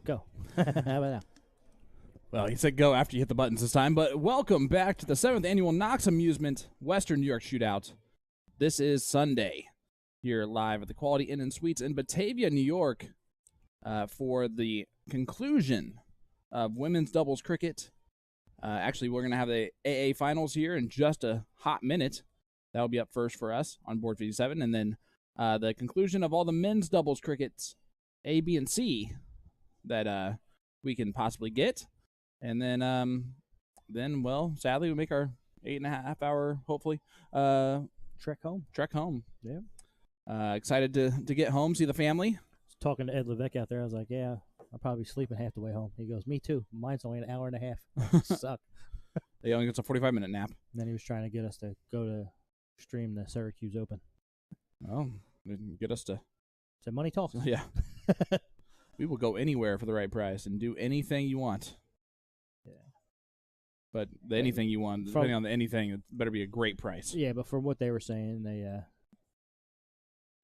Go. How about that? Well, he said go after you hit the buttons this time, but welcome back to the 7th Annual Knox Amusement Western New York Shootout. This is Sunday, here live at the Quality Inn and Suites in Batavia, New York, for the conclusion of women's doubles cricket. Actually, we're going to have the AA finals here in just a hot minute. That'll be up first for us on board 57, and then the conclusion of all the men's doubles crickets, A, B, and C, that we can possibly get. And then, well, sadly, we make our 8.5 hour, hopefully, Trek home. trek home. Yeah. Excited to get home, see the family. Talking to Ed Levesque out there, I was like, yeah, I'll probably be sleeping half the way home. He goes, me too. Mine's only an hour and a half. Suck. He only gets a 45-minute nap. And then he was trying to get us to go to stream the Syracuse Open. Oh, get us to. So money talks. Yeah. We will go anywhere for the right price and do anything you want. Yeah. But the anything you want, depending on the anything, it better be a great price. Yeah, but from what they were saying,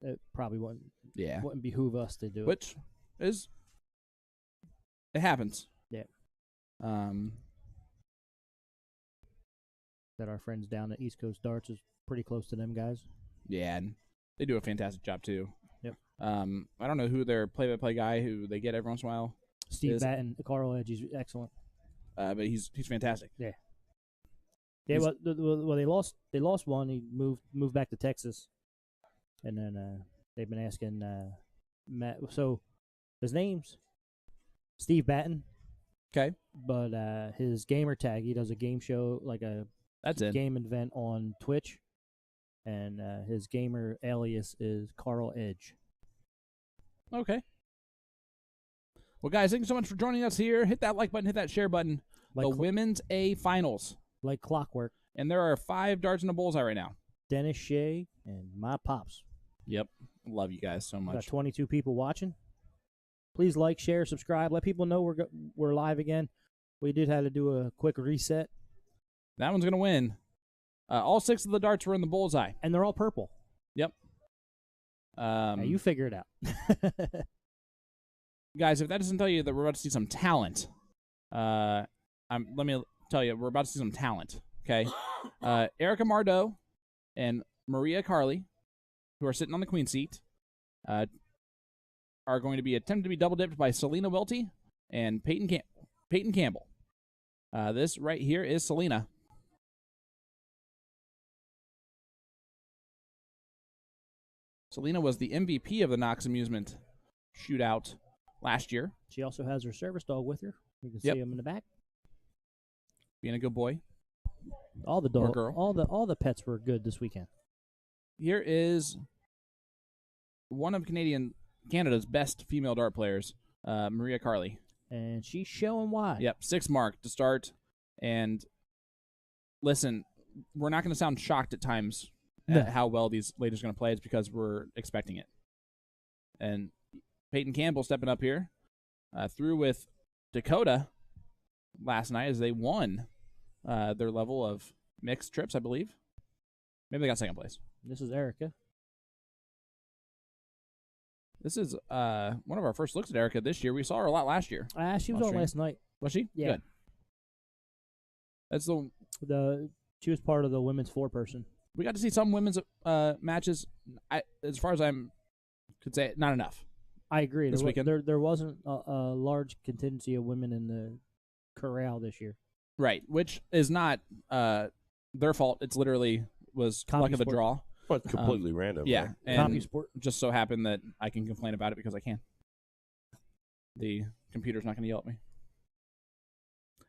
it probably wouldn't behoove us to do it. Which is, it happens. Yeah. That our friends down at East Coast Darts is pretty close to them guys. Yeah, and they do a fantastic job too. Yep. I don't know who their play-by-play guy who they get every once in a while. Steve Batten, Carl Edge, he's excellent. But he's fantastic. Yeah. Yeah. Well, they lost one. He moved back to Texas, and then they've been asking Matt. So his name's Steve Batten. Okay. But his gamer tag, he does a game show, like a game event on Twitch, and his gamer alias is Carl Edge. Okay. Well, guys, thank you so much for joining us here. Hit that like button, hit that share button. The Women's A Finals. Like clockwork. And there are 5 darts in the bullseye right now. Dennis Shea and my pops. Yep. Love you guys so much. Got 22 people watching. Please like, share, subscribe. Let people know we're live again. We did have to do a quick reset. That one's going to win. All 6 of the darts were in the bullseye. And they're all purple. Yep. Now you figure it out. Guys, if that doesn't tell you that we're about to see some talent, let me tell you, we're about to see some talent, okay? Erica Mardeau and Maria Carley, who are sitting on the queen seat, are going to be attempted to be double-dipped by Selena Welty and Peyton Campbell. This right here is Selena. Selena was the MVP of the Knox Amusement Shootout last year. She also has her service dog with her. You can see him in the back. Being a good boy. All the dogs, girl. all the pets were good this weekend. Here is one of Canada's best female dart players, Maria Carley. And she's showing why. Yep, 6 mark to start. And listen, we're not going to sound shocked at times at how well these ladies are going to play. It's because we're expecting it. And Peyton Campbell stepping up here, through with Dakota last night as they won their level of mixed trips, I believe. Maybe they got 2nd place. This is Erica. This is one of our first looks at Erica this year. We saw her a lot last year. She was on last night. Was she? Yeah. Good. That's she was part of the women's 4-person. We got to see some women's matches. As far as could say, not enough. I agree. This weekend. There wasn't a large contingency of women in the corral this year. Right, which is not their fault. It's literally was luck of the draw. Well, it's completely random. Yeah, right? and just so happened that I can complain about it because I can. The computer's not going to yell at me.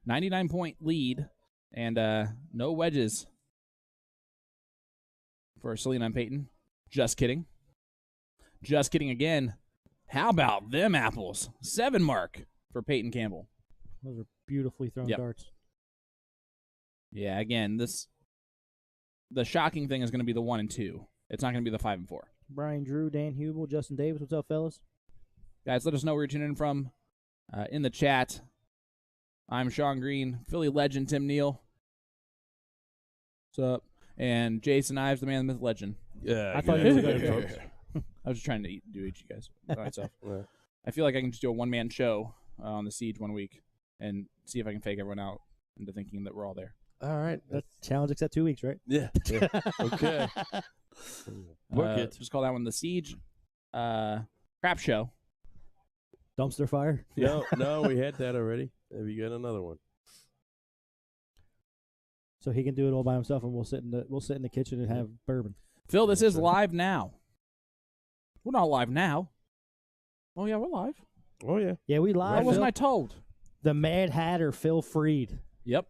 99-point lead, and no wedges for Selena and Peyton. Just kidding. Just kidding again. How about them apples? 7 mark for Peyton Campbell. Those are beautifully thrown darts. Yeah, again, the shocking thing is going to be the 1 and 2. It's not going to be the 5 and 4. Brian Drew, Dan Hubel, Justin Davis. What's up, fellas? Guys, let us know where you're tuning in from in the chat. I'm Sean Green, Philly legend Tim Neal. What's up? And Jason Ives, the man, the myth, legend. Yeah, I thought you were going to I was just trying to do each of you guys by myself. Yeah. I feel like I can just do a one-man show on the siege one week and see if I can fake everyone out into thinking that we're all there. All right. That challenge except 2 weeks, right? Yeah. Okay. Work it. Just call that one the siege crap show. Dumpster fire. No, we had that already. Have you got another one? So he can do it all by himself, and we'll sit in the kitchen and have bourbon. Phil, this is live now. We're not live now. Oh yeah, we're live. Oh, yeah. Yeah, we live. Why wasn't Phil. I told? The Mad Hatter, Phil Freed. Yep.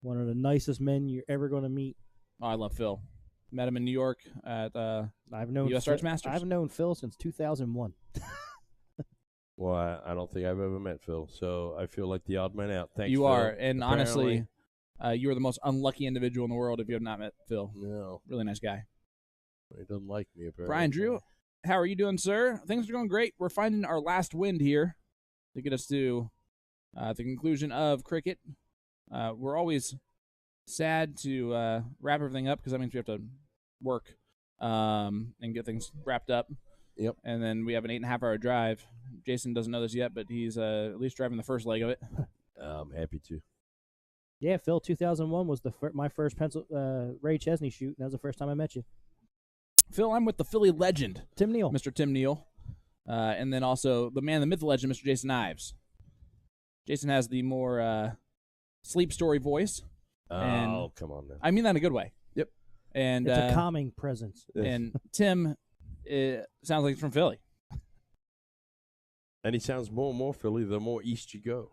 One of the nicest men you're ever going to meet. Oh, I love Phil. Met him in New York at I've known U.S. Arts Masters. I've known Phil since 2001. Well, I don't think I've ever met Phil, so I feel like the odd man out. Thanks, You Phil. are, and Apparently. honestly, you are the most unlucky individual in the world if you have not met Phil. No, Really nice guy. he doesn't like me, apparently. Brian Drew, how are you doing, sir? Things are going great. We're finding our last wind here to get us to the conclusion of cricket. We're always sad to wrap everything up because that means we have to work and get things wrapped up. Yep. And then we have an 8.5-hour drive. Jason doesn't know this yet, but he's at least driving the first leg of it. I'm happy to. Yeah, Phil, 2001 was my first Ray Chesney shoot, and that was the first time I met you. Phil, I'm with the Philly legend, Tim Neal. Mr. Tim Neal. And then also the man, the myth, the legend, Mr. Jason Ives. Jason has the more sleep story voice. Oh, come on now. I mean that in a good way. Yep. And It's a calming presence. and Tim sounds like he's from Philly. And he sounds more and more Philly the more east you go.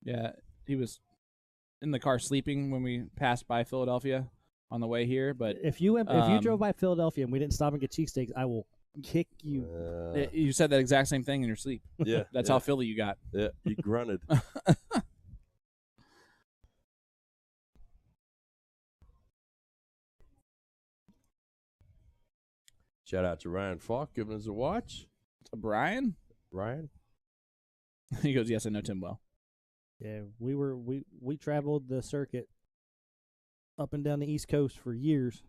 Yeah, he was in the car sleeping when we passed by Philadelphia on the way here. But If you drove by Philadelphia and we didn't stop and get cheesesteaks, I will kick you. you said that exact same thing in your sleep. Yeah. That's yeah, how Philly you got. Yeah, he grunted. Shout out to Ryan Falk giving us a watch. Brian? Ryan? He goes, yes, I know Tim well. Yeah, we traveled the circuit up and down the East Coast for years.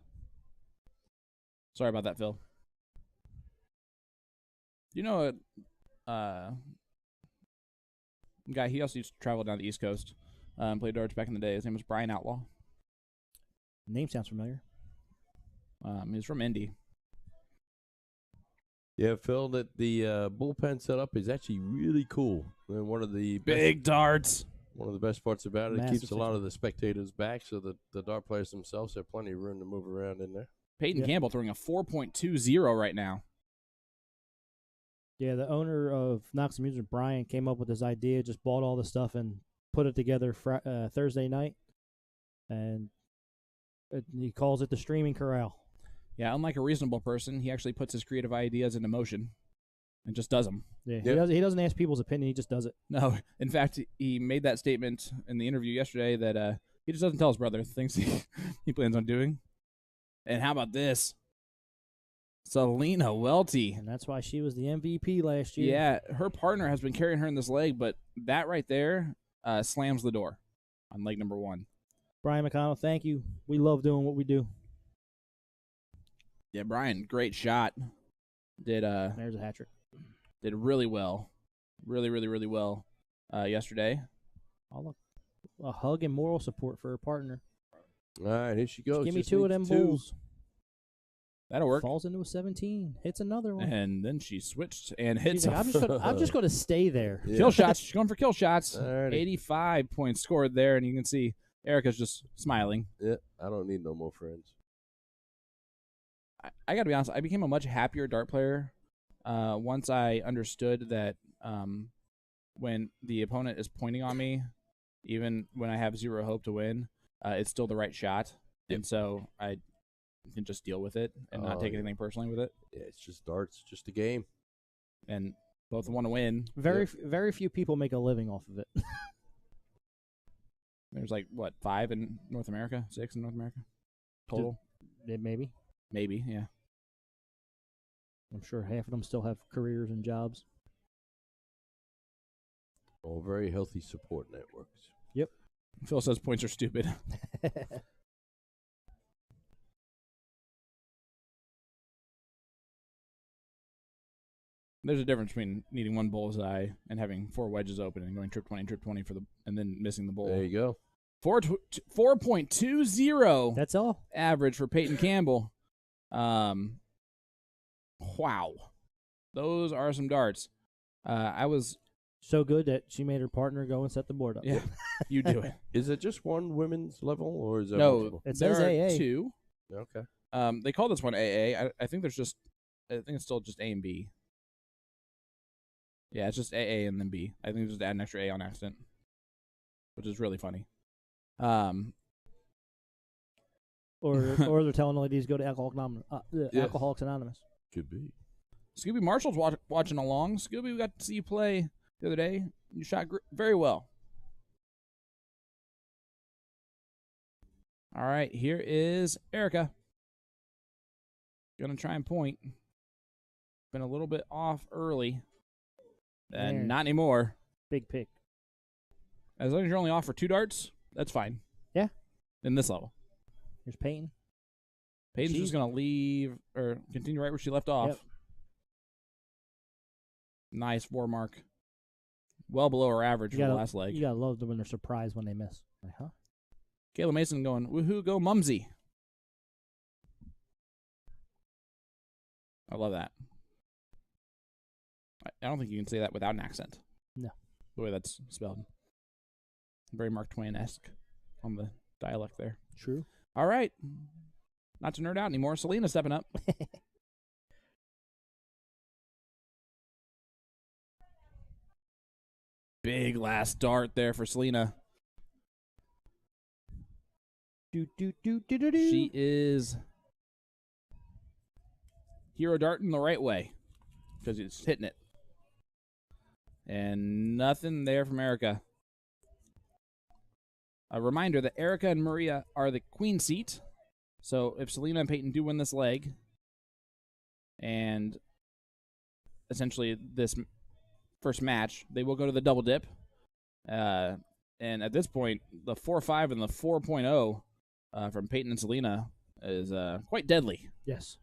Sorry about that, Phil. You know a guy, he also used to travel down the East Coast and play darts back in the day. His name was Brian Outlaw. Name sounds familiar. He's from Indy. Yeah, Phil, that the bullpen setup is actually really cool. And one of the Big darts. One of the best parts about it, it Massive keeps a lot of the spectators back, so the dart players themselves have plenty of room to move around in there. Peyton Yep. Campbell throwing a 4.20 right now. Yeah, the owner of Knox Amusement, Brian, came up with this idea, just bought all the stuff and put it together Thursday night, and he calls it the Streaming Corral. Yeah, unlike a reasonable person, he actually puts his creative ideas into motion and just does them. Yeah, Yep. he doesn't ask people's opinion; he just does it. No, in fact, he made that statement in the interview yesterday that he just doesn't tell his brother the things he plans on doing. And how about this? Selena Welty. And that's why she was the MVP last year. Yeah, her partner has been carrying her in this leg, but that right there slams the door on leg number 1. Brian McConnell, thank you. We love doing what we do. Yeah, Brian, great shot. Did There's a hat trick. did really well, really well yesterday. A hug and moral support for her partner. All right, here she goes. Give me Just 2 of needs them 2. bulls. That'll work. Falls into a 17. Hits another one. And then she switched and hits. She's like, I'm just going to stay there. Yeah. Kill shots. She's going for kill shots. Alrighty. 85 points scored there, and you can see Erica's just smiling. Yeah, I don't need no more friends. I got to be honest, I became a much happier dart player once I understood that when the opponent is pointing on me, even when I have zero hope to win, it's still the right shot. Yep. And so I can just deal with it and not take anything personally with it. Yeah, it's just darts, just a game. And both want to win. Very few people make a living off of it. There's like, what, 5 in North America? 6 in North America? Total? Maybe. Maybe, yeah. I'm sure half of them still have careers and jobs. All very healthy support networks. Phil says points are stupid. There's a difference between needing one bullseye and having 4 wedges open and going trip 20 for and then missing the bowl. There you go. 4.20. That's all. Average for Peyton Campbell. Wow. Those are some darts. I was so good that she made her partner go and set the board up. Yeah, you do it. Is it just one women's level, or is there No, multiple? It there says are AA. 2. Okay. They call this one AA. I think there's just. I think it's still just A and B. Yeah, it's just AA and then B. I think just add an extra A on accident, which is really funny. Or they're telling the ladies to go to Alcoholics Anonymous. Could be. Scooby Marshall's watching along. Scooby, we got to see you play the other day. You shot very well. All right, here is Erica. Gonna try and point. Been a little bit off early. And not anymore. Big pick. As long as you're only off for 2 darts, that's fine. Yeah. In this level. Here's Peyton. Peyton's just going to leave or continue right where she left off. Yep. Nice 4 mark. Well below her average for the last leg. You got to love them when they're surprised when they miss. Like, huh? Kayla Mason going, woohoo, go Mumsy. I love that. I don't think you can say that without an accent. No. The way that's spelled. Very Mark Twain-esque on the dialect there. True. All right. Not to nerd out anymore. Selena stepping up. Big last dart there for Selena. She is hero darting the right way because it's hitting it. And nothing there from Erica. A reminder that Erica and Maria are the queen seat. So if Selena and Peyton do win this leg, and essentially this first match, they will go to the double dip. And at this point, the 4-5 and the 4.0 from Peyton and Selena is quite deadly. Yes.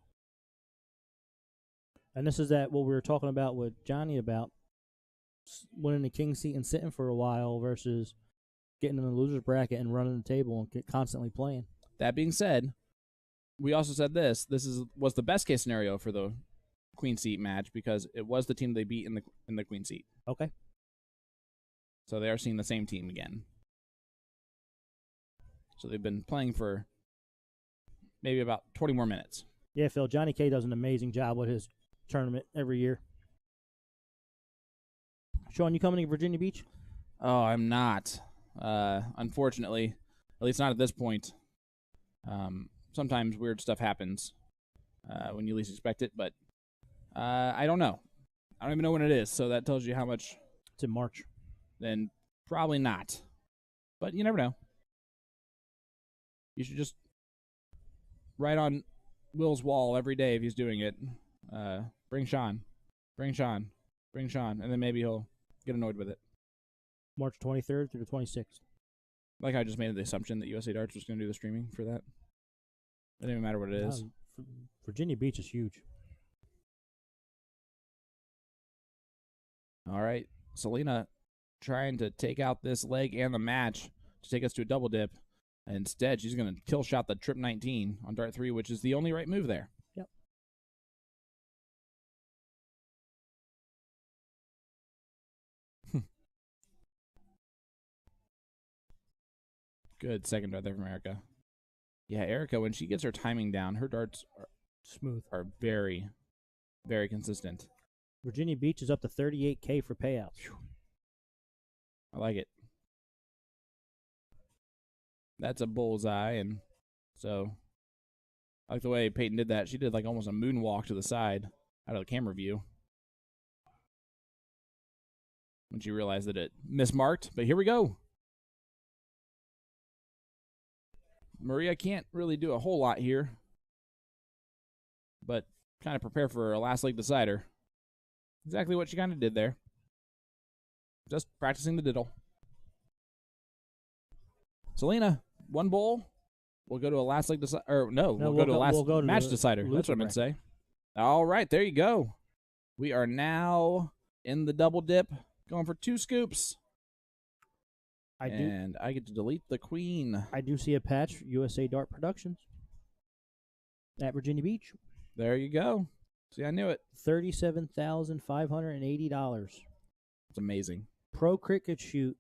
And this is that what we were talking about with Johnny about winning the king seat and sitting for a while versus getting in the loser's bracket and running the table and constantly playing. That being said, we also said this was the best case scenario for the queen seat match because it was the team they beat in the queen seat. Okay. So they are seeing the same team again. So they've been playing for maybe about 20 more minutes. Yeah, Phil, Johnny K does an amazing job with his tournament every year. Sean, you coming to Virginia Beach? Oh, I'm not. Unfortunately, at least not at this point. Sometimes weird stuff happens when you least expect it, but I don't know. I don't even know when it is, so that tells you how much. It's in March. Then probably not. But you never know. You should just write on Will's wall every day if he's doing it. Bring Sean. Bring Sean. Bring Sean. And then maybe he'll get annoyed with it. March 23rd through the 26th. Like I just made the assumption that USA Darts was going to do the streaming for that. It doesn't even matter what it is. Virginia Beach is huge. All right. Selena trying to take out this leg and the match to take us to a double dip. Instead, she's going to kill shot the trip 19 on dart 3, which is the only right move there. Yep. Good second dart there from Erica. Yeah, Erica, when she gets her timing down, her darts are smooth. Are very, very consistent. Virginia Beach is up to $38K for payouts. I like it. That's a bullseye, and so I like the way Peyton did that. She did like almost a moonwalk to the side out of the camera view when she realized that it mismarked. But here we go. Maria can't really do a whole lot here, but kind of prepare for a last leg decider. Exactly what she kind of did there. Just practicing the diddle. Selena, one bowl. We'll go to a last leg decider. Or no, we'll go to a last match decider. That's what I meant to say. All right, there you go. We are now in the double dip, going for 2 scoops. And I get to delete the queen. I do see a patch, USA Dart Productions at Virginia Beach. There you go. See, I knew it. $37,580. It's amazing. Pro Cricket Shoot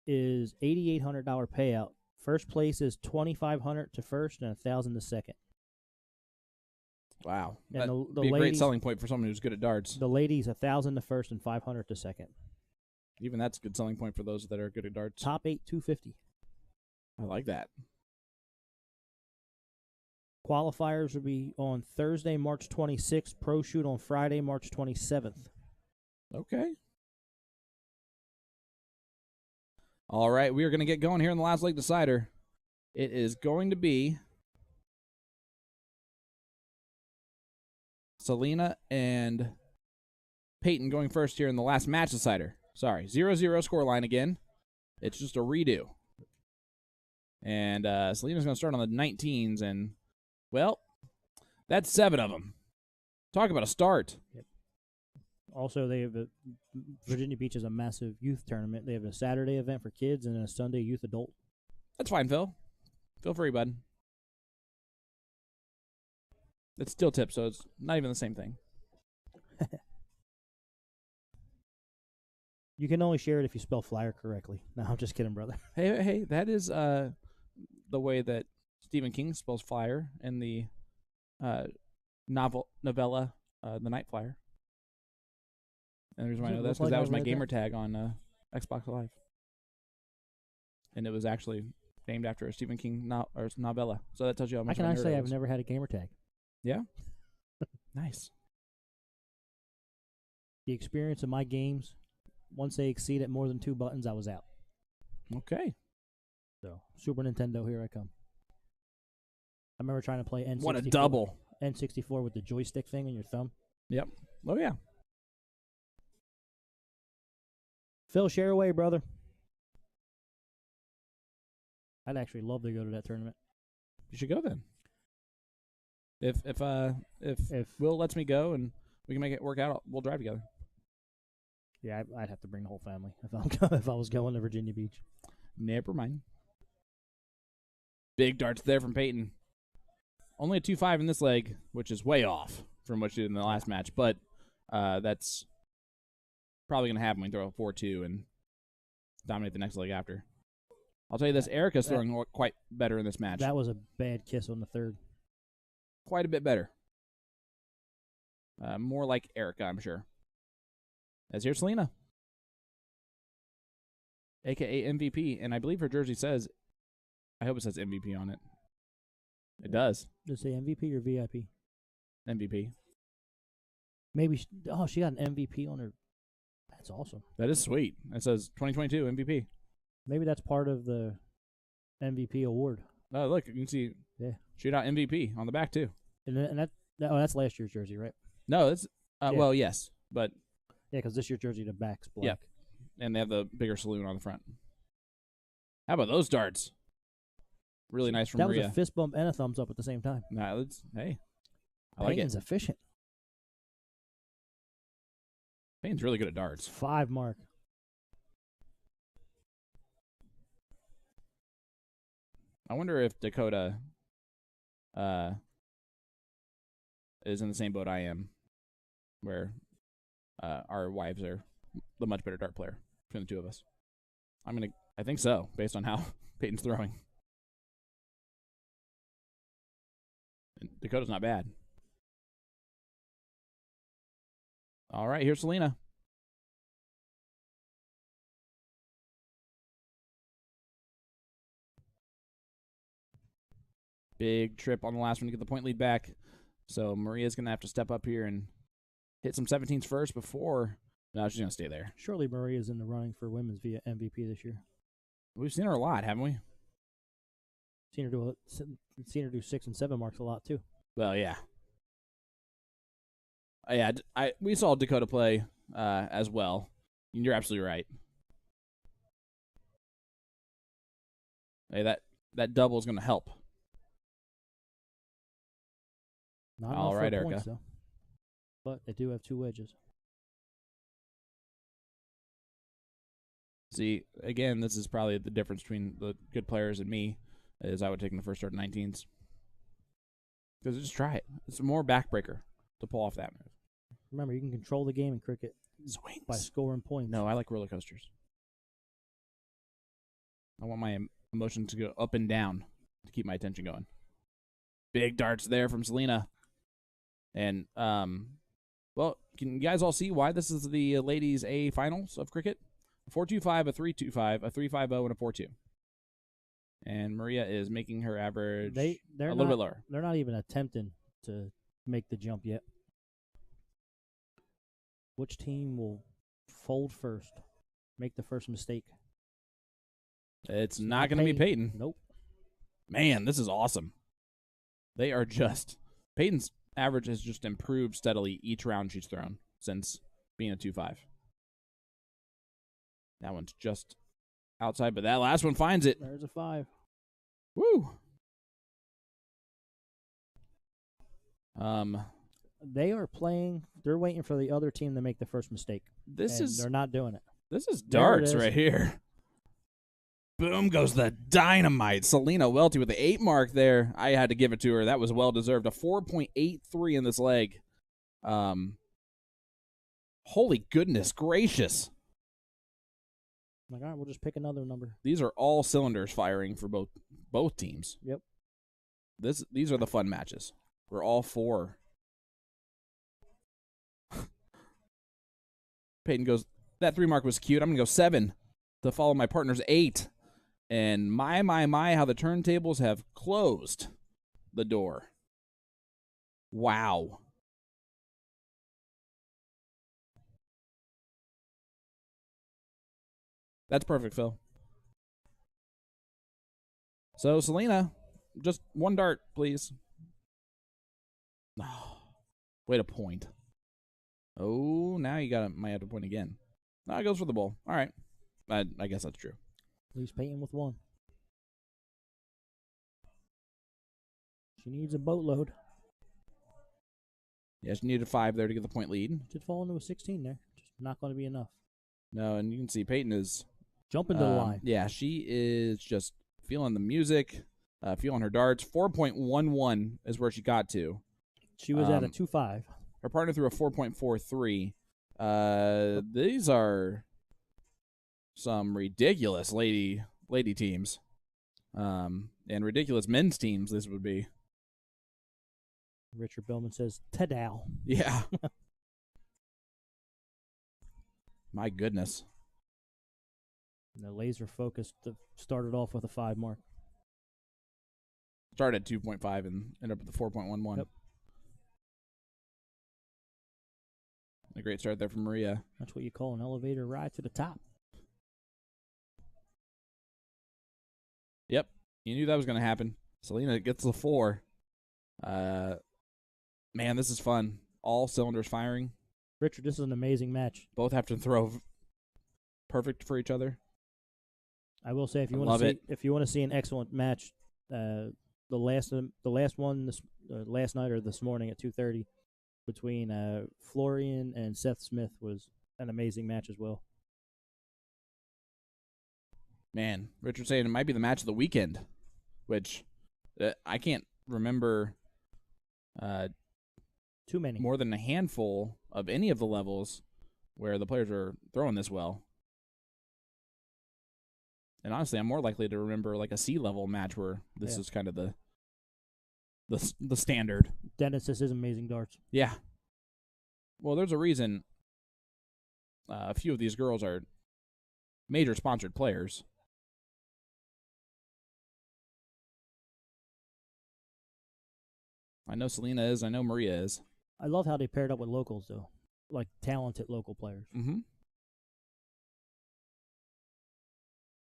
is $8,800 payout. First place is $2,500 to first and $1,000 to second. Wow, And that'd the be a great ladies- selling point for someone who's good at darts. The ladies $1,000 to first and $500 to second. Even that's a good selling point for those that are good at darts. Top 8 $250. I like that. Qualifiers will be on Thursday, March 26th. Pro Shoot on Friday, March 27th. Okay. All right, we are going to get going here in the last leg decider. It is going to be Selena and Peyton going first here in the last match decider. Sorry, 0-0 scoreline again. It's just a redo. And Selena's going to start on the 19s, and, well, that's 7 of them. Talk about a start. Yep. Also, they have Virginia Beach is a massive youth tournament. They have a Saturday event for kids and a Sunday youth adult. That's fine, Phil. Feel free, bud. It's still tip, so it's not even the same thing. You can only share it if you spell flyer correctly. No, I'm just kidding, brother. Hey, that is the way that Stephen King spells flyer in the novella, The Night Flyer. And the reason why I know that's because that was my gamer tag on Xbox Live. And it was actually named after a Stephen King novella. So that tells you how much I of a can nerd say I I've was. never had a gamer tag. Yeah? Nice. The experience of my games, once they exceeded more than 2 buttons, I was out. Okay. So, Super Nintendo, here I come. I remember trying to play N64. What a double. N64 with the joystick thing on your thumb. Yep. Oh, yeah. Phil, share away, brother. I'd actually love to go to that tournament. You should go then. If Will lets me go and we can make it work out, we'll drive together. Yeah, I'd have to bring the whole family if I was going to Virginia Beach. Never mind. Big darts there from Peyton. Only a 2-5 in this leg, which is way off from what she did in the last match, but that's probably going to happen when you throw a 4-2 and dominate the next leg after. I'll tell you this, Erica's throwing quite better in this match. That was a bad kiss on the third. Quite a bit better. More like Erica, I'm sure. As here's Selena, a.k.a. MVP, and I believe her jersey says, I hope it says MVP on it. It does. Does it say MVP or VIP? MVP. Maybe, she got an MVP on her. That's awesome. That is sweet. It says 2022 MVP. Maybe that's part of the MVP award. Oh, look, you can see Shootout MVP on the back, too. And that's last year's jersey, right? No, that's, Yeah. well, yes, but. Yeah, because this year's jersey, the back's black. Yep. And they have the bigger saloon on the front. How about those darts? Really nice from Maria. That was a fist bump and a thumbs up at the same time. Nah, hey, I like Payne's it. efficient. Payne's really good at darts. 5 mark. I wonder if Dakota is in the same boat I am, where our wives are the much better dart player between the two of us. I think so, based on how Peyton's throwing. And Dakota's not bad. All right, here's Selena. Big trip on the last one to get the point lead back. So Maria's going to have to step up here and hit some 17s first before. No, she's going to stay there. Surely Maria's in the running for women's MVP this year. We've seen her a lot, haven't we? Seen her do 6 and 7 marks a lot too. Well, yeah. Yeah, we saw Dakota play as well. You're absolutely right. Hey, that double is going to help. Not All enough right, for Erica. points, though. But they do have 2 wedges. See, again, this is probably the difference between the good players and me, is I would take in the first start 19s. Because just try it. It's more backbreaker to pull off that move. Remember, you can control the game in cricket Swings. by scoring points. No, I like roller coasters. I want my emotions to go up and down to keep my attention going. Big darts there from Selena. And, well, can you guys all see why this is the ladies' A finals of cricket? A 4.25, a 3.25, a 3.50, and a 4.2. And Maria is making her average They're a little bit lower. They're not even attempting to make the jump yet. Which team will fold first? Make the first mistake? It's not going to be Peyton. Nope. Man, this is awesome. They are just... Peyton's average has just improved steadily each round she's thrown since being a 2.5. That one's just outside, but that last one finds it. There's a 5. Woo! They are playing. They're waiting for the other team to make the first mistake. They're not doing it. This is There darts it is. right here. Boom goes the dynamite. Selena Welty with the 8 mark there. I had to give it to her. That was well deserved. A 4.83 in this leg. Holy goodness gracious. Like, all right, we'll just pick another number. These are all cylinders firing for both teams. Yep. These are the fun matches. We're all 4. Peyton goes, that 3 mark was cute. I'm going to go 7 to follow my partner's 8. And my, how the turntables have closed the door. Wow. That's perfect, Phil. So, Selena, just 1 dart, please. Oh, way to point. Oh, now you might have to point again. No, it goes for the ball. All right. I guess that's true. Leaves Peyton with 1. She needs a boatload. Yeah, she needed 5 there to get the point lead. Should fall into a 16 there. Just not going to be enough. No, and you can see Peyton is... Jumping to the line. Yeah, she is just feeling the music, feeling her darts. 4.11 is where she got to. She was at a 2.5. Her partner threw a 4.43. These are some ridiculous lady teams. And ridiculous men's teams this would be. Richard Billman says, "Ta-dow." Yeah. My goodness. And the laser focused started off with a 5 mark. Started at 2.5 and ended up with the 4.11. Yep. A great start there from Maria. That's what you call an elevator ride to the top. Yep. You knew that was going to happen. Selena gets the 4. Man, this is fun. All cylinders firing. Richard, this is an amazing match. Both have to throw perfect for each other. I will say, if you want to see an excellent match, the last one last night or this morning at 2:30 between Florian and Seth Smith was an amazing match as well. Man, Richard's saying it might be the match of the weekend, which I can't remember too many. More than a handful of any of the levels where the players are throwing this well. And honestly, I'm more likely to remember like a C-level match where this is kind of the standard. Dennis, this is amazing darts. Yeah. Well, there's a reason a few of these girls are major sponsored players. I know Selena is. I know Maria is. I love how they paired up with locals, though. Like talented local players. Mm-hmm.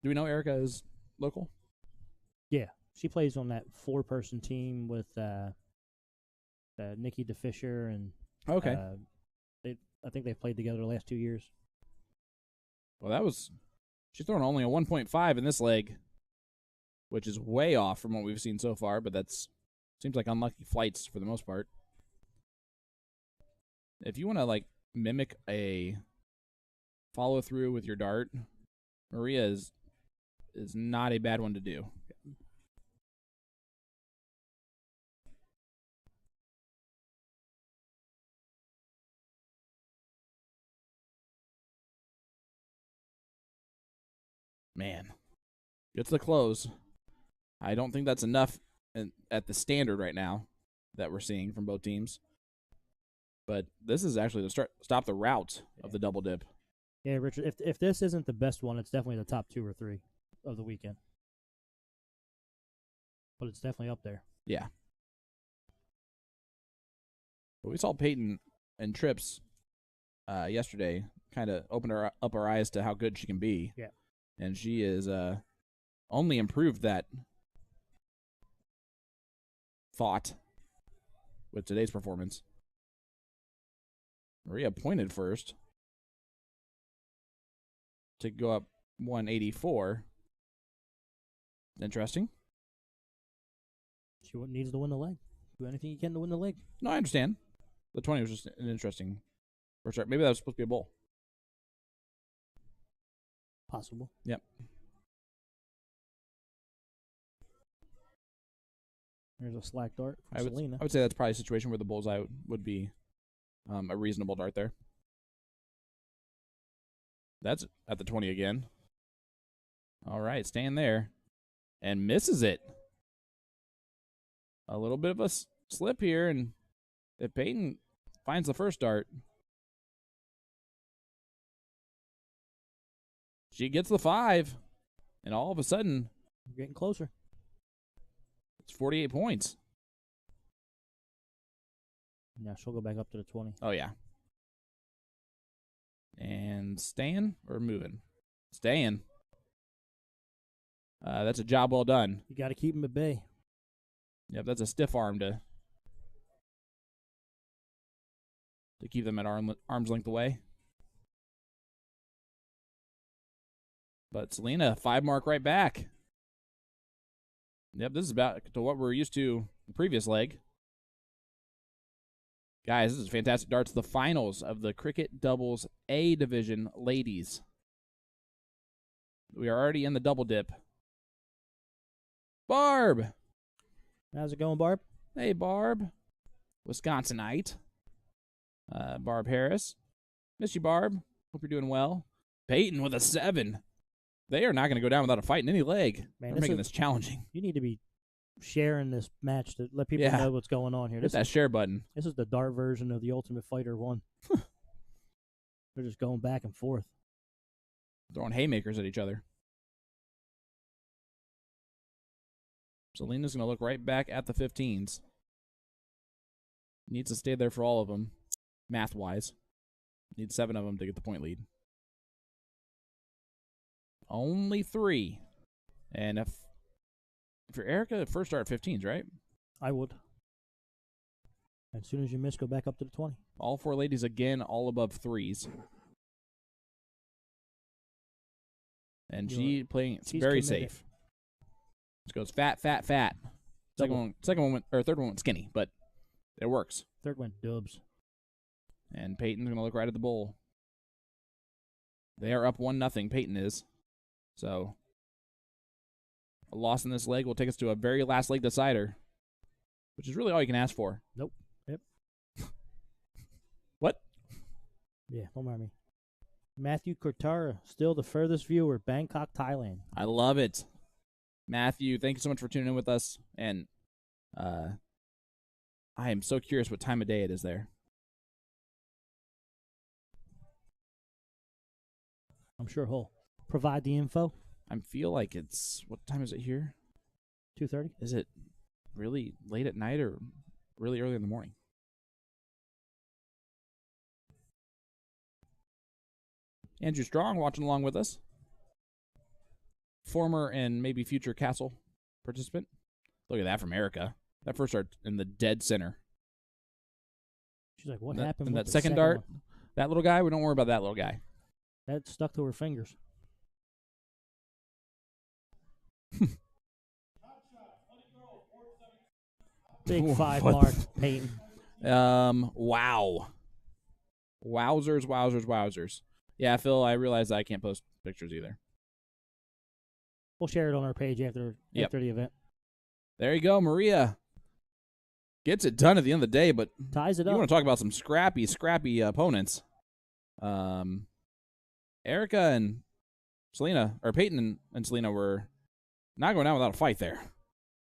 Do we know Erica is local? Yeah. She plays on that 4-person team with Nikki DeFisher and okay. I think they've played together the last 2 years. Well, she's throwing only a 1.5 in this leg, which is way off from what we've seen so far, but seems like unlucky flights for the most part. if you want to like mimic a follow through with your dart, Maria is not a bad one to do. Man, gets the close. I don't think that's enough at the standard right now that we're seeing from both teams. But this is actually to stop the route of the double dip. Yeah, Richard, if this isn't the best one, it's definitely the top 2 or 3 of the weekend. But it's definitely up there. Yeah. But we saw Peyton and Trips yesterday kind of opened up our eyes to how good she can be. Yeah. And she is only improved that thought with today's performance. Maria pointed first to go up 184. Interesting. She needs to win the leg. Do anything you can to win the leg. No, I understand. The 20 was just an interesting first start. Maybe that was supposed to be a bowl. Possible. Yep. There's a slack dart from Selena. I would say that's probably a situation where the bullseye would be a reasonable dart there. That's at the 20 again. All right, staying there. And misses it. A little bit of a slip here, and if Peyton finds the first dart, she gets the 5, and all of a sudden, we're getting closer. It's 48 points. Yeah, she'll go back up to the 20. Oh, yeah. And staying or moving? Staying. That's a job well done. You got to keep them at bay. Yep, that's a stiff arm to keep them at arm's length away. But Selena, 5 mark right back. Yep, this is about to what we're used to the previous leg. Guys, this is fantastic darts. The finals of the Cricket Doubles A Division ladies. We are already in the double dip. Barb! How's it going, Barb? Hey, Barb. Wisconsinite. Barb Harris. Miss you, Barb. Hope you're doing well. Peyton with a 7. They are not going to go down without a fight in any leg. Man, they're making this challenging. You need to be sharing this match to let people know what's going on here. Hit that share button. This is the dart version of the Ultimate Fighter 1. They're just going back and forth. Throwing haymakers at each other. Selena's going to look right back at the 15s. Needs to stay there for all of them, math-wise. Needs 7 of them to get the point lead. Only 3. And if you're Erica, first start at 15s, right? I would. As soon as you miss, go back up to the 20. All 4 ladies again, all above 3s. And she's very committed. safe. She goes fat, fat, fat. Second one went, or third one went skinny, but it works. Third went dubs. And Peyton's going to look right at the bowl. They are up 1-0. Peyton is. So a loss in this leg will take us to a very last leg decider, which is really all you can ask for. Nope. Yep. What? Yeah, don't mind me. Matthew Kortara, still the furthest viewer, Bangkok, Thailand. I love it. Matthew, thank you so much for tuning in with us. And I am so curious what time of day it is there. I'm sure he'll provide the info. I feel like it's, what time is it here? 2:30. Is it really late at night or really early in the morning? Andrew Strong watching along with us. Former and maybe future Castle participant. Look at that from Erica. That first dart in the dead center. She's like, what happened and with that the second dart? one? That little guy? We don't worry about that little guy. That stuck to her fingers. Big 5 mark, Peyton. Wow. Wowzers, wowzers, wowzers. Yeah, Phil, I realize I can't post pictures either. We'll share it on our page after the event. There you go, Maria. Gets it done at the end of the day, but Ties it you up. want to talk about some scrappy opponents. Erica and Selena, or Peyton and Selena were not going down without a fight there.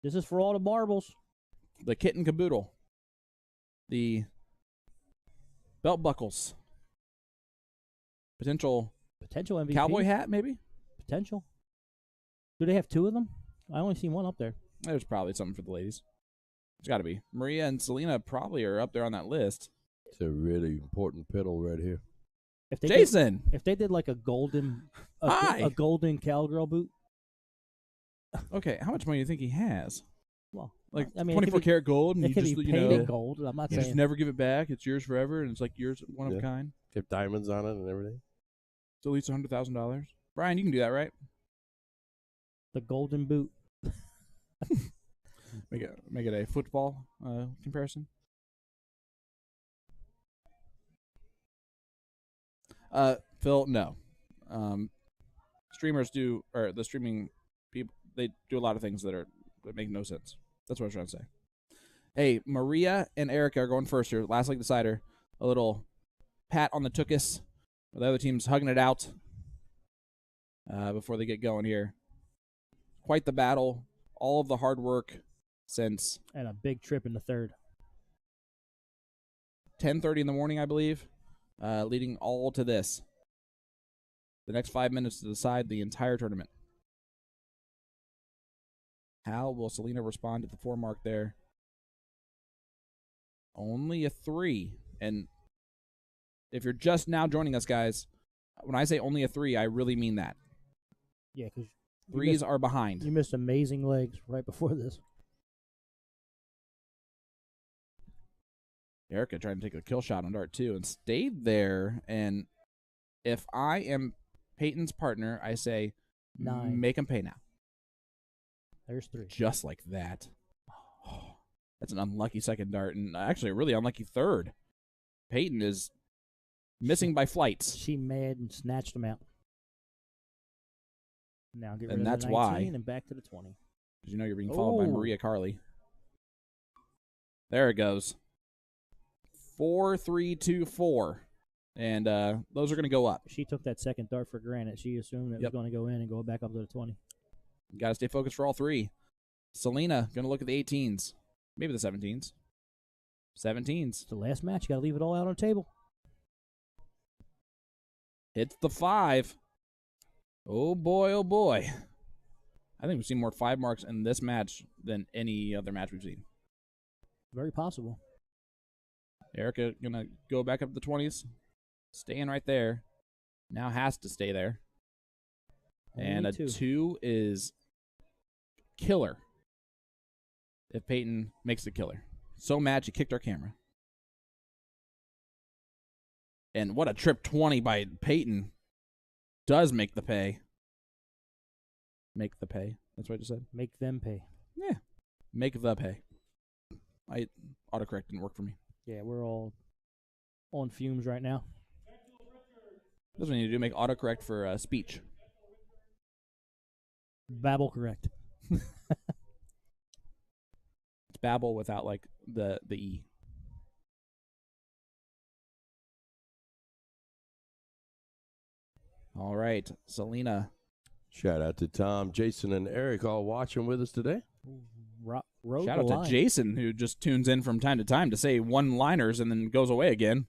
This is for all the marbles. The kit and caboodle. The belt buckles. Potential MVP. cowboy hat, maybe? Potential. Do they have two of them? I only seen one up there. There's probably something for the ladies. It's got to be. Maria and Selena probably are up there on that list. It's a really important pedal right here. If they Jason! If they did like a golden cowgirl boot. Okay, how much money do you think he has? Well, like I mean, 24 karat gold, and it you could just, be you paid know, in gold. I'm not you saying just never give it back. It's yours forever, and it's like yours, one of a kind. Have diamonds on it and everything. It's at least $100,000. Brian, you can do that, right? the golden boot. Make it a football comparison. Phil, no. Streamers do, or the streaming people, they do a lot of things that make no sense. That's what I was trying to say. Hey, Maria and Erica are going first here. Last leg decider. A little pat on the tuchus. The other team's hugging it out before they get going here. Quite the battle. All of the hard work since And a big trip in the third. 10:30 in the morning, I believe, leading all to this. The next 5 minutes to decide the entire tournament. How will Selena respond at the 4 mark there? Only a 3. And if you're just now joining us, guys, when I say only a 3, I really mean that. Yeah, because 3s are behind. You missed amazing legs right before this. Erica trying to take a kill shot on dart 2 and stayed there. And if I am Peyton's partner, I say, 9. make him pay now. There's 3. Just like that. Oh, that's an unlucky second dart, and actually a really unlucky third. Peyton is missing by flights. She mad and snatched him out. Now get rid And of that's the 19 why. and back to the 20. Because you know you're being followed by Maria Carley. There it goes. 4, 3, 2, 4. And those are going to go up. She took that second dart for granted. She assumed it was going to go in and go back up to the 20. You got to stay focused for all 3. Selena going to look at the 18s. Maybe the 17s. 17s. It's the last match. You got to leave it all out on the table. Hits the 5. Oh, boy, oh, boy. I think we've seen more 5 marks in this match than any other match we've seen. Very possible. Erica going to go back up to the 20s. Staying right there. Now has to stay there. And a 2 is killer. If Peyton makes it killer. So mad she kicked our camera. And what a trip 20 by Peyton does make the pay. Make the pay. That's what I just said. Make them pay. Yeah. Make the pay. Autocorrect didn't work for me. Yeah, we're all on fumes right now. That's what we need to do. Make autocorrect for speech. Babble correct. It's babble without like the E. All right, Selena. Shout out to Tom, Jason, and Eric all watching with us today. Shout out to Jason, who just tunes in from time to time to say one-liners and then goes away again.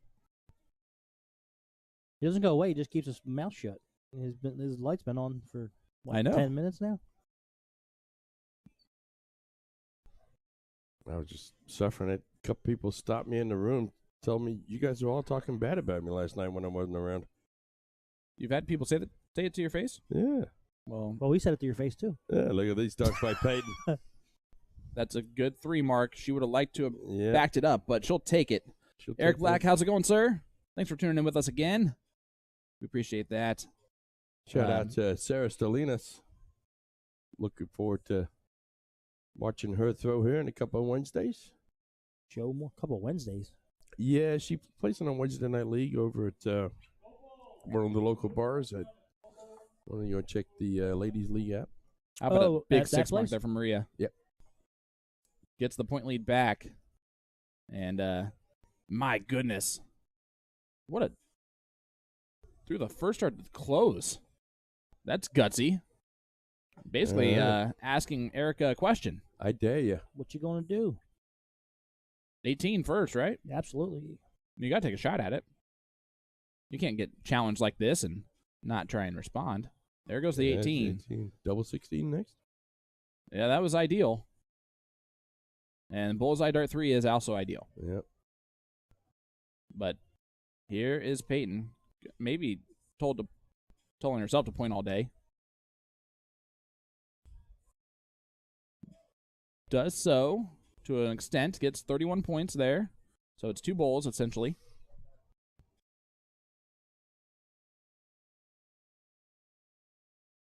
He doesn't go away. He just keeps his mouth shut. His light's been on for, I know. 10 minutes now? I was just suffering it. A couple people stopped me in the room, told me, you guys were all talking bad about me last night when I wasn't around. You've had people say it to your face? Yeah. Well, we said it to your face, too. Yeah, look at these darts by Peyton. That's a good 3 mark. She would have liked to have backed it up, but she'll take it. She'll Eric take Black, it. how's it going, sir? Thanks for tuning in with us again. We appreciate that. Shout out to Sarah Stolinas. Looking forward to watching her throw here in a couple of Wednesdays. Joe, more couple of Wednesdays. Yeah, she plays in a Wednesday night league over at one of the local bars. Why don't you go check the ladies' league app? How about a big at that 6 mark place? there from Maria? Yep. Gets the point lead back. And, my goodness. What a... Through the first start to the close. That's gutsy. Basically asking Erica a question. I dare you. What you gonna do? 18 first, right? Absolutely. You got to take a shot at it. You can't get challenged like this and not try and respond. There goes the Yeah, 18. 18. Double 16 next. Yeah, that was ideal. And Bullseye Dart 3 is also ideal. Yep. But here is Peyton. Maybe telling herself to point all day. Does so to an extent. Gets 31 points there. So it's 2 bowls, essentially.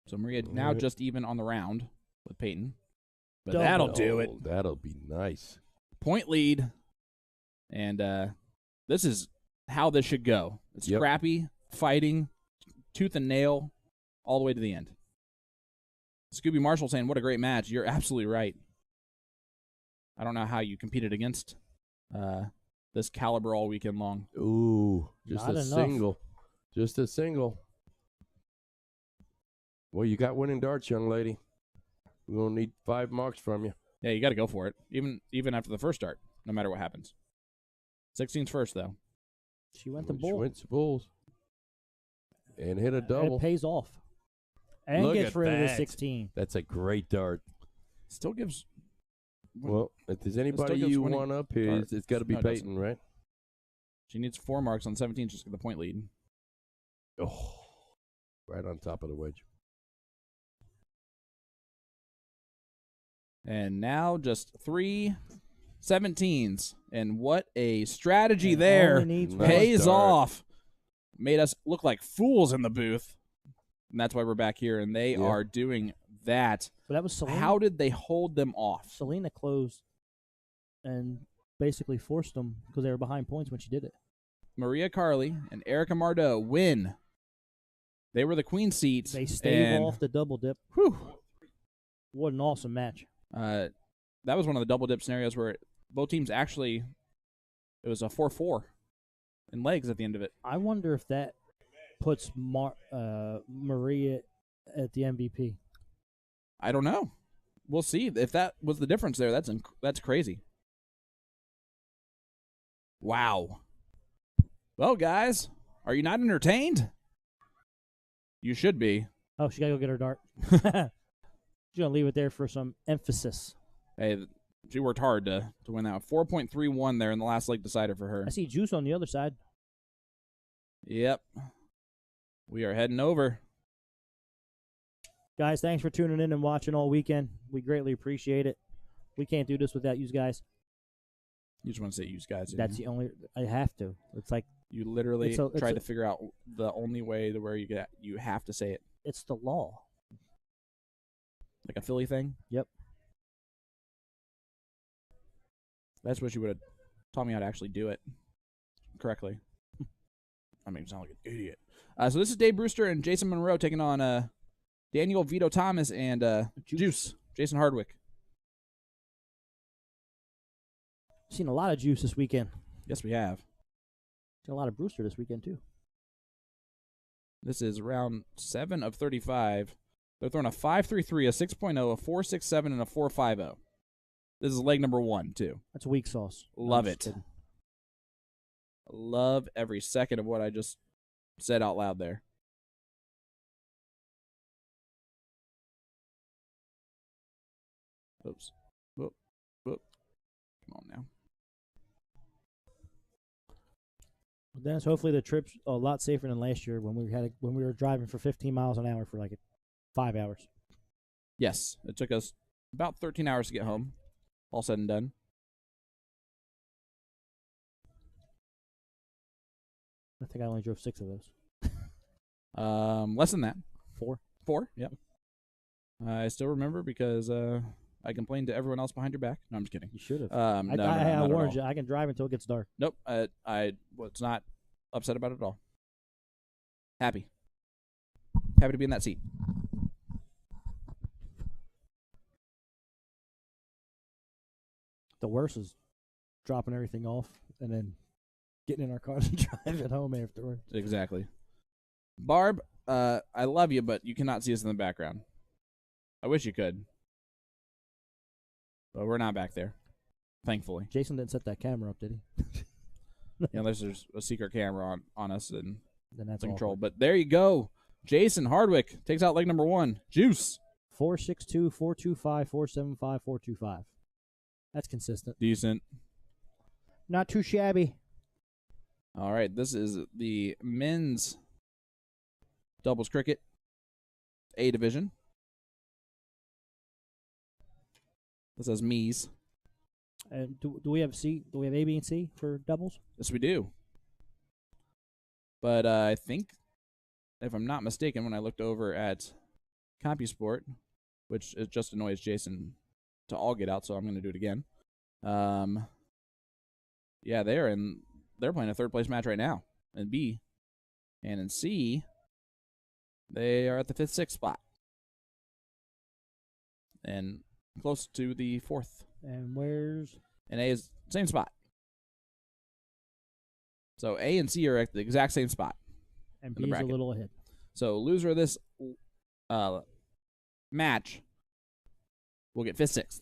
So Maria now just even on the round with Peyton. But that'll do it. That'll be nice. Point lead. And this is how this should go. It's scrappy, fighting, tooth and nail, all the way to the end. Scooby Marshall saying, what a great match. You're absolutely right. I don't know how you competed against this caliber all weekend long. Ooh, just Not a enough. single. Just a single. Well, you got winning darts, young lady. We're going to need 5 marks from you. Yeah, you got to go for it, even after the first start, no matter what happens. 16's first, though. She went to She bull. went to bulls. And hit a And double. it pays off. And Look gets at rid of the that. 16. That's a great dart. Still gives... Well, if there's anybody gives you winning want up here, darts. it's got to be No, it Peyton, right? She needs 4 marks on 17 just to get the point lead. Oh, right on top of the wedge. And now just 3 17s. And what a strategy And there. only needs Nice Pays dart. off. Made us look like fools in the booth. And that's why we're back here. And they are doing that. But that was Selena. How did they hold them off? Selena closed and basically forced them because they were behind points when she did it. Maria Carley and Erica Mardeau win. They were the queen seats. They stave and, off the double dip. Whew, What an awesome match. that was one of the double dip scenarios where both teams actually, it was a 4-4 in legs at the end of it. I wonder if that puts Maria at the MVP. I don't know. We'll see. If that was the difference there, that's crazy. Wow. Well, guys, are you not entertained? You should be. Oh, she got to go get her dart. She's going to leave it there for some emphasis. Hey, she worked hard to win that. 4.31 there in the last leg decider for her. I see Juice on the other side. Yep. We are heading over. Guys, thanks for tuning in and watching all weekend. We greatly appreciate it. We can't do this without you guys. You just want to say use guys. didn't That's you? the only. I have to. It's like You literally It's tried to figure out the only way to where you have to say it. it's the law. Like a Philly thing? Yep. That's what you would have taught me how to actually do it correctly. I mean, sound like an idiot. So this is Dave Brewster and Jason Monroe taking on Daniel Vito Thomas and Juice, Jason Hardwick. Seen a lot of Juice this weekend. Yes, we have. Seen a lot of Brewster this weekend too. This is round 7 of 35. They're throwing a 5.33, a 6.0, a 4.67, and a 4.50. This is leg number 1, too. That's weak sauce. Love I'm it. just kidding. Love every second of what I just said out loud there. Oops. Whoop. Whoop. Come on now. Well, Dennis, hopefully the trip's a lot safer than last year when we were driving for 15 miles an hour for like 5 hours. Yes, it took us about 13 hours to get home, all said and done. I think I only drove 6 of those. Less than that. 4. 4, yep. I still remember because I complained to everyone else behind your back. No, I'm just kidding. You should have. No, I not at warned all. you. I can drive until it gets dark. Nope. I was not upset about it at all. Happy to be in that seat. The worst is dropping everything off and then getting in our cars and driving home afterwards. Exactly. Barb, I love you, but you cannot see us in the background. I wish you could. But we're not back there, thankfully. Jason didn't set that camera up, did he? Unless there's a secret camera on us and Then that's control. awkward. But there you go. Jason Hardwick takes out leg number 1. Juice. 462, 425, 475, 425. That's consistent. Decent. Not too shabby. All right, this is the men's doubles cricket A division. This says Mies. And do we have C? Do we have A, B, and C for doubles? Yes, we do. But I think, if I'm not mistaken, when I looked over at CompuSport, which it just annoys Jason to all get out, so I'm going to do it again. Yeah, they're playing a third place match right now in B, and in C, they are at the 5th, 6th spot, and close to the 4th. And where's... And A is same spot. So A and C are at the exact same spot. And the B is a bracket. little ahead. So loser of this match will get 5th, 6th.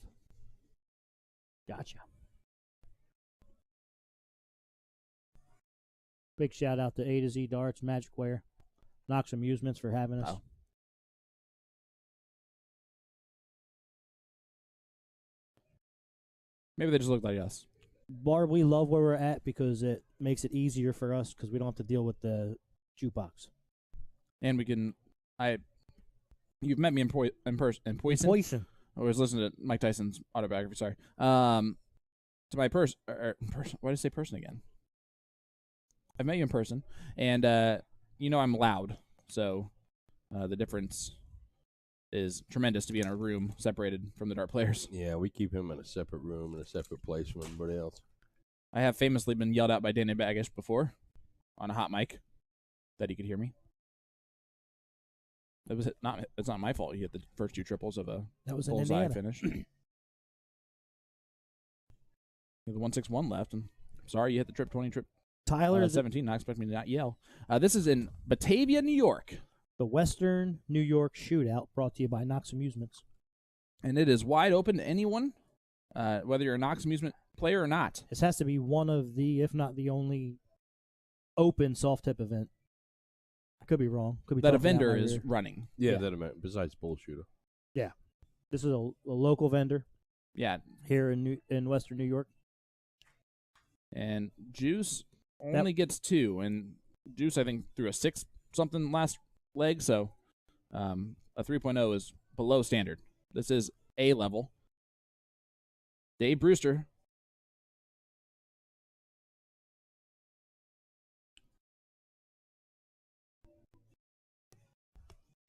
Gotcha. Big shout out to A to Z Darts, Magic Ware, Knox Amusements for having us. Oh. Maybe they just look like us. Barb, we love where we're at because it makes it easier for us because we don't have to deal with the jukebox. And we can, you've met me in Poison. Poison. I was listening to Mike Tyson's autobiography. Sorry. To my person. Why did I say person again? I've met you in person, and I'm loud, so the difference is tremendous to be in a room separated from the dart players. Yeah, we keep him in a separate room, in a separate place from everybody else. I have famously been yelled at by Danny Baggish before on a hot mic that he could hear me. It's not my fault. He hit the first 2 triples of a That was in bullseye Indiana. finish. You have the 161 left, and sorry you hit the trip 20 trip. Tyler is 17. Not expect me to not yell. This is in Batavia, New York, the Western New York Shootout, brought to you by Knox Amusements. and it is wide open to anyone, whether you're a Knox Amusement player or not. This has to be one of the, if not the only, open soft tip event. I could be wrong. Could be That a talking out vendor my is rear. running. Yeah, Yeah. that amount. Besides bullshooter. This is a local vendor Yeah, here in Western New York. and Juice only gets 2, and Juice I think threw a 6 something last leg, so a 3.0 is below standard. This is A level. Dave Brewster.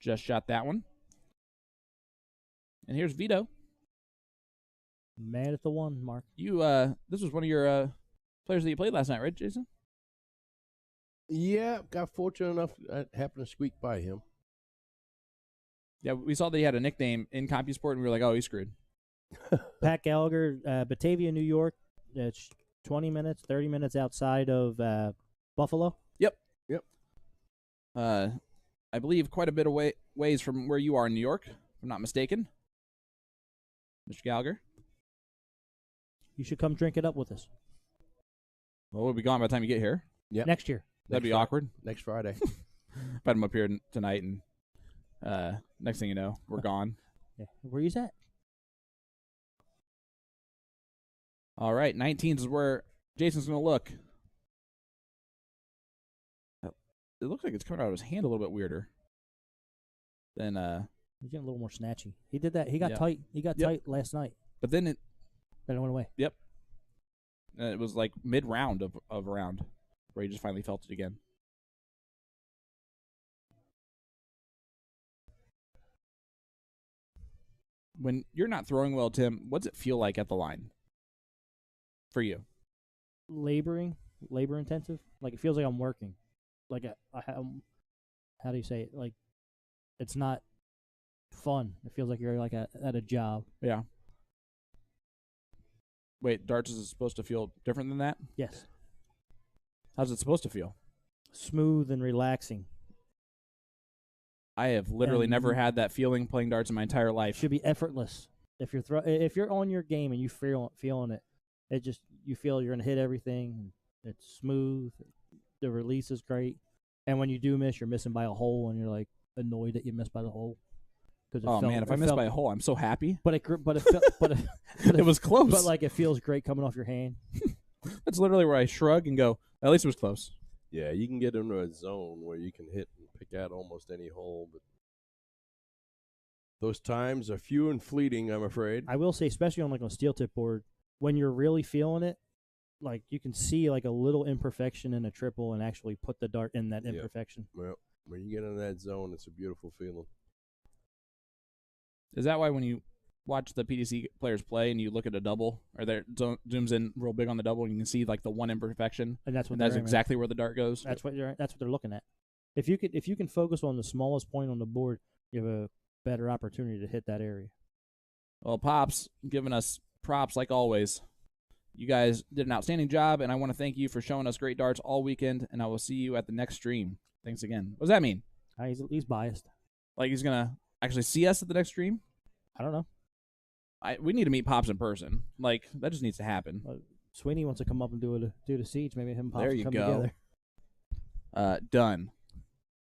Just shot that one. And here's Vito. Mad at the one, Mark. You this was one of your players that you played last night, right, Jason? Yeah, got fortunate enough I happened to squeak by him. Yeah, we saw that he had a nickname in CompuSport, and we were like, oh, he's screwed. Pat Gallagher, Batavia, New York. It's 20 minutes, 30 minutes outside of Buffalo. I believe quite a bit of ways from where you are in New York, if I'm not mistaken. Mr. Gallagher. You should come drink it up with us Well, we'll be gone by the time you get here. Yep. next year. That'd be awkward. Next Friday. If I had him up here tonight, and next thing you know, we're gone. Yeah. Where you at? All right, 19s is where Jason's going to look. It looks like it's coming out of his hand a little bit weirder than He's getting a little more snatchy. He did that. He got Yeah. tight. He got Yep. tight last night. but then it Then it went away. was like mid-round of a round where he just finally felt it again. when you're not throwing well, Tim, what's it feel like at the line for you? Labor intensive. Like, it feels like I'm working. Like, how do you say it? Like, it's not fun. It feels like you're like at a job. Yeah. Wait, darts is supposed to feel different than that? Yes. How's it supposed to feel? Smooth and relaxing. I have literally And never had that feeling playing darts in my entire life. Should be effortless. If you're on your game and you feeling it, you feel you're gonna hit everything. It's smooth. The release is great. And when you do miss, you're missing by a hole, and you're like annoyed that you missed by the hole. Man, if I missed by a hole, I'm so happy. But it It was close. But like, it feels great coming off your hand. That's literally where I shrug and go, at least it was close. Yeah, you can get into a zone where you can hit and pick out almost any hole, but those times are few and fleeting, I'm afraid. I will say, especially on a steel tip board, when you're really feeling it, like, you can see like a little imperfection in a triple and actually put the dart in that imperfection. Well, when you get in that zone, it's a beautiful feeling. Is that why when you watch the PDC players play and you look at a double, or there zooms in real big on the double, and you can see like the one imperfection, And that's what that's they're aiming at. exactly where the dart goes? That's what they're looking at. If you can focus on the smallest point on the board, you have a better opportunity to hit that area. Well, Pops, giving us props like always. You guys did an outstanding job, and I want to thank you for showing us great darts all weekend, and I will see you at the next stream. Thanks again. What does that mean? He's biased. Like, he's going to actually see us at the next stream? I don't know. We need to meet Pops in person. Like, that just needs to happen. Sweeney wants to come up and do the siege. Maybe him and Pops There you come go. together. Done.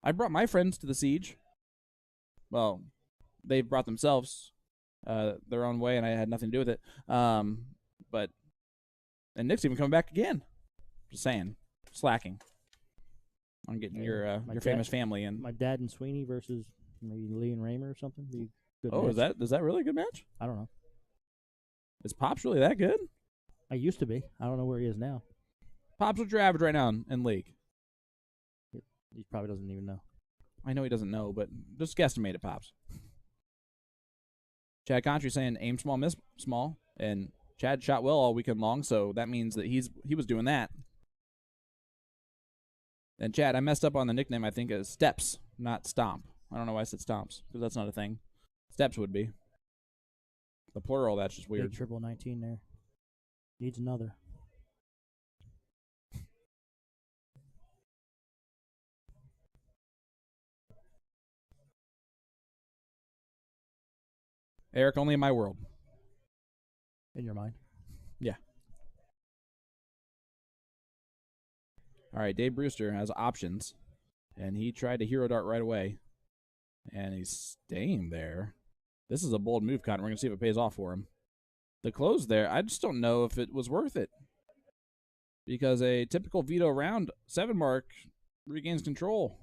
I brought my friends to the siege. Well, they brought themselves their own way, and I had nothing to do with it. And Nick's even coming back again. Just saying, slacking on getting your famous family in. My dad and Sweeney versus maybe Lee and Raymer or something. Be good Oh, match. is that really a good match? I don't know. Is Pops really that good? I used to be. I don't know where he is now. Pops, what's your average right now in league? He probably doesn't even know. I know he doesn't know, but just guesstimate it, Pops. Chad Contry saying aim small, miss small, and Chad shot well all weekend long, so that means that he was doing that. And Chad, I messed up on the nickname. I think is Steps, not Stomp. I don't know why I said Stomps, because that's not a thing. Steps would be. The plural, that's just weird. Big triple 19 there. Needs another. Eric, only in my world. In your mind. Yeah. All right, Dave Brewster has options, and he tried to hero dart right away, and he's staying there. This is a bold move, Cotton. We're going to see if it pays off for him. The close there, I just don't know if it was worth it, because a typical veto round 7 mark regains control.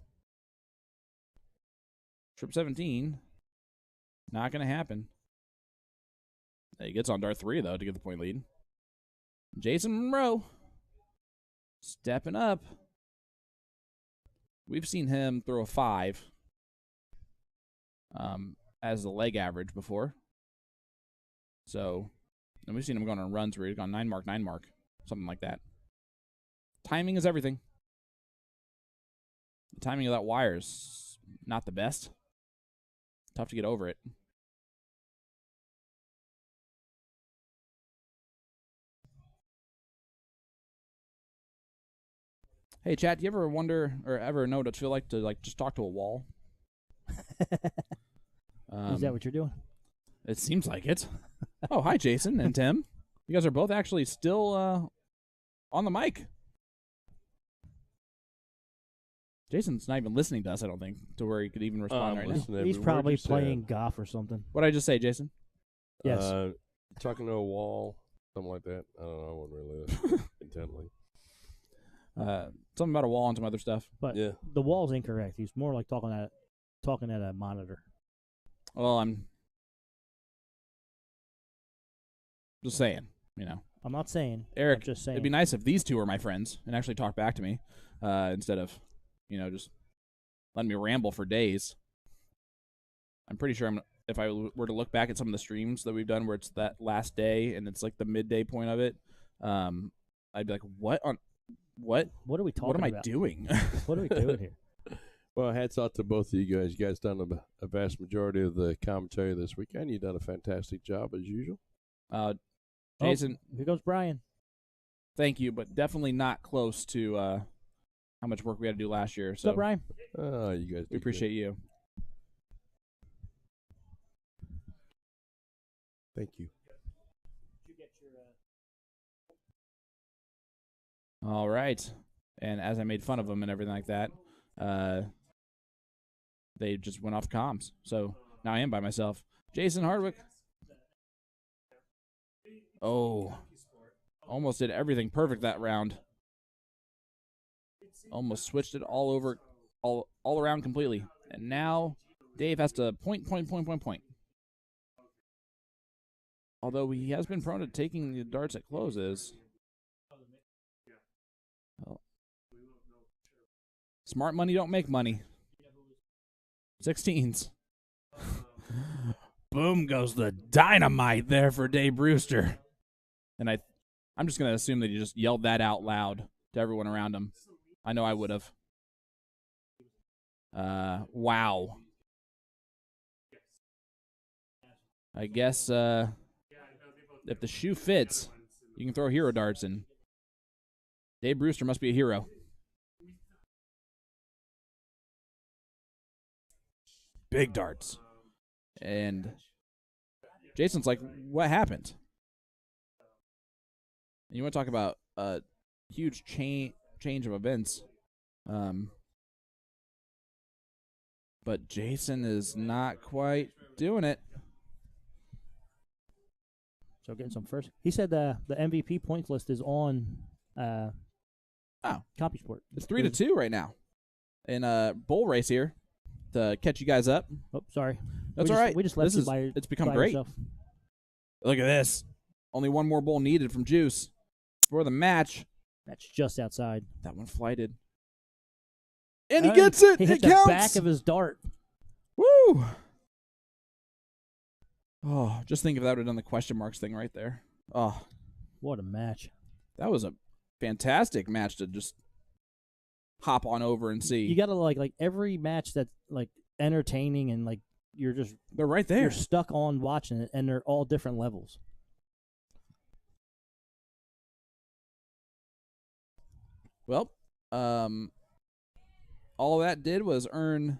Trip 17, not going to happen. He gets on dart 3, though, to get the point lead. Jason Monroe stepping up. We've seen him throw a 5 as the leg average before. So, and we've seen him going on runs where he's gone 9 mark, something like that. Timing is everything. The timing of that wire is not the best. Tough to get over it. Hey, chat, do you ever wonder or ever know what it feel like to just talk to a wall? Is that what you're doing? It seems like it. Oh, hi, Jason and Tim. You guys are both actually still on the mic. Jason's not even listening to us, I don't think, to where he could even respond right now. He's probably playing golf or something. What did I just say, Jason? Yes. Talking to a wall, something like that. I don't know. I wasn't really listening intently. Something about a wall and some other stuff. But Yeah. the wall's incorrect. He's more like talking at a monitor. Well, I'm just saying, I'm not saying. Eric, I'm just saying. it'd be nice if these two were my friends and actually talk back to me instead of, just letting me ramble for days. I'm pretty sure if I were to look back at some of the streams that we've done where it's that last day and it's like the midday point of it, I'd be like, what are we talking about? What am I doing? What are we doing here? Well, hats off to both of you guys. You guys done a vast majority of the commentary this weekend. You've done a fantastic job as usual. Jason, here goes Brian. Thank you, but definitely not close to how much work we had to do last year. So, what's up, Brian? You guys, we appreciate you. Thank you. All right, and as I made fun of them and everything like that, they just went off comms. So now I am by myself. Jason Hardwick. Oh, almost did everything perfect that round. Almost switched it all over, all around completely. And now Dave has to point. Although he has been prone to taking the darts at closes. Well, smart money don't make money. 16s. Boom goes the dynamite there for Dave Brewster. And I'm just going to assume that he just yelled that out loud to everyone around him. I know I would have. Wow. I guess if the shoe fits, you can throw hero darts in. Dave Brewster must be a hero. Big darts. And Jason's like, what happened? And you want to talk about a huge change of events. But Jason is not quite doing it. So getting some first. He said the MVP points list is on CompuSport. It's 3-2 right now. In a bowl race here to catch you guys up. Oh, sorry. That's all right. We just left you by it's become by great. Yourself. Look at this. Only one more bowl needed from Juice for the match. That's just outside. That one flighted. And he gets it. He hit it counts. the back of his dart. Woo! Oh, just think if that would have done the question marks thing right there. Oh, what a match. That was a fantastic match to just hop on over and see. You got to like every match that's like entertaining and like they're right there. You're stuck on watching it, and they're all different levels. Well, all that did was earn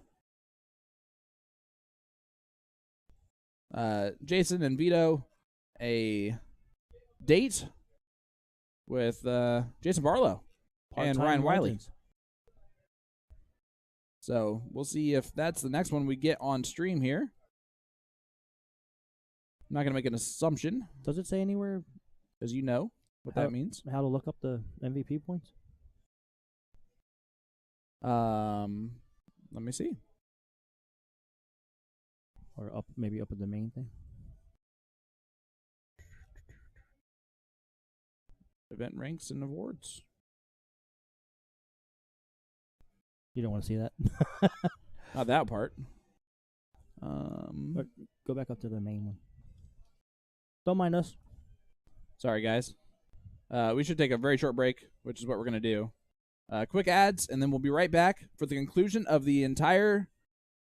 Jason and Vito a date with Jason Barlow and Ryan Wiley. Legends. So we'll see if that's the next one we get on stream here. I'm not going to make an assumption. Does it say anywhere? Because you know what that means. How to look up the MVP points? Let me see. Or maybe up at the main thing. Event ranks and awards. You don't want to see that? Not that part. But go back up to the main one. Don't mind us. Sorry, guys. We should take a very short break, which is what we're going to do. Quick ads, and then we'll be right back for the conclusion of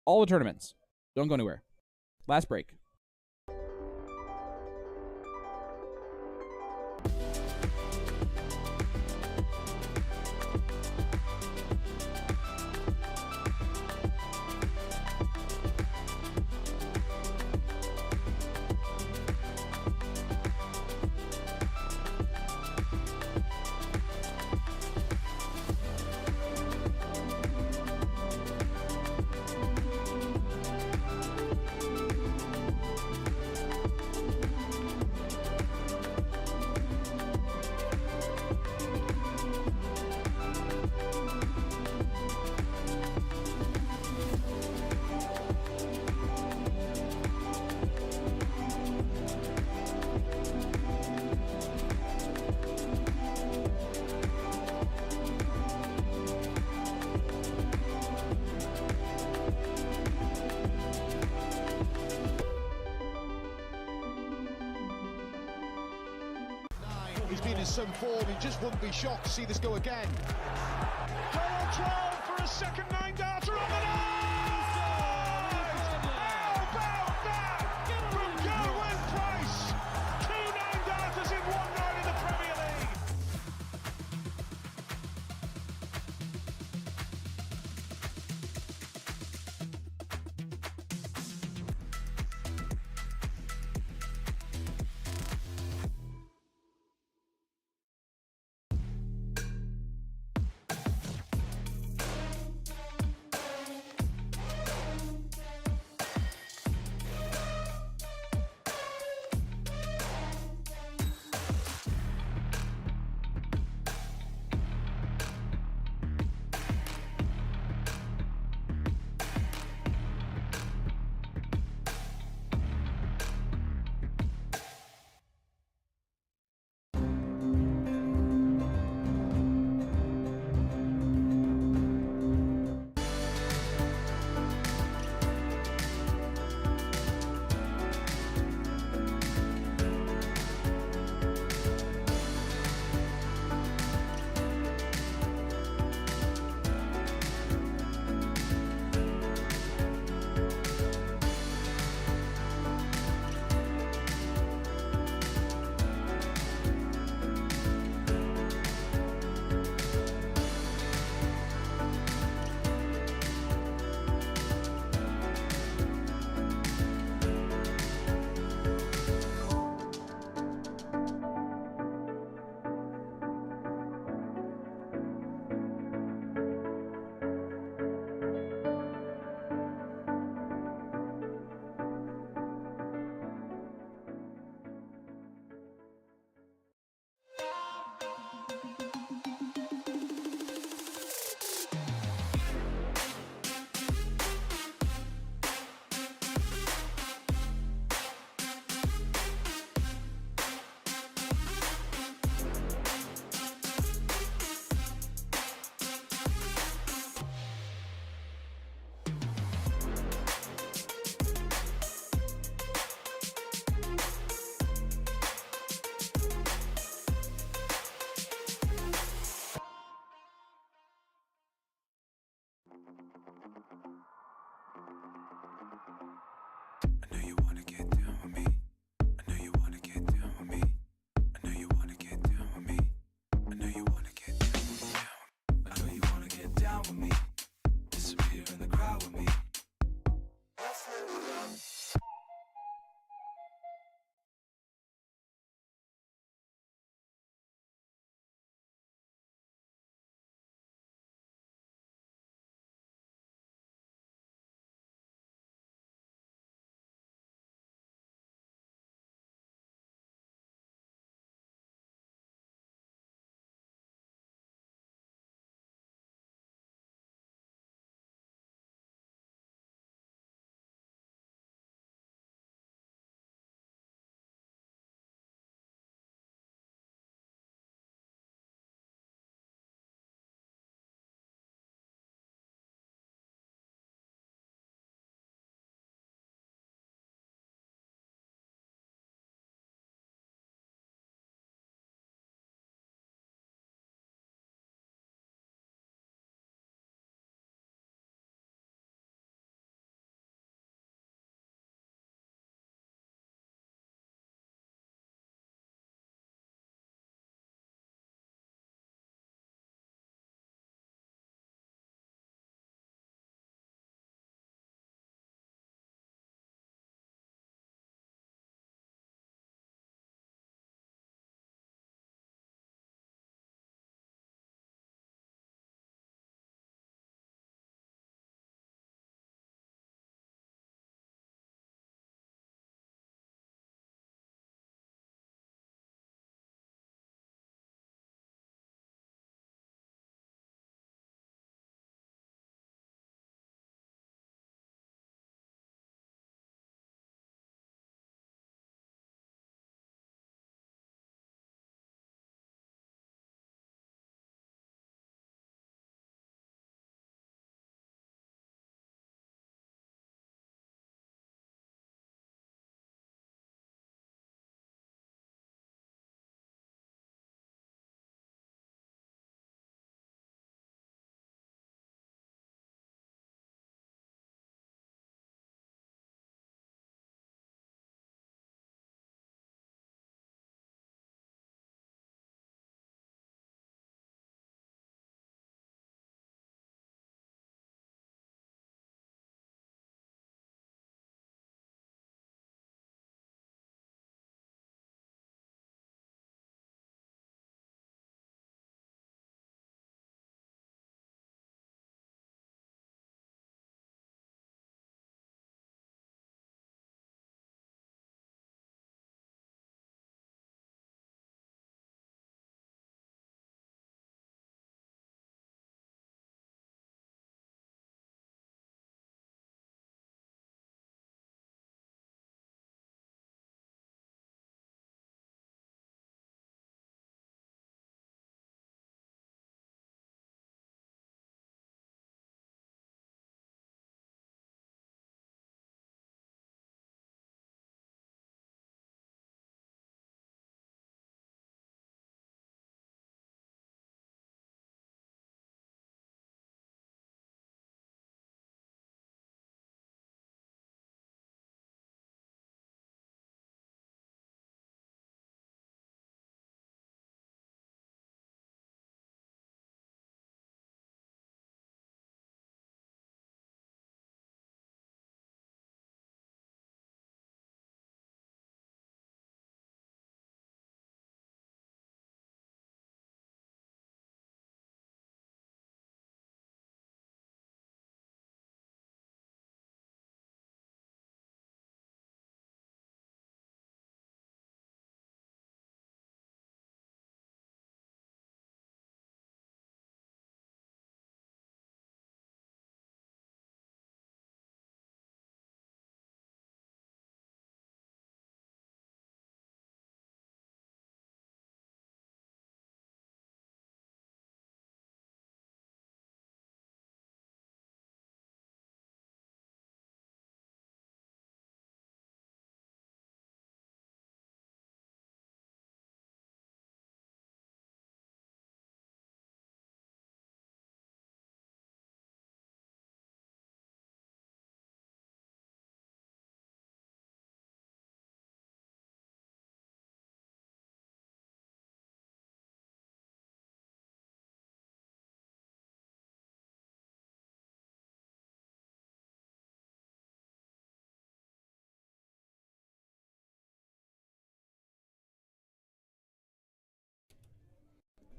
all the tournaments. Don't go anywhere. Last break. awesome form. You just wouldn't be shocked to see this go again. Goal 12 for a second 9-darter on the nose! How about that from Gerwyn Price? 2 9-darters in one night in the Premier League.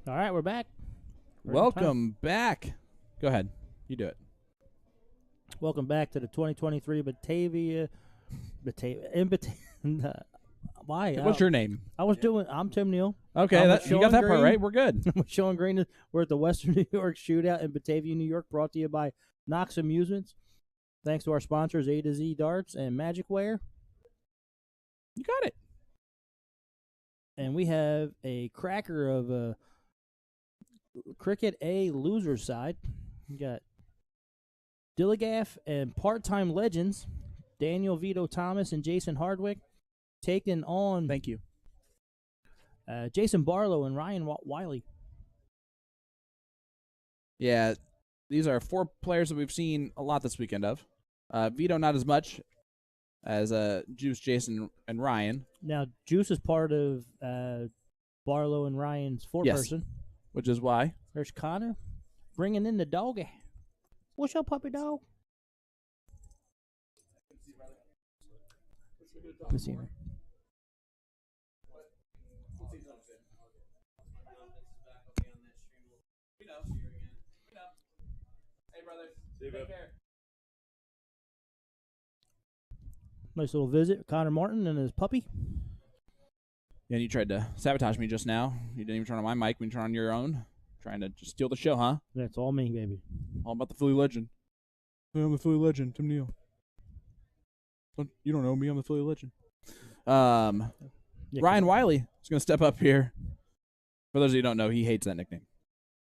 All right, we're back. Welcome back. Go ahead. You do it. Welcome back to the 2023 Batavia. Why? What's your name? I'm Tim Neal. Okay, I'm you with got Sean that part Green. right. We're good. With Sean Green. We're at the Western New York Shootout in Batavia, New York, brought to you by Knox Amusements. Thanks to our sponsors, A to Z Darts and Magic Wear. You got it. And we have a cracker of Cricket A loser side. We got Dilligaff and part-time legends Daniel Vito Thomas and Jason Hardwick taking on Thank you. Jason Barlow and Ryan Wiley. Yeah, these are 4 players that we've seen a lot this weekend of. Vito not as much as Juice, Jason, and Ryan. Now, Juice is part of Barlow and Ryan's 4-person. Which is why. There's Connor bringing in the doggy. What's up, puppy dog? Let me see her. Nice little visit. Connor Martin and his puppy. And you tried to sabotage me just now. You didn't even turn on my mic when you turned on your own. Trying to just steal the show, huh? That's all me, baby. All about the Philly legend. Hey, I'm the Philly legend, Tim Neal. You don't know me, I'm the Philly legend. Yeah, Ryan Wiley is going to step up here. For those of you who don't know, he hates that nickname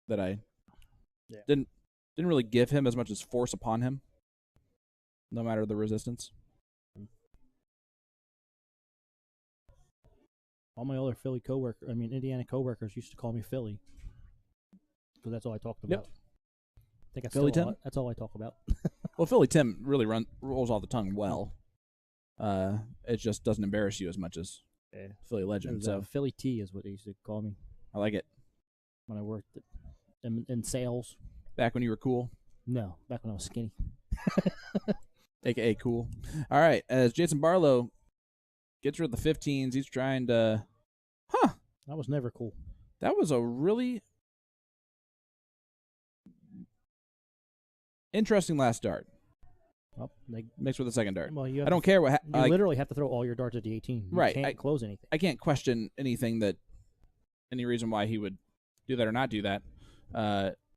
that I didn't really give him as much as force upon him, no matter the resistance. All my other Indiana coworkers used to call me Philly. Because that's all I talked about. Yep. I think Philly Tim? That's all I talk about. Well, Philly Tim really rolls off the tongue well. It just doesn't embarrass you as much as Philly legend. So Philly T is what they used to call me I like it. when I worked in sales. Back when you were cool, No, back when I was skinny. aka cool. All right, as Jason Barlow gets rid of the 15s, he's trying to. I was never cool. That was a really interesting last dart. Well, Mixed with the second dart. well, I don't care what. You literally have to throw all your darts at the 18. You Right, can't close anything. I can't question any reason why he would do that or not do that.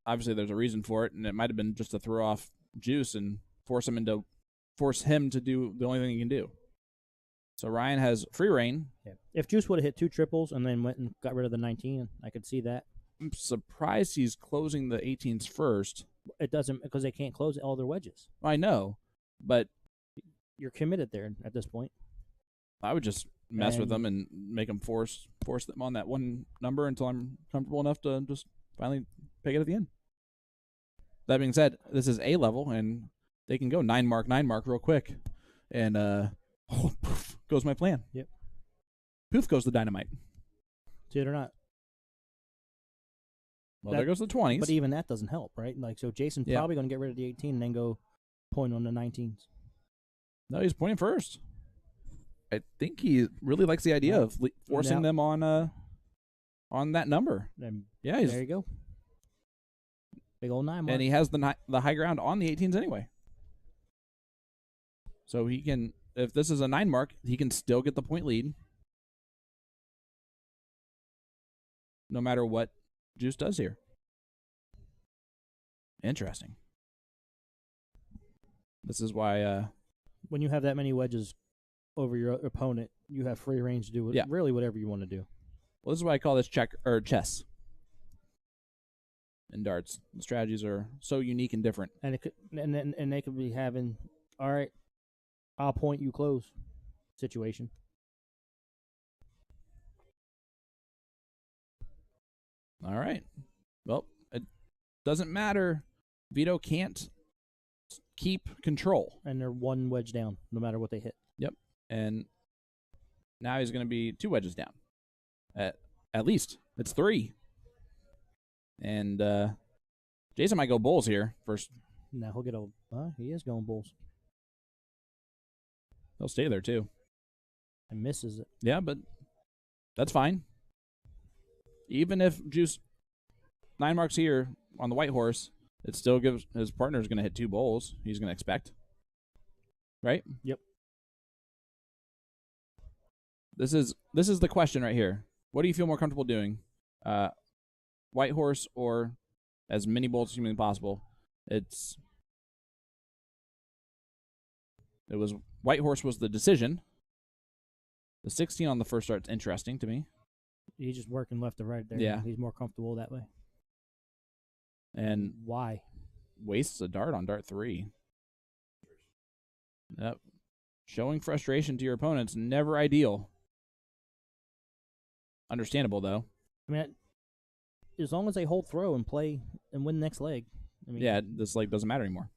Obviously, there's a reason for it, and it might have been just to throw off Juice and force him to do the only thing he can do. So Ryan has free reign. Yeah. If Juice would have hit 2 triples and then went and got rid of the 19, I could see that. I'm surprised he's closing the 18s first. It doesn't, because they can't close all their wedges. I know, but You're committed there at this point. I would just mess with them and make them force them on that one number until I'm comfortable enough to just finally pick it at the end. That being said, this is A level, and they can go 9 mark real quick, and poof goes my plan. Yep. Poof goes the dynamite. See it or not. Well, there goes the 20s. But even that doesn't help, right? Like, so Jason's probably going to get rid of the 18 and then go point on the 19s. No, he's pointing first. I think he really likes the idea of forcing them on that number. And Yeah, there you go. Big old 9 mark. and he has the high ground on the 18s anyway. So he can, if this is a 9 mark, he can still get the point lead, no matter what Juice does here. Interesting. This is why. When you have that many wedges over your opponent, you have free range to do really whatever you want to do. Well, this is why I call this chess. In darts, the strategies are so unique and different. And it could, and they could be having, all right, I'll point, you close situation. All right. Well, it doesn't matter. Vito can't keep control. And they're 1 wedge down, no matter what they hit. Yep. And now he's going to be 2 wedges down. At least. It's 3. And Jason might go bulls here first. Now he'll get he is going bulls. He'll stay there too. And misses it. Yeah, but that's fine. Even if Juice 9 marks here on the white horse, it still gives his partner's going to hit 2 bowls. He's going to expect. Right? Yep. This is the question right here. What do you feel more comfortable doing? White horse or as many bowls as humanly possible? It was white horse was the decision. The 16 on the first start's interesting to me. He's just working left to right there. Yeah. He's more comfortable that way. And why? Wastes a dart on dart 3. Yep. Showing frustration to your opponents, never ideal. Understandable, though. I mean, as long as they hold throw and play and win the next leg. I mean, Yeah, this leg doesn't matter anymore.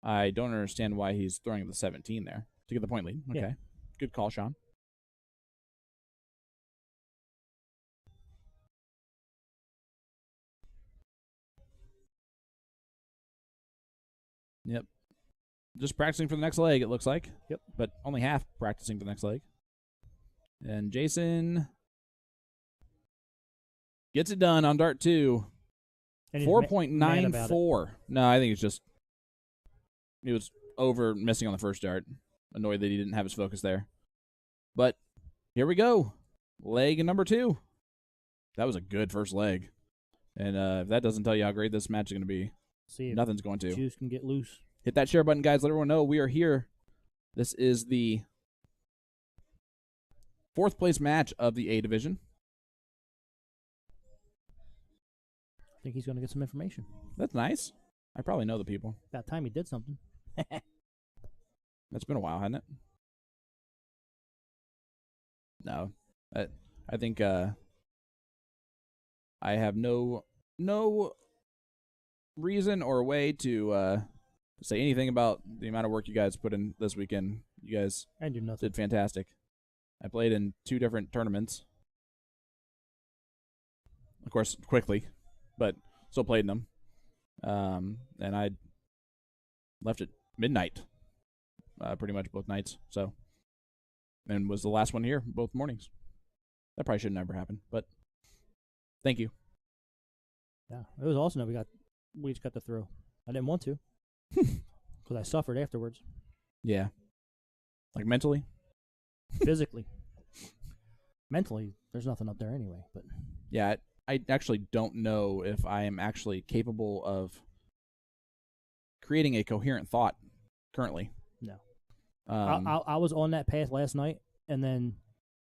I don't understand why he's throwing the 17 there to get the point lead. Okay. Yeah. Good call, Sean. Yep. Just practicing for the next leg, it looks like. Yep. But only half practicing for the next leg. And Jason gets it done on dart 2. and he's mad about it. 4.94. No, I think it's just he was over missing on the first dart. Annoyed that he didn't have his focus there. But here we go. Leg number 2. That was a good first leg. And if that doesn't tell you how great this match is going to be, See if nothing's going to. juice can get loose. Hit that share button, guys. Let everyone know we are here. This is the 4th place match of the A division. I think he's going to get some information. That's nice. I probably know the people. About time he did something. That's been a while, hasn't it? No. I think I have no reason or way to say anything about the amount of work you guys put in this weekend. You guys I do nothing. did fantastic. I played in 2 different tournaments. Of course, quickly, but still played in them. And I left at midnight, pretty much both nights. So, and was the last one here both mornings. That probably should never happen, but thank you. Yeah, it was awesome that we just got the throw. I didn't want to because I suffered afterwards, Yeah. Like mentally? physically, mentally. There's nothing up there anyway. But Yeah, I actually don't know if I am actually capable of creating a coherent thought currently. no, Um, I was on that path last night, and then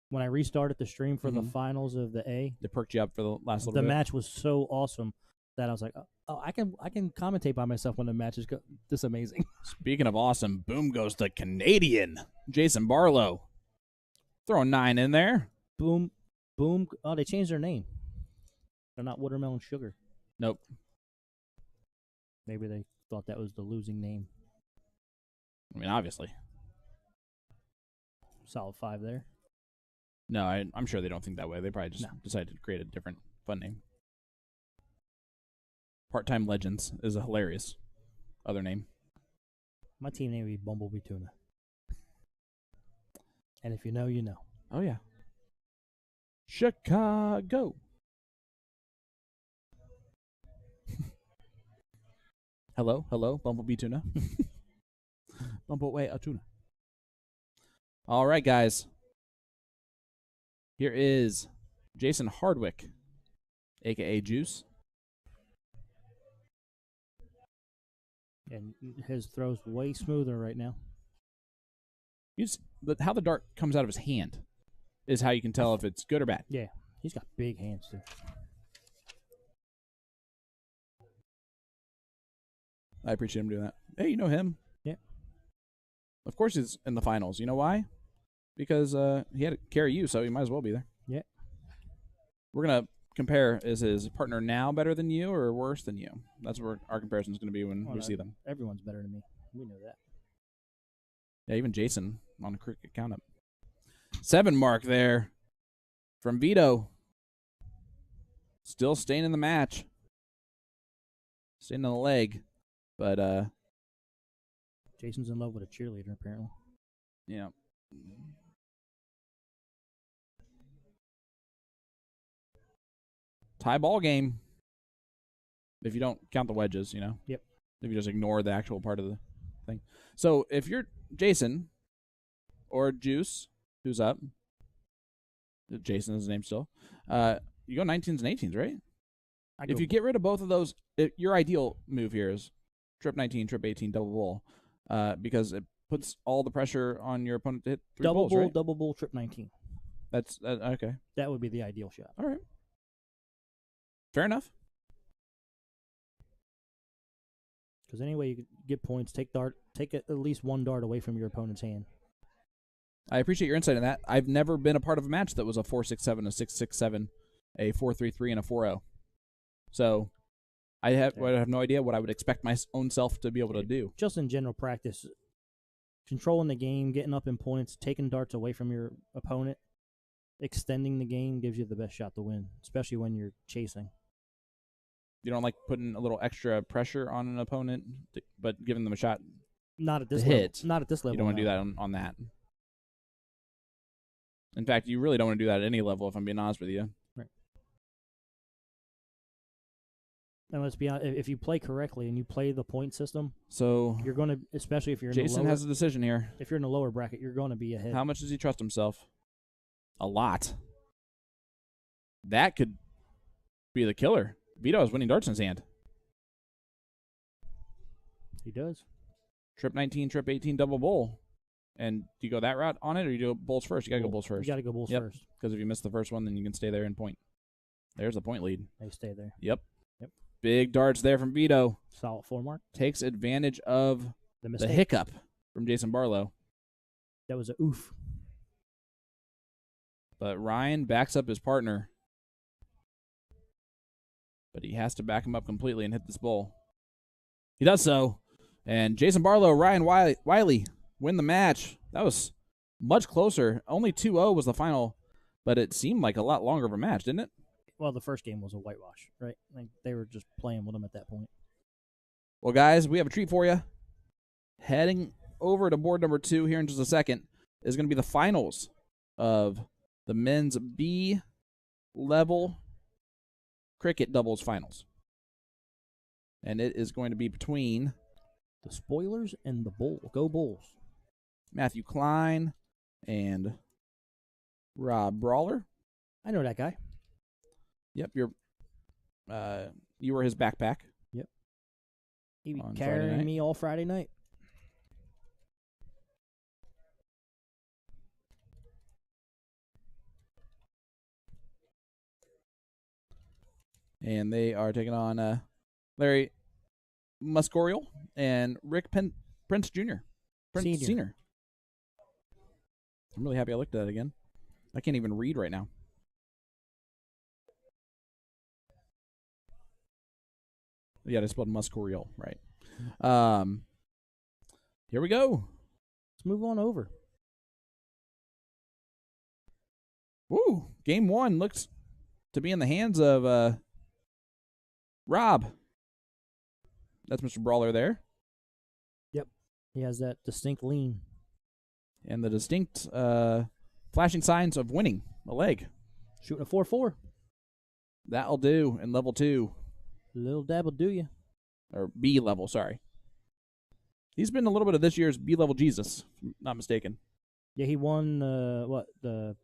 when I restarted the stream for the Mhm. finals of the A, it perked you up for the last little the bit. match was so awesome that I was like, oh, I can commentate by myself when the match is this amazing. Speaking of awesome, boom goes the Canadian Jason Barlow. Throwing 9 in there. Boom, boom. Oh, they changed their name. They're not Watermelon Sugar. Nope. Maybe they thought that was the losing name. I mean, obviously. Solid 5 there. No, I'm sure they don't think that way. They probably just No. decided to create a different fun name. Part-Time Legends is a hilarious other name. My team name would be Bumblebee Tuna. And if you know, you know. Oh, yeah. Chicago. Hello, Bumblebee Tuna. Bumblebee a tuna. All right, guys. Here is Jason Hardwick, a.k.a. Juice. And his throw's way smoother right now. How the dart comes out of his hand is how you can tell if it's good or bad. Yeah, he's got big hands, too. I appreciate him doing that. Hey, you know him. Yeah. Of course he's in the finals. You know why? Because he had to carry you, so he might as well be there. Yeah. We're going to compare, is his partner now better than you or worse than you? That's where our comparison is going to be when we see them. Everyone's better than me. We know that. Yeah, even Jason on a cricket count up. 7 mark there from Vito. Still staying in the match. Staying on the leg. But, Jason's in love with a cheerleader, apparently. yeah. Tie ball game. If you don't count the wedges, you know. Yep. If you just ignore the actual part of the thing. So if you're Jason or Juice, who's up? Jason is his name still. You go 19s and 18s, right? If you get rid of both of those, your ideal move here is trip 19, trip 18, double bull, because it puts all the pressure on your opponent to hit three double bulls, bull, right? double bull, trip 19. That's okay. That would be the ideal shot. All right. Fair enough. Because anyway, you get points. Take at least one dart away from your opponent's hand. I appreciate your insight on that. I've never been a part of a match that was a 4-6-7, a 6-6-7, a 4-3-3, and a 4-0. So I have no idea what I would expect my own self to be able to do. Just in general practice, controlling the game, getting up in points, taking darts away from your opponent, extending the game gives you the best shot to win, especially when you're chasing. You don't like putting a little extra pressure on an opponent, but giving them a shot. Not at this level. hit. Not at this level. You don't want to do that on that. In fact, you really don't want to do that at any level, if I'm being honest with you. Right. And let's be honest, if you play correctly and you play the point system, so you're going to, especially if you're in Jason the lower, has a decision here. If you're in the lower bracket, you're going to be ahead. How much does he trust himself? A lot. That could be the killer. Vito has winning darts in his hand. He does. Trip 19, trip 18, double bull. And do you go that route on it, or you do bulls first? You got to go bulls first. You got to go bulls first. Because if you miss the first one, then you can stay there and point. There's the point lead. They stay there. Yep. Big darts there from Vito. Solid 4 mark. Takes advantage of the hiccup from Jason Barlow. That was a oof. But Ryan backs up his partner. But he has to back him up completely and hit this bull. He does so. And Jason Barlow, Ryan Wiley win the match. That was much closer. Only 2-0 was the final, but it seemed like a lot longer of a match, didn't it? Well, the first game was a whitewash, right? Like they were just playing with them at that point. Well, guys, we have a treat for you. Heading over to board number 2 here in just a second is going to be the finals of the men's B-level cricket doubles finals. And it is going to be between the Spoilers and the Bull. Go Bulls. Matthew Klein and Rob Brawler. I know that guy. Yep, you were his backpack. Yep. He be On carrying me all Friday night. And they are taking on Larry Muscorial and Rick Prince Jr. Senior. I'm really happy I looked at that again. I can't even read right now. Yeah, they spelled Muscorial, right. Here we go. Let's move on over. Woo! Game 1 looks to be in the hands of Rob. That's Mr. Brawler there. Yep. He has that distinct lean. And the distinct flashing signs of winning a leg. Shooting a 4-4. That'll do in level 2. Little dab will do you. Or B level, sorry. He's been a little bit of this year's B level Jesus, if I'm not mistaken. Yeah, he won the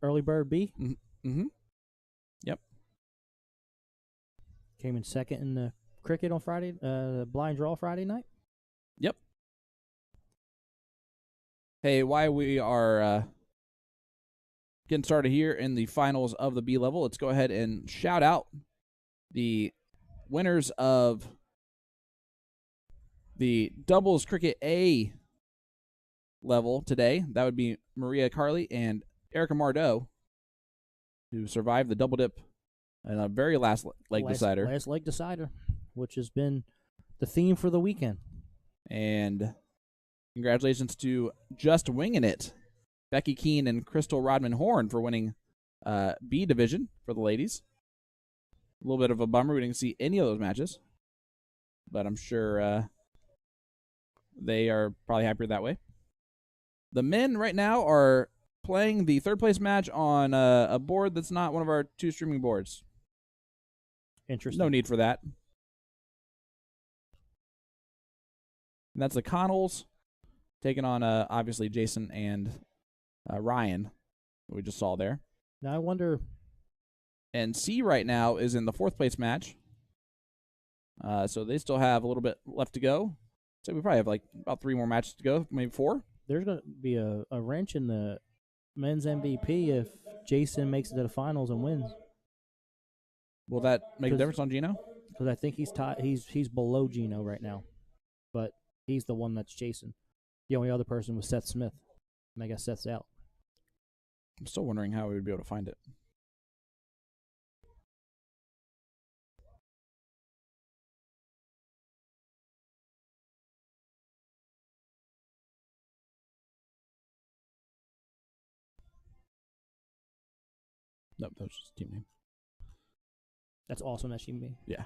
early bird B. Mm-hmm. Yep. Came in second in the cricket on Friday, blind draw Friday night. Yep. Hey, while we are getting started here in the finals of the B level, let's go ahead and shout out the winners of the doubles cricket A level today. That would be Maria Carley and Erica Mardot, who survived the double dip and a very last leg decider. Last leg decider, which has been the theme for the weekend. And congratulations to Just Winging It, Becky Keene and Crystal Rodman Horn for winning B division for the ladies. A little bit of a bummer we didn't see any of those matches, but I'm sure they are probably happier that way. The men right now are playing the third place match on a board that's not one of our 2 streaming boards. Interesting. No need for that. And that's the Connells taking on, obviously, Jason and Ryan, that we just saw there. Now I wonder. And C right now is in the 4th place match. So they still have a little bit left to go. So we probably have like about 3 more matches to go, maybe 4. There's going to be a wrench in the men's MVP if Jason makes it to the finals and wins. Will that make a difference on Gino? Because I think he's below Gino right now, but he's the one that's chasing. The only other person was Seth Smith, and I guess Seth's out. I'm still wondering how we would be able to find it. Nope, that was just team name. That's awesome that she made. Yeah.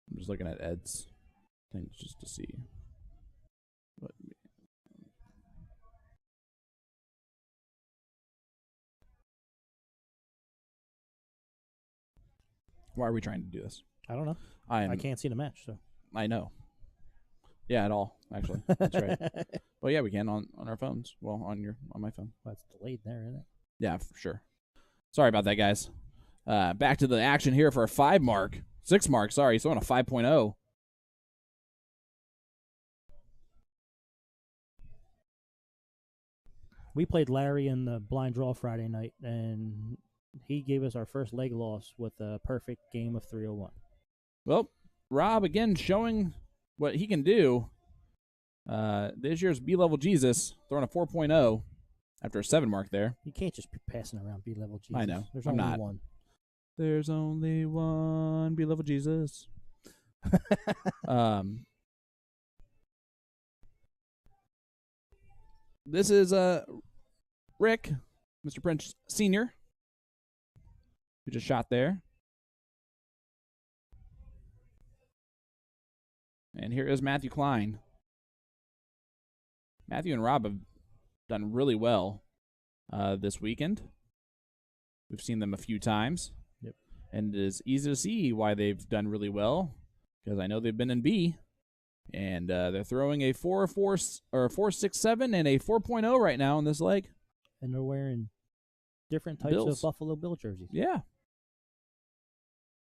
I'm just looking at Ed's things just to see what. Why are we trying to do this? I don't know. I can't see the match, so. I know. Yeah, at all, actually. That's right. Well, yeah, we can on our phones. Well, on my phone. Well, it's delayed there, isn't it? Yeah, for sure. Sorry about that, guys. Back to the action here for a 6 mark, sorry. So on a 5.0. We played Larry in the blind draw Friday night, and he gave us our first leg loss with a perfect game of 301. Well, Rob, again, showing what he can do. This year's B-level Jesus, throwing a 4.0 after a 7 mark there. You can't just be passing around B-level Jesus. I know. There's I'm only not. one. There's only one B-level Jesus. This is Rick, Mr. Prince Sr., who just shot there. And here is Matthew Klein. Matthew and Rob have done really well this weekend. We've seen them a few times. Yep. And it is easy to see why they've done really well, because I know they've been in B. And they're throwing a 4.6.7 and a 4.0 right now in this leg. And they're wearing different types of Buffalo Bill jerseys. Yeah.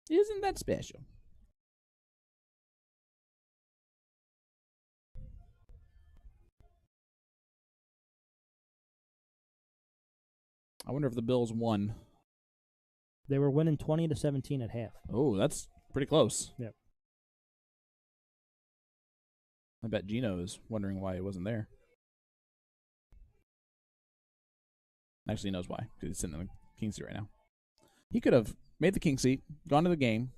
Isn't that special? I wonder if the Bills won. They were winning 20-17 at half. Oh, that's pretty close. Yep. I bet Gino is wondering why he wasn't there. Actually, he knows why, because he's sitting in the king seat right now. He could have made the king seat, gone to the game,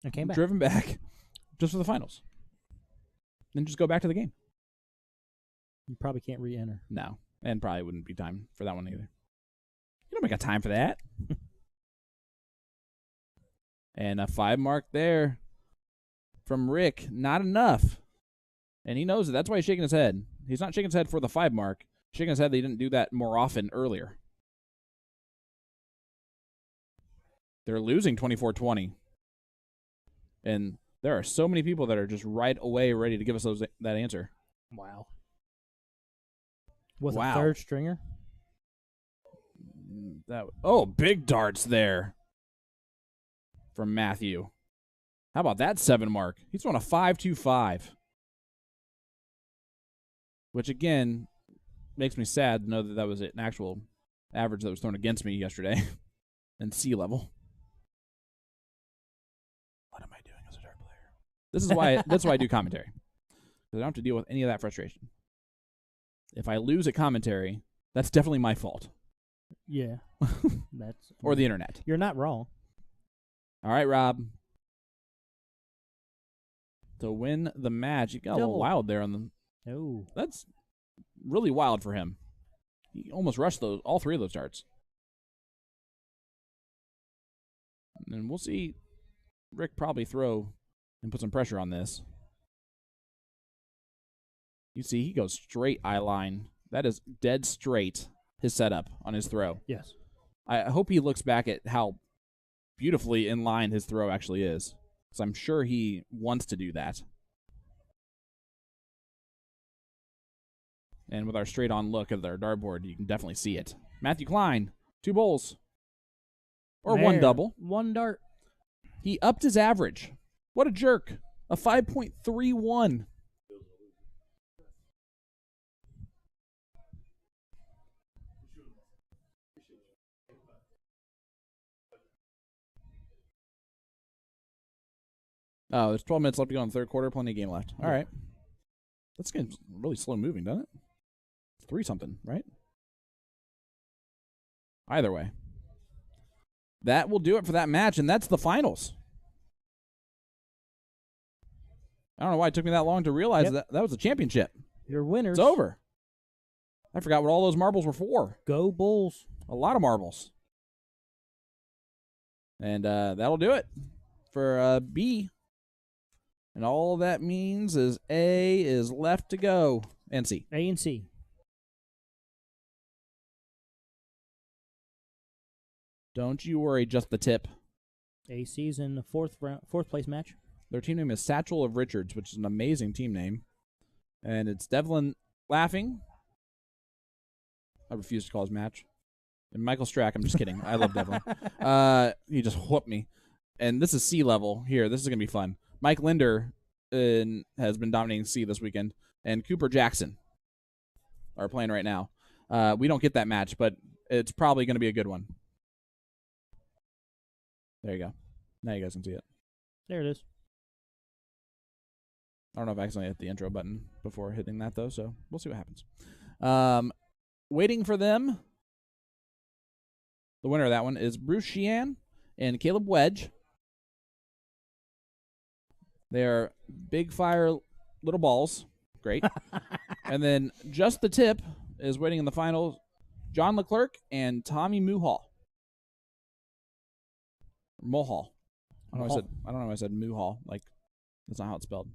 and came back. Driven back just for the finals. Then just go back to the game. You probably can't re-enter. No, and probably wouldn't be time for that one either. You don't make a time for that. And a 5 mark there from Rick. Not enough. And he knows it. That's why he's shaking his head. He's not shaking his head for the 5 mark. He's shaking his head that he didn't do that more often earlier. They're losing 24-20. And there are so many people that are just right away ready to give us that answer. Wow. With Wow. a third stringer? Big darts there from Matthew. How about that 7 mark? He's on a 5.25. Which, again, makes me sad to know that that was an actual average that was thrown against me yesterday. And C level. What am I doing as a dart player? That's why I do commentary. Because I don't have to deal with any of that frustration. If I lose at commentary, that's definitely my fault. Yeah. That's Or the internet. You're not wrong. All right, Rob. To win the match, you got a little wild there on the. Oh. That's really wild for him. He almost rushed all 3 of those darts. And we'll see Rick probably throw and put some pressure on this. You see, he goes straight eye line. That is dead straight, his setup on his throw. Yes. I hope he looks back at how beautifully in line his throw actually is, because I'm sure he wants to do that. And with our straight-on look at our dartboard, you can definitely see it. Matthew Klein, 2 bowls. Or 1 double. 1 dart. He upped his average. What a jerk. A 5.31. Oh, there's 12 minutes left to go in the third quarter. Plenty of game left. All right. This game's really slow moving, doesn't it? It's 3-something, right? Either way. That will do it for that match, and that's the finals. I don't know why it took me that long to realize that was the championship. Your winners. It's over. I forgot what all those marbles were for. Go Bulls. A lot of marbles. And that'll do it for B. And all that means is A is left to go. And C. A and C. Don't you worry, just the tip. AC's in the fourth place match. Their team name is Satchel of Richards, which is an amazing team name. And it's Devlin Laughing. I refuse to call his match. And Michael Strack, I'm just kidding. I love Devlin. He just whooped me. And this is C level here. This is going to be fun. Mike Linder has been dominating C this weekend. And Cooper Jackson are playing right now. We don't get that match, but it's probably going to be a good one. There you go. Now you guys can see it. There it is. I don't know if I accidentally hit the intro button before hitting that, though, so we'll see what happens. Waiting for them. The winner of that one is Bruce Sheehan and Caleb Wedge. They are big fire little balls. Great. And then just the tip is waiting in the final. John Leclerc and Tommy Muhall. Mohall. I don't know why I said Muhall. Like, that's not how it's spelled.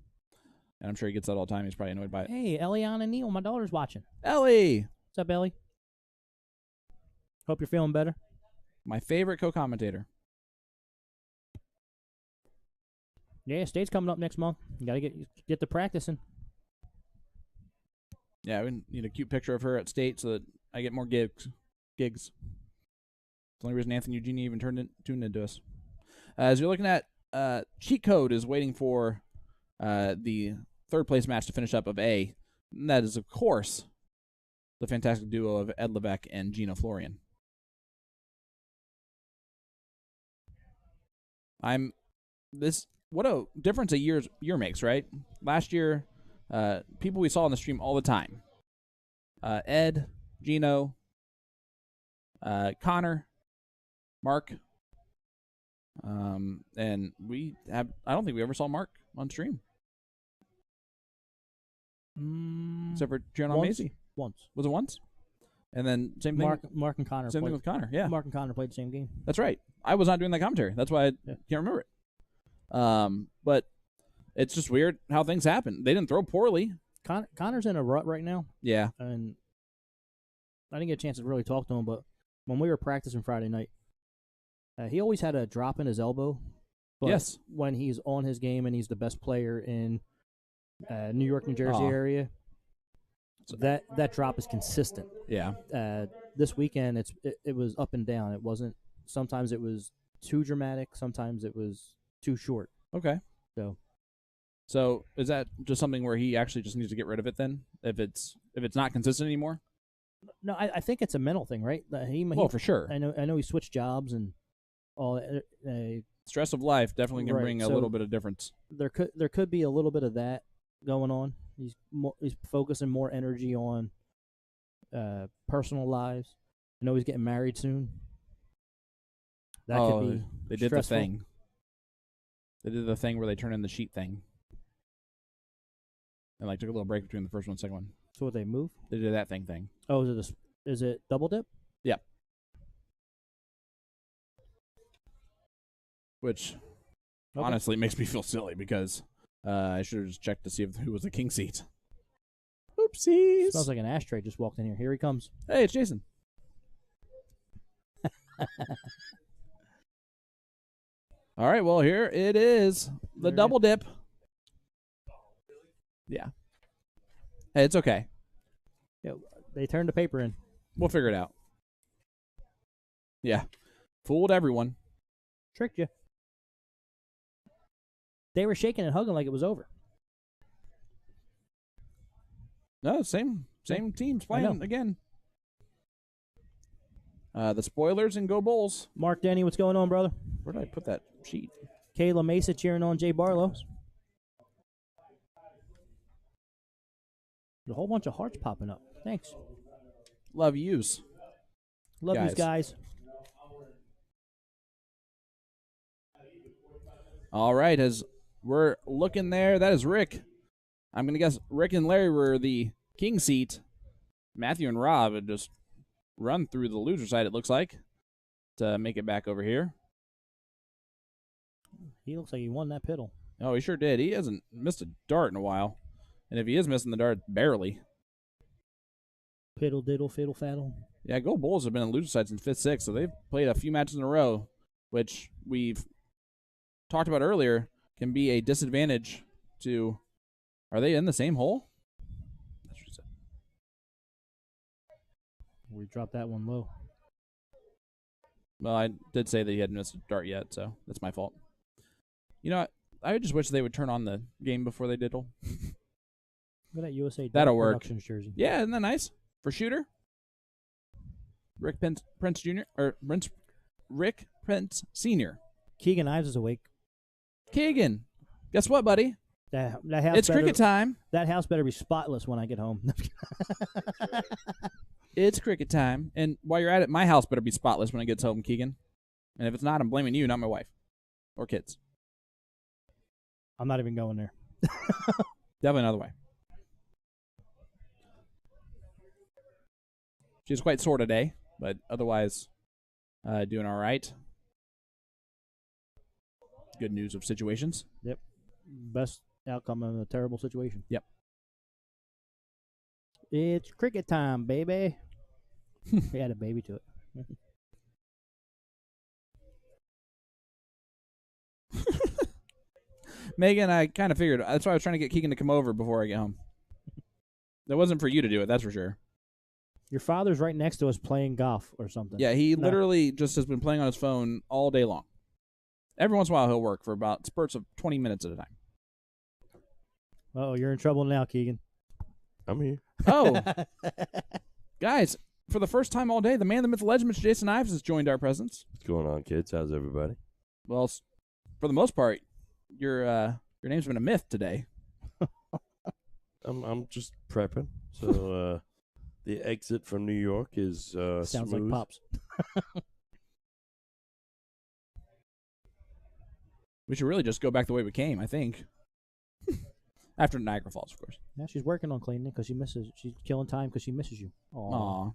And I'm sure he gets that all the time. He's probably annoyed by it. Hey, Eliana Neal, my daughter's watching. Ellie! What's up, Ellie? Hope you're feeling better. My favorite co-commentator. Yeah, state's coming up next month. You got to get to practicing. Yeah, we need a cute picture of her at state so that I get more gigs. It's the only reason Anthony Eugenie even tuned into us. As you're looking at, Cheat Code is waiting for the third place match to finish up of A. And that is, of course, the fantastic duo of Ed Levesque and Gina Florian. What a difference a year makes, right? Last year, people we saw on the stream all the time. Ed, Gino, Connor, Mark, and I don't think we ever saw Mark on stream. Except for cheering on Maisie. Once. Was it once? And then same thing. Mark and Connor. Same thing with Connor. Yeah. Mark and Connor played the same game. That's right. I was not doing that commentary. That's why I can't remember it. But it's just weird how things happen. They didn't throw poorly. Connor's in a rut right now. Yeah. And I didn't get a chance to really talk to him, but when we were practicing Friday night, he always had a drop in his elbow. But yes. When he's on his game and he's the best player in New York, New Jersey area, that drop is consistent. Yeah. This weekend, it was up and down. It wasn't. Sometimes it was too dramatic. Sometimes it was too short. Okay. So is that just something where he actually just needs to get rid of it then? If it's not consistent anymore? No, I think it's a mental thing, right? For sure. I know he switched jobs and all. Stress of life definitely can bring a little bit of difference. There could be a little bit of that going on. He's focusing more energy on personal lives. I know he's getting married soon. That could be they did stressful. the thing. They did the thing where they turn in the sheet thing. And took a little break between the first one and second one. So what, they move? They did that thing. Oh, is it double dip? Yeah. Which honestly makes me feel silly because I should have just checked to see who was the king seat. Oopsies. Smells like an ashtray just walked in here. Here he comes. Hey, it's Jason. All right, well, here it is. The There it double dip. Yeah. Hey, it's okay. Yeah, they turned the paper in. We'll figure it out. Yeah. Fooled everyone. Tricked you. They were shaking and hugging like it was over. No, same teams playing again. The spoilers and go Bulls. Mark Denny, what's going on, brother? Where did I put that sheet? Kayla Mesa cheering on Jay Barlow. There's a whole bunch of hearts popping up. Thanks. Love yous. Love these guys. All right, as we're looking there, that is Rick. I'm going to guess Rick and Larry were the king seat. Matthew and Rob had just run through the loser side, it looks like, to make it back over here. He looks like he won that piddle. Oh, he sure did. He hasn't missed a dart in a while. And if he is missing the dart, barely. Piddle, diddle, fiddle, faddle. Yeah, Go Bulls have been on the loser side since 5th, 6th, so they've played a few matches in a row, which we've talked about earlier can be a disadvantage to... Are they in the same hole? That's what he said. We dropped that one low. Well, I did say that he hadn't missed a dart yet, so that's my fault. You know what? I just wish they would turn on the game before they diddle. Look at that USA That'll work. Productions jersey. Yeah, isn't that nice? For shooter? Rick Prince Jr. or Rick Prince Sr. Keegan Ives is awake. Keegan, guess what, buddy? That house It's cricket time. That house better be spotless when I get home. It's cricket time. And while you're at it, my house better be spotless when it gets home, Keegan. And if it's not, I'm blaming you, not my wife. Or kids. I'm not even going there. Definitely another way. She's quite sore today, but otherwise doing all right. Good news of situations. Yep. Best outcome of a terrible situation. Yep. It's cricket time, baby. We had a baby to it. Megan, I kind of figured. That's why I was trying to get Keegan to come over before I get home. That wasn't for you to do it, that's for sure. Your father's right next to us playing golf or something. Yeah, he literally just has been playing on his phone all day long. Every once in a while, he'll work for about spurts of 20 minutes at a time. Oh, you're in trouble now, Keegan. I'm here. Oh, guys, for the first time all day, the man, the myth, the legend, Mr. Jason Ives has joined our presence. What's going on, kids? How's everybody? Well, for the most part, your name's been a myth today. I'm just prepping. So the exit from New York is Sounds smooth. like Pops. We should really just go back the way we came, I think. After Niagara Falls, of course. Yeah, she's working on cleaning because she misses. She's killing time because she misses you. Aw.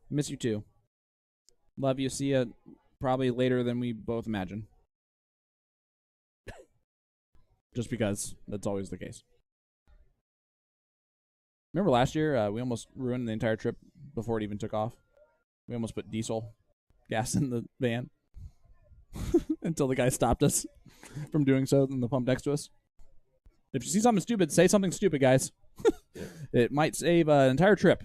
Miss you too. Love you. See you probably later than we both imagine. Just because that's always the case. Remember last year, we almost ruined the entire trip before it even took off? We almost put diesel gas in the van until the guy stopped us from doing so in the pump next to us. If you see something stupid, say something stupid, guys. It might save an entire trip.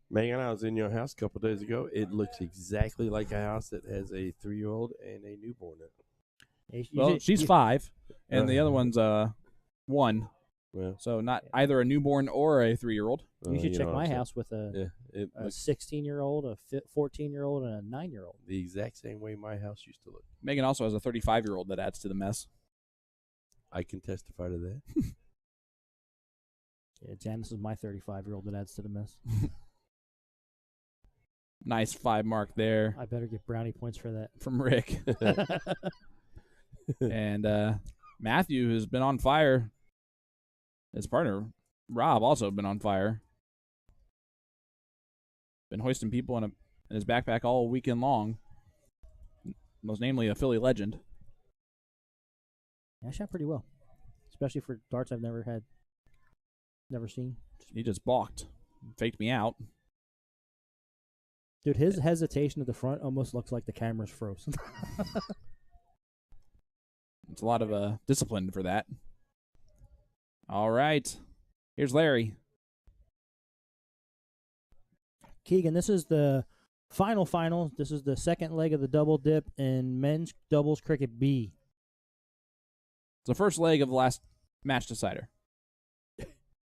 Megan, I was in your house a couple days ago. It looks exactly like a house that has a 3-year-old and a newborn in it. Well, she's 5, and the other one's 1. Well, So not either a newborn or a 3-year-old. You should check know, my so- house with a It looks 16-year-old, a 14-year-old, and a 9-year-old. the exact same way my house used to look. Megan also has a 35-year-old that adds to the mess. I can testify to that. Yeah, Janice is my 35-year-old that adds to the mess. Nice 5 mark there I better get brownie points for that. from Rick. And Matthew has been on fire. His partner, Rob, also been on fire. Been hoisting people in his backpack all weekend long. Most namely a Philly legend. Yeah, I shot pretty well, especially for darts I've never seen. He just balked. Faked me out. Dude, his hesitation at the front almost looks like the camera's frozen. It's a lot of discipline for that. All right. Here's Larry. Keegan, this is the final. This is the second leg of the double dip in men's doubles cricket B. It's the first leg of the last match decider.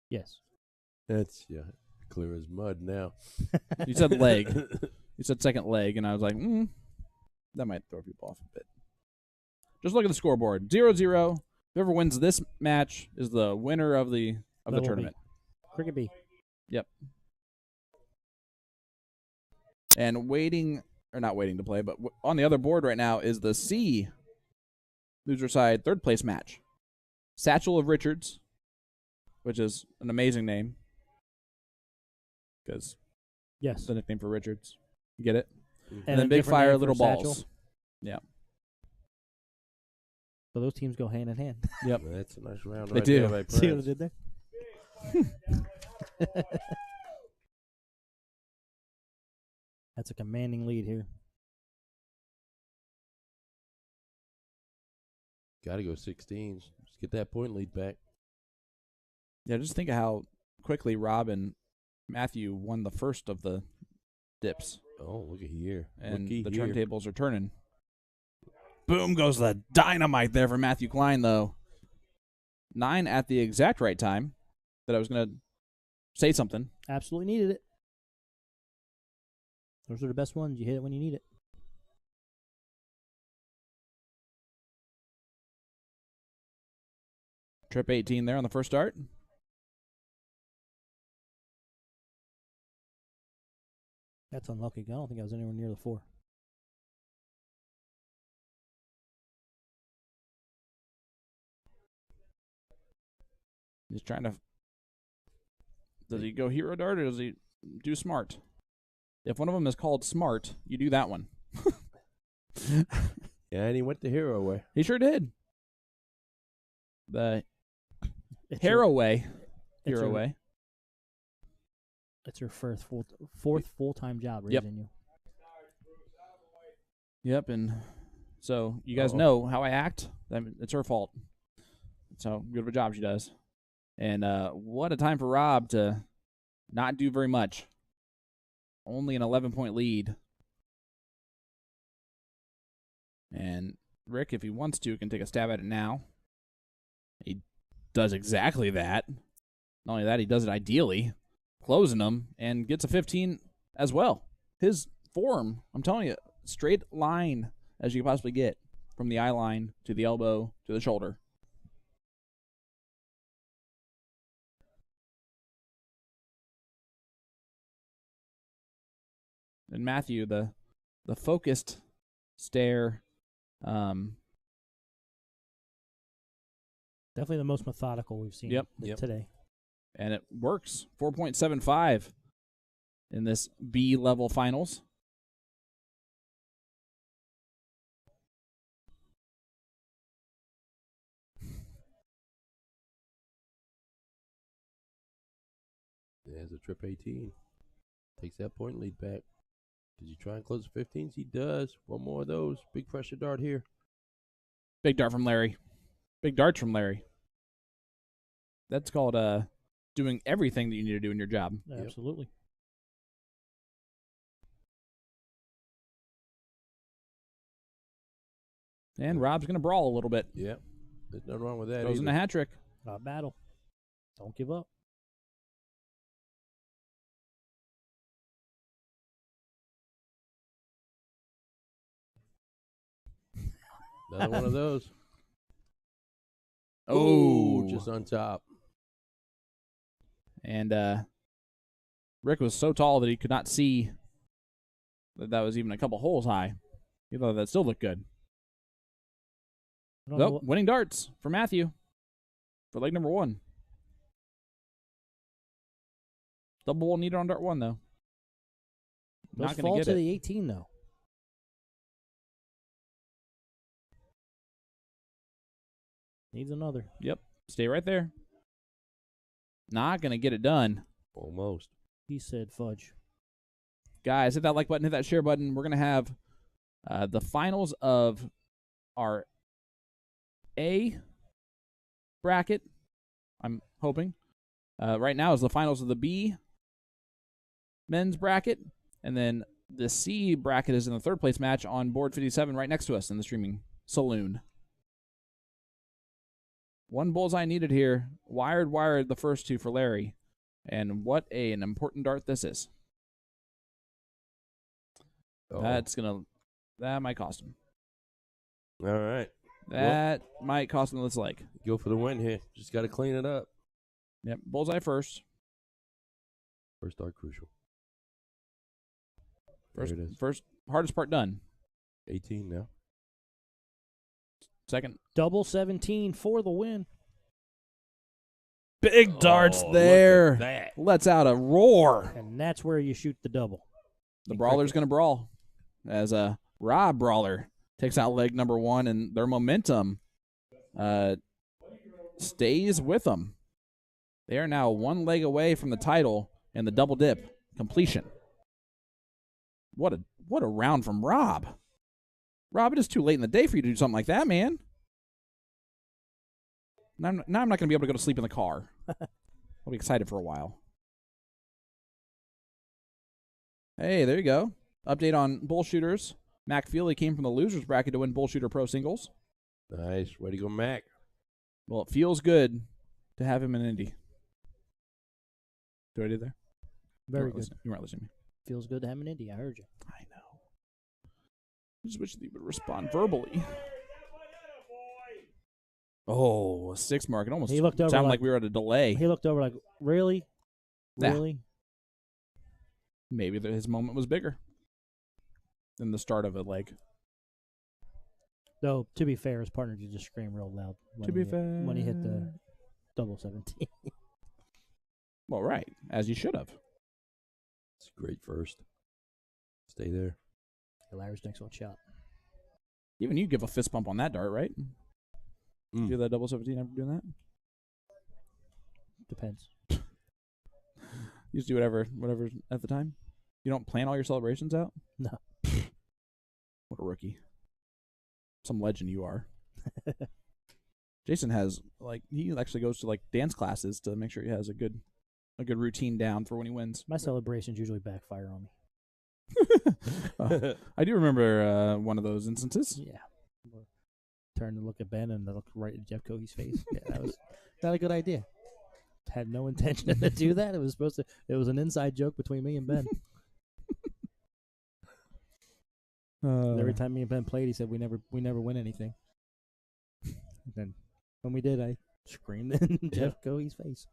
Yes. That's clear as mud now. You said leg. You said second leg, and I was like, that might throw people off a bit. Just look at the scoreboard. 0-0. Whoever wins this match is the winner of the tournament. Cricket B. Yep. And not waiting to play, but on the other board right now is the C loser side third place match. Satchel of Richards, which is an amazing name. Because yes, it's the nickname for Richards. You get it? And then a Big different Fire, name for Little Satchel. Balls. Yeah. So those teams go hand in hand. Yep. Well, that's a nice round. They right do. There by See what I Prince. did there? That's a commanding lead here. Got to go 16s. Just get that point lead back. Yeah, just think of how quickly Rob and Matthew won the first of the dips. Oh, look at here. And Looky the here. turntables are turning. Boom goes the dynamite there for Matthew Klein, though. 9 at the exact right time that I was going to say something. Absolutely needed it. Those are the best ones. You hit it when you need it. Trip 18 there on the first start. That's unlucky. I don't think I was anywhere near the 4. He's trying to... Does he go hero dart or does he do smart? If one of them is called smart, you do that one. Yeah, and he went the hero way. He sure did. The It's hero your- way. it's Hero your- way. It's your fourth full-time job Yep. raising you. Yep, and so you guys Uh-oh. know how I act. It's her fault. That's how good of a job she does. And what a time for Rob to not do very much. Only an 11-point lead. And Rick, if he wants to, can take a stab at it now. He does exactly that. Not only that, he does it ideally, closing them, and gets a 15 as well. His form, I'm telling you, straight line as you can possibly get from the eye line to the elbow to the shoulder. And Matthew, the focused stare, Definitely the most methodical we've seen Yep. today. and it works. 4.75 in this B level finals. There's a trip 18. Takes that point lead back. Did you try and close the 15s? He does. One more of those. Big pressure dart here. Big dart from Larry. Big darts from Larry. That's called doing everything that you need to do in your job. Absolutely. And Rob's going to brawl a little bit. Yep. There's nothing wrong with that. Goes in a either. hat trick. Battle. Don't give up. Another one of those. Oh, Just on top. And Rick was so tall that he could not see that was even a couple holes high. He thought that still looked good. I don't know Nope, winning darts for Matthew for leg number 1. Double will needed on dart 1, though. Those Not going fall to to get it. the 18, though. Needs another. Yep, stay right there. Not going to get it done. Almost. He said fudge. Guys, hit that like button, hit that share button. We're going to have the finals of our A bracket, I'm hoping. Right now is the finals of the B men's bracket, and then the C bracket is in the third place match on board 57 right next to us in the streaming saloon. One bullseye needed here. Wired the first two for Larry. And what an important dart this is. Oh. That might cost him. All right. That might cost him this leg. Go for the win here. Just got to clean it up. Yep, bullseye first. First dart crucial. There it is. First hardest part done. 18 now. Second. Double 17 for the win. Big darts Oh, there. look at that. Lets out a roar. And that's where you shoot the double. The brawler's going to brawl as Rob Brawler takes out leg number one, and their momentum stays with them. They are now one leg away from the title and the double dip completion. What a round from Rob. Rob, it is too late in the day for you to do something like that, man. Now I'm not going to be able to go to sleep in the car. I'll be excited for a while. Hey, there you go. Update on bullshooters. Mac Feely came from the losers bracket to win bullshooter pro singles. Nice. Way to go, Mac. Well, it feels good to have him in Indy. Do I do there? Very good. You weren't listening to me. Feels good to have an Indy. I heard you. I know. I just wish that he would respond verbally. Oh, a 6 mark. It almost He looked over sounded like like we were at a delay. He looked over like, really? Yeah. Really? Maybe his moment was bigger than the start of a leg. Though, to be fair, his partner did just scream real loud when he hit the double 17. Well, right. As you should have. It's a great first. Stay there. Larry's next one shot. Even you give a fist bump on that dart, right? Mm. Do that double 17 after doing that? Depends. You just do whatever's at the time? You don't plan all your celebrations out? No. What a rookie. Some legend you are. Jason has, he actually goes to, dance classes to make sure he has a good routine down for when he wins. My celebrations usually backfire on me. I do remember one of those instances. Yeah. Turn to look at Ben and look right at Jeff Cohee's face. Yeah, that was not a good idea. Had no intention to do that. It was an inside joke between me and Ben. And every time me and Ben played, he said we never win anything. And then when we did, I screamed in Jeff Cohee's face.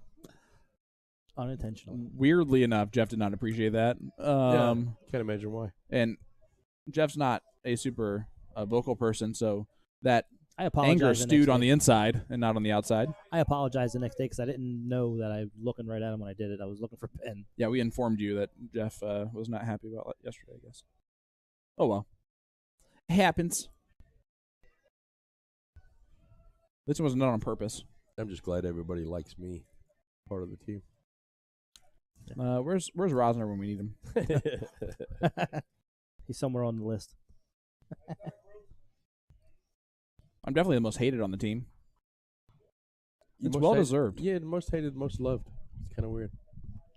Unintentional. Weirdly enough, Jeff did not appreciate that. Can't imagine why. And Jeff's not a super vocal person, so that I apologize. anger stewed on the inside and not on the outside. I apologized the next day because I didn't know that I was looking right at him when I did it. I was looking for Ben. Yeah, we informed you that Jeff was not happy about it yesterday, I guess. Oh, well. It happens. This wasn't done on purpose. I'm just glad everybody likes me, part of the team. Where's Rosner when we need him? He's somewhere on the list. I'm definitely the most hated on the team. It's Most well hated- deserved. Yeah, the most hated, most loved. It's kind of weird.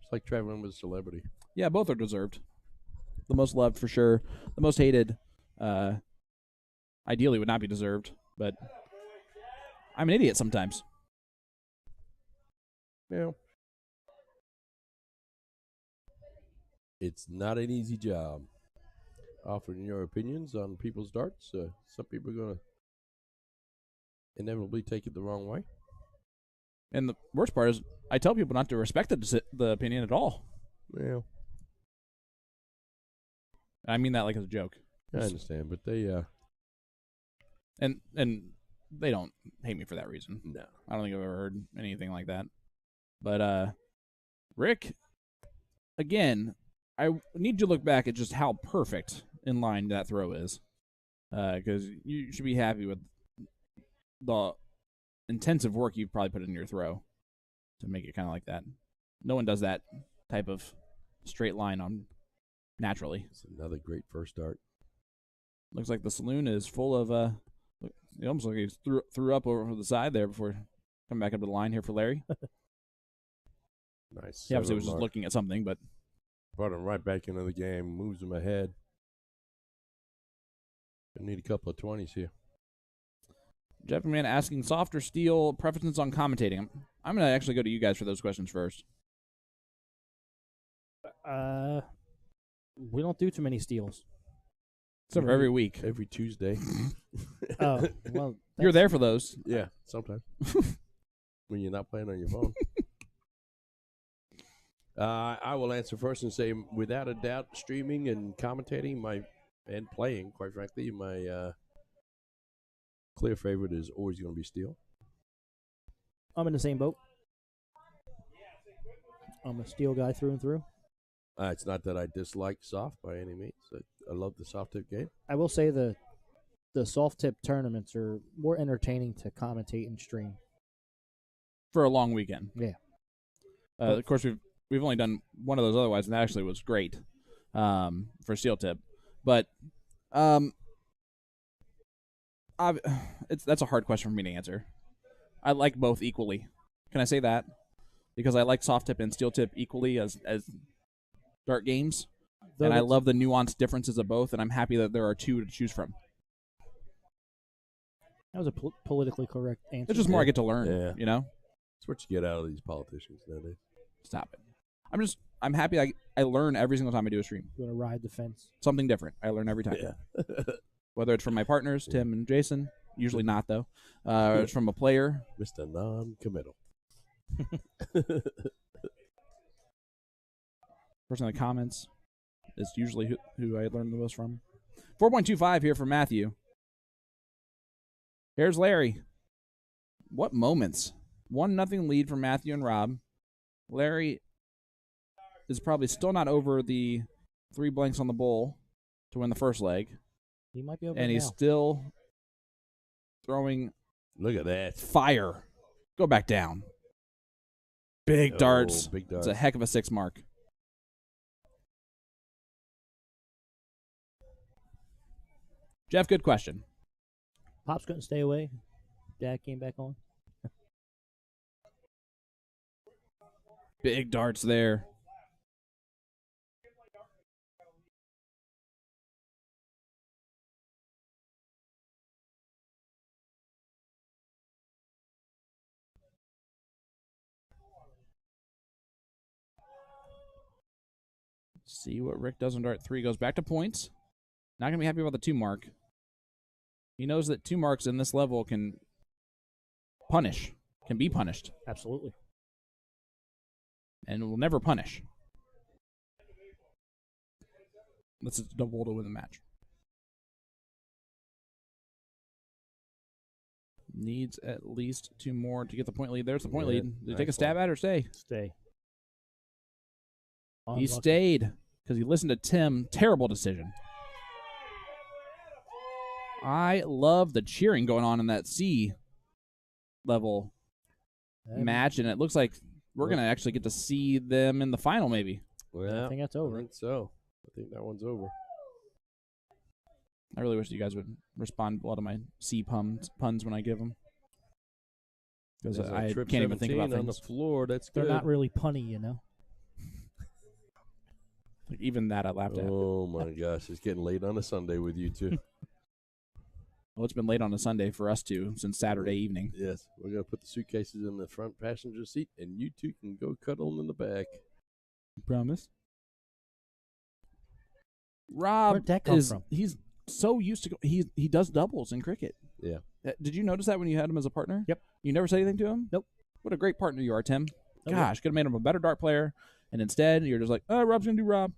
It's like traveling with a celebrity. Yeah, both are deserved. The most loved for sure. The most hated, ideally would not be deserved, but I'm an idiot sometimes. Yeah. It's not an easy job. Offering your opinions on people's darts. Some people are going to inevitably take it the wrong way. And the worst part is I tell people not to respect the opinion at all. Yeah. I mean that like as a joke. I understand, but they, And they don't hate me for that reason. no. I don't think I've ever heard anything like that. But Rick, again, I need to look back at just how perfect in line that throw is. Because you should be happy with the intensive work you've probably put in your throw to make it kind of like that. No one does that type of straight line on naturally. It's another great first start. Looks like the saloon is full of it almost like he threw up over the side there before coming back up to the line here for Larry. Nice. He obviously was seven just mark. looking at something, but Brought him right back into the game, moves him ahead. Gonna need a couple of 20s here. Jeff Man asking soft or steel preferences on commentating. I'm going to actually go to you guys for those questions first. We don't do too many steals. Except for every week. Every Tuesday. Oh, well. You're there for those. Yeah, sometimes. When you're not playing on your phone. I will answer first and say, without a doubt, streaming and commentating and playing, quite frankly, my clear favorite is always going to be steel. I'm in the same boat. I'm a steel guy through and through. It's not that I dislike soft by any means. I love the soft tip game. I will say the soft tip tournaments are more entertaining to commentate and stream. For a long weekend. Yeah. Of course, we've only done one of those otherwise, and that actually was great for steel tip. But that's a hard question for me to answer. I like both equally. Can I say that? Because I like soft tip and steel tip equally as dart games. And I love the nuanced differences of both, and I'm happy that there are two to choose from. That was a politically correct answer. It's just more I get to learn, you know? It's what you get out of these politicians nowadays. Stop it. I'm happy I learn every single time I do a stream. You want to ride the fence? Something different. I learn every time. Yeah. Whether it's from my partners, Tim and Jason, usually not though. It's from a player. Mr. Non-committal. Person in the comments is usually who I learn the most from. 4.25 here for Matthew. Here's Larry. What moments? 1-0 lead for Matthew and Rob. Larry is probably still not over the 3 blanks on the bowl to win the first leg. He might be over And it he's now. still throwing Look at that. fire. Go back down. Big darts. Big darts. It's a heck of a 6 mark. Jeff, good question. Pops couldn't stay away. Dad came back on. Big darts there. See what Rick does on dart 3. Goes back to points. Not going to be happy about the 2 mark. He knows that 2 marks in this level can be punished, Absolutely. and will never punish. This is double to win the match. Needs at least 2 more to get the point lead. There's the point lead. Did he take a stab at it or stay? Stay. He stayed because he listened to Tim. Terrible decision. I love the cheering going on in that C level match, and it looks like we're going to actually get to see them in the final maybe. Well, I think that's over. I think so. I think that one's over. I really wish you guys would respond to a lot of my C puns when I give them. Because There's I a trip can't even think about 17 on the things. floor. That's They're good. not really punny, you know. Like, even that I laughed at. Oh my gosh, it's getting late on a Sunday with you two. Well, it's been late on a Sunday for us two since Saturday evening. Yes, we're gonna put the suitcases in the front passenger seat, and you two can go cuddle in the back. Promise. Rob Where'd that come from? He's so used to he does doubles in cricket. Yeah. Did you notice that when you had him as a partner? Yep. You never said anything to him? Nope. What a great partner you are, Tim. Oh, Gosh, could have made him a better dart player, and instead you're just like, oh, Rob's gonna do Rob.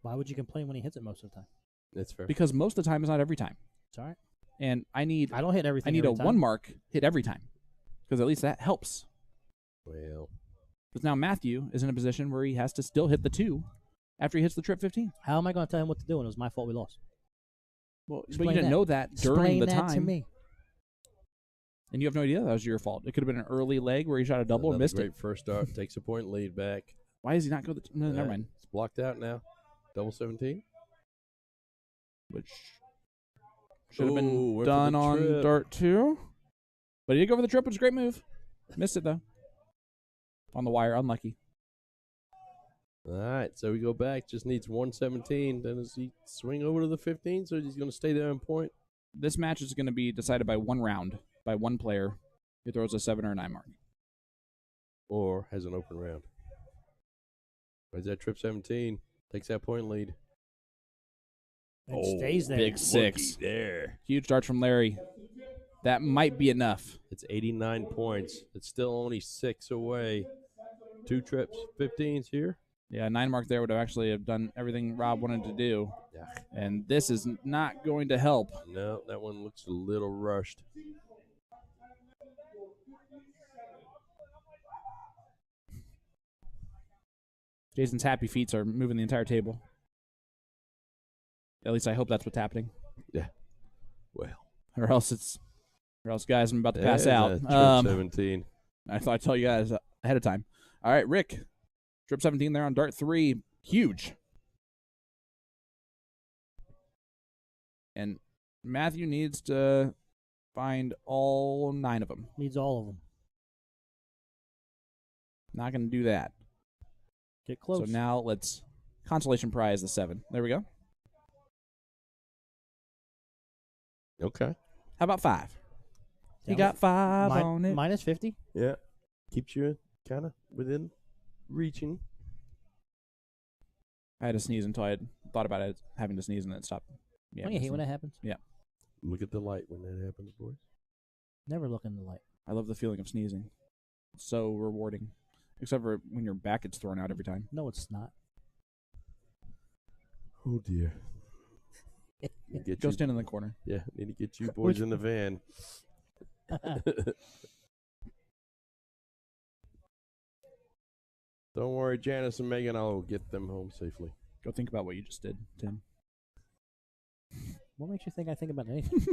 Why would you complain when he hits it most of the time? That's fair. Because most of the time is not every time, It's all right. and I I don't hit everything. need a every time. 1 mark hit every time, because at least that helps. Well, Because now Matthew is in a position where he has to still hit the 2 after he hits the trip 15. How am I going to tell him what to do? And it was my fault we lost. Well, but you Explain didn't that. know that during Explain the that time, to me. and you have no idea that was your fault. It could have been an early leg where he shot a double and another missed great it. first start. Takes a point lead back. Why does he not go? No, never mind. It's blocked out now. Double 17. Which should have been went for done the on trip. dart 2. But he did go for the trip, which is a great move. Missed it, though. On the wire, unlucky. All right, so we go back. Just needs 117. Then does he swing over to the 15? So he's going to stay there on point? This match is going to be decided by one round, by one player who throws a 7 or a 9 mark. Or has an open round. Where's that trip 17? Takes that point lead. And stays there. Big 6. There. Huge dart from Larry. That might be enough. It's 89 points. It's still only 6 away. 2 trips, 15s here. Yeah, 9 mark there would have actually have done everything Rob wanted to do. Yeah. And this is not going to help. No, that one looks a little rushed. Jason's happy feet are moving the entire table. At least I hope that's what's happening. Yeah. Well. Or else, guys, I'm about to pass There's out. a trip 17. I thought I'd tell you guys ahead of time. All right, Rick. Trip 17 there on dart 3. Huge. And Matthew needs to find all 9 of them. Needs all of them. Not going to do that. Get close. So now let's consolation prize the 7. There we go. Okay. How about 5? He Down got 5 on it. Minus 50. Yeah. Keeps you kind of within reaching. I had to sneeze until I had thought about it, having to sneeze, and then it stopped. Yeah, Don't you hate when that happens? Yeah. Look at the light when that happens, boys. Never look in the light. I love the feeling of sneezing. It's so rewarding. Except for when your back gets thrown out every time. No, it's not. Oh, dear. Go stand in the corner. Yeah, need to get you boys in the van. Don't worry, Janice and Megan, I'll get them home safely. Go think about what you just did, Tim. What makes you think I think about anything?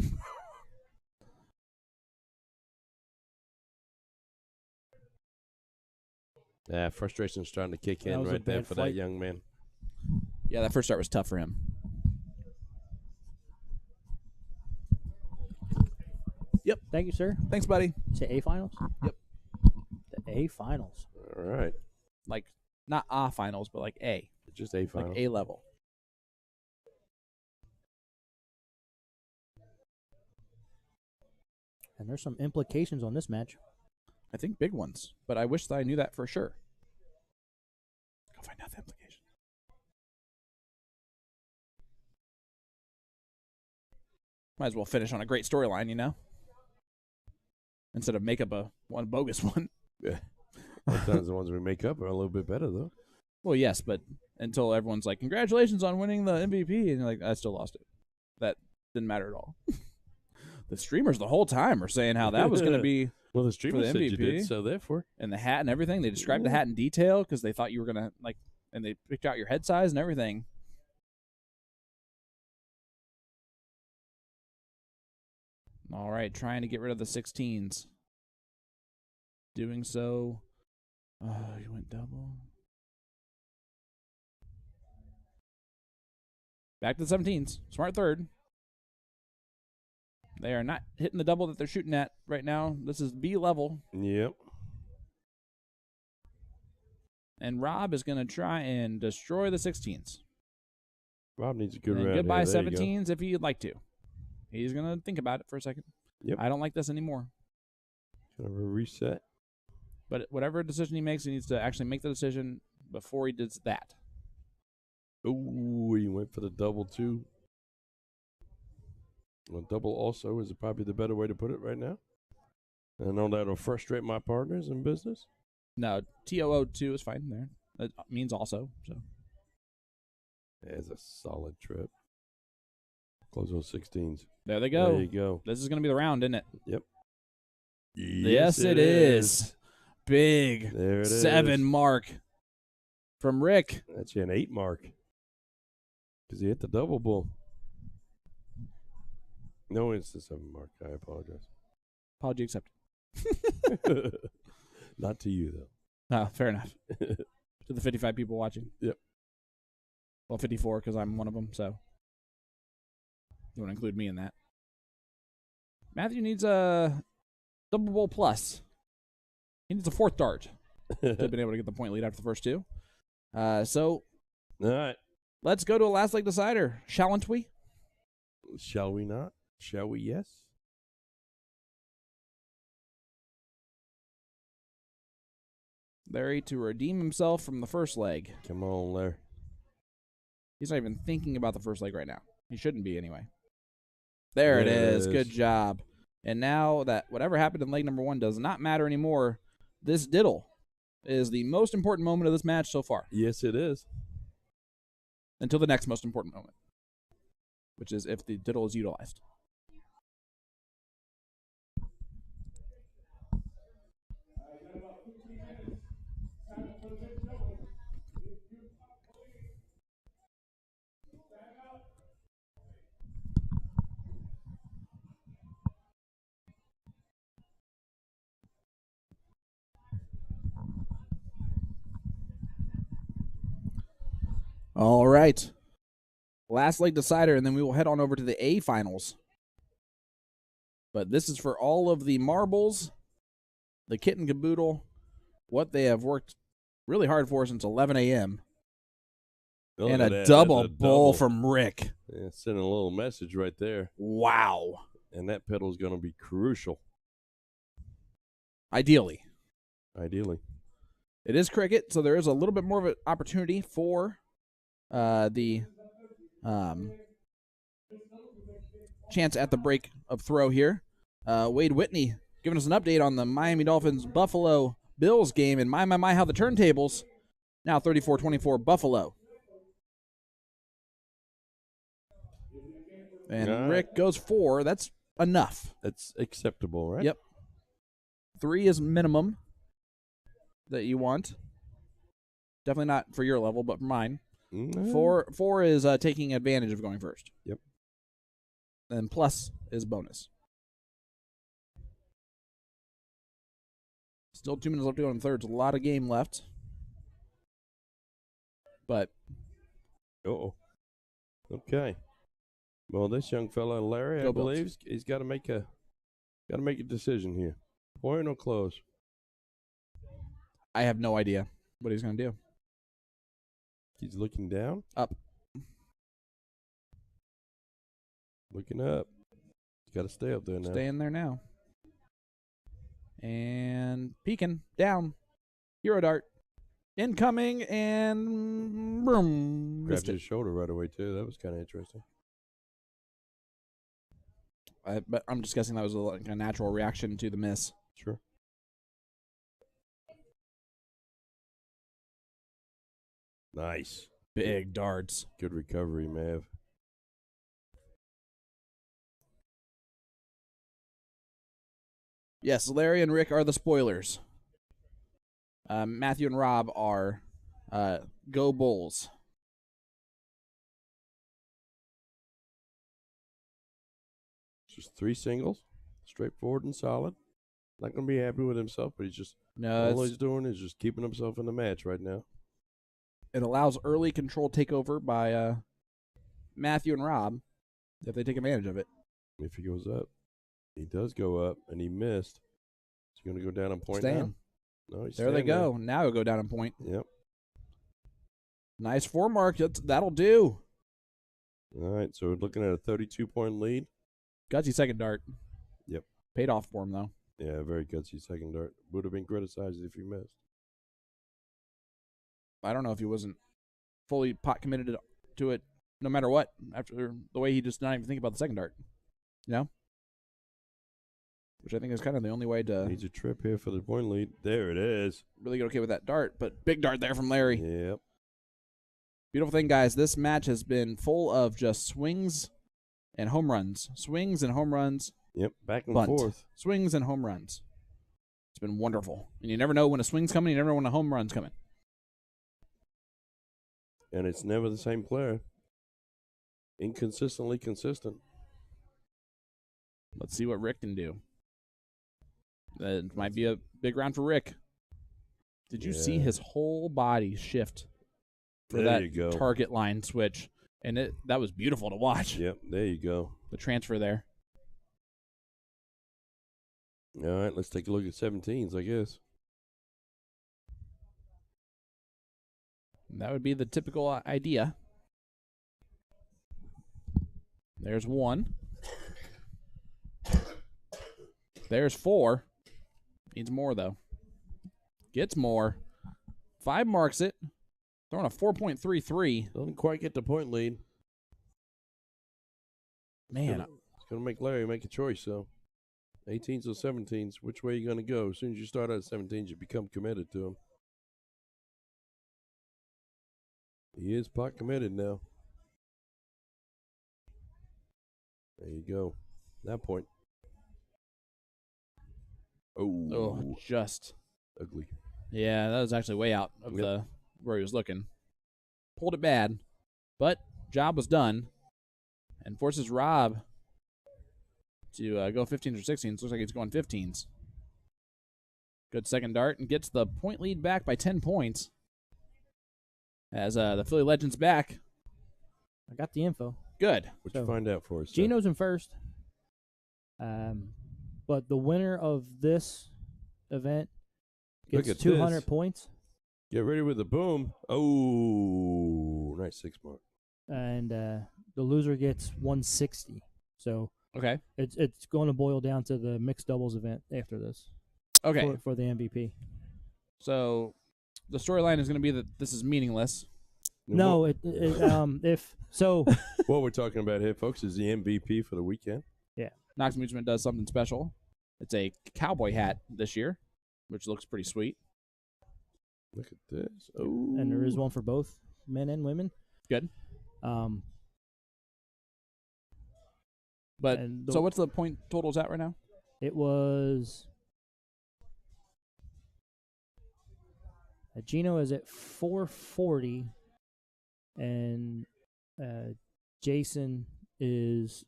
Yeah, frustration's starting to kick That in was a right there bad for flight. that young man. Yeah, that first start was tough for him. Yep. Thank you, sir. Thanks, buddy. Say A finals? Yep. The A finals. All right. Like, not A finals, but like A. Just A final. Like A level. And there's some implications on this match. I think big ones, but I wish that I knew that for sure. Go find out the implications. Might as well finish on a great storyline, you know? Instead of make up one bogus one. Yeah. Sometimes the ones we make up are a little bit better, though. Well, yes, but until everyone's like, congratulations on winning the MVP, and you're like, I still lost it. That didn't matter at all. The streamers the whole time are saying how that was going to be Well, the streamer for the said you MVP. did, so therefore. And the hat and everything. They described the hat in detail because they thought you were going to, like, and they picked out your head size and everything. All right, trying to get rid of the 16s. Doing so. You went double. Back to the 17s. Smart third. They are not hitting the double that they're shooting at right now. This is B level. Yep. And Rob is going to try and destroy the 16s. Rob needs a good And round. goodbye here. There you go. 17s if he'd like to. He's going to think about it for a second. Yep. I don't like this anymore. Kind of a reset. But whatever decision he makes, he needs to actually make the decision before he does that. Ooh, he went for the double, too. Well, double also is probably the better way to put it right now. I know that'll frustrate my partners in business. No, TOO2 is fine there. That means also. So There's a solid trip. Close those 16s. there they go. There you go. This is going to be the round, isn't it? Yep. Yes, it is. Big There it is. 7 mark from Rick. That's an 8 mark. Because he hit the double bull. No, it's the 7 mark. I apologize. Apology accepted. Not to you, though. Oh, fair enough. To the 55 people watching. Yep. Well, 54 because I'm one of them, so you want to include me in that. Matthew needs a double bowl plus. He needs a 4th dart to have been able to get the point lead after the first 2. So, All right. let's go to a last leg decider, shalln't we? Shall we not? Shall we? Yes. Larry to redeem himself from the first leg. Come on, Larry. He's not even thinking about the first leg right now. He shouldn't be anyway. There it is. Good job. And now that whatever happened in leg number 1 does not matter anymore, this diddle is the most important moment of this match so far. Yes, it is. Until the next most important moment, which is if the diddle is utilized. All right. Last leg decider, and then we will head on over to the A finals. But this is for all of the marbles, the kit and caboodle, what they have worked really hard for since 11 a.m. And a double bowl from Rick. Yeah, sending a little message right there. Wow. And that pedal is going to be crucial. Ideally. It is cricket, so there is a little bit more of an opportunity for the chance at the break of throw here. Wade Whitney giving us an update on the Miami Dolphins Buffalo Bills game, and my, how the turntables. Now 34-24 Buffalo. And Rick goes 4. That's enough. That's acceptable, right? Yep. 3 is minimum that you want. Definitely not for your level, but for mine. Mm-hmm. 4 is taking advantage of going first. Yep. And plus is bonus. Still 2 minutes left to go in the third. A lot of game left. But. Okay. Well, this young fella, Larry, I believe, he's got to make a decision here. Point or close? I have no idea what he's going to do. He's looking down? Up. Looking up. He's got to stay up there now. Stay in there now. And peeking down. Hero dart. Incoming and boom. Grabbed his shoulder right away, too. That was kind of interesting. But I'm just guessing that was a natural reaction to the miss. Sure. Nice. Big darts. Good recovery, Mav. Yes, Larry and Rick are the spoilers. Matthew and Rob are Go Bulls. Just 3 singles, straightforward and solid. Not going to be happy with himself, but all he's doing is just keeping himself in the match right now. It allows early control takeover by Matthew and Rob if they take advantage of it. If he goes up. He does go up, and he missed. Is he going to go down on point Staying. now? No, he's there they go. There. Now he'll go down on point. Yep. Nice 4 mark. That'll do. All right, so we're looking at a 32-point lead. Gutsy second dart. Yep. Paid off for him, though. Yeah, very gutsy second dart. Would have been criticized if he missed. I don't know if he wasn't fully pot committed to it no matter what after the way he just not even think about the second dart. You know? Which I think is kind of the only way to... Needs a trip here for the point lead. There it is. Really get okay with that dart, but big dart there from Larry. Yep. Beautiful thing, guys. This match has been full of just swings and home runs. Swings and home runs. Yep, back and bunt. forth. Swings and home runs. It's been wonderful. And you never know when a swing's coming. You never know when a home run's coming. And it's never the same player. Inconsistently consistent. Let's see what Rick can do. It might be a big round for Rick. Did you see his whole body shift for There you that go. target line switch? And that was beautiful to watch. Yep, there you go. The transfer there. All right, let's take a look at 17s, I guess. That would be the typical idea. There's 1. There's 4. Needs more, though. Gets more. 5 marks it. Throwing a 4.33. Doesn't quite get the point lead. Man, It's going to make Larry make a choice, so 18s or 17s, which way are you going to go? As soon as you start out at 17s, you become committed to them. He is pot committed now. There you go. That point. oh, just. Ugly. Yeah, that was actually way out of the where he was looking. Pulled it bad, but job was done, and forces Rob to go 15s or 16s. Looks like he's going 15s. Good second dart, and gets the point lead back by 10 points. As the Philly Legend's back. I got the info. Good. What So, you find out for us? Gino's in first. But the winner of this event Look gets at 200 this. points, Get ready with the boom. Oh, nice 6 mark. and the loser gets 160. So Okay. it's going to boil down to the mixed doubles event after this. Okay. For the MVP. So the storyline is going to be that this is meaningless. No, if so, What we're talking about here, folks, is the MVP for the weekend. Knox Amusement does something special. It's a cowboy hat this year, which looks pretty sweet. Look at this. Oh, and there is one for both men and women. Good. But And so what's the point totals at right now? It was Gino is at 440, and Jason is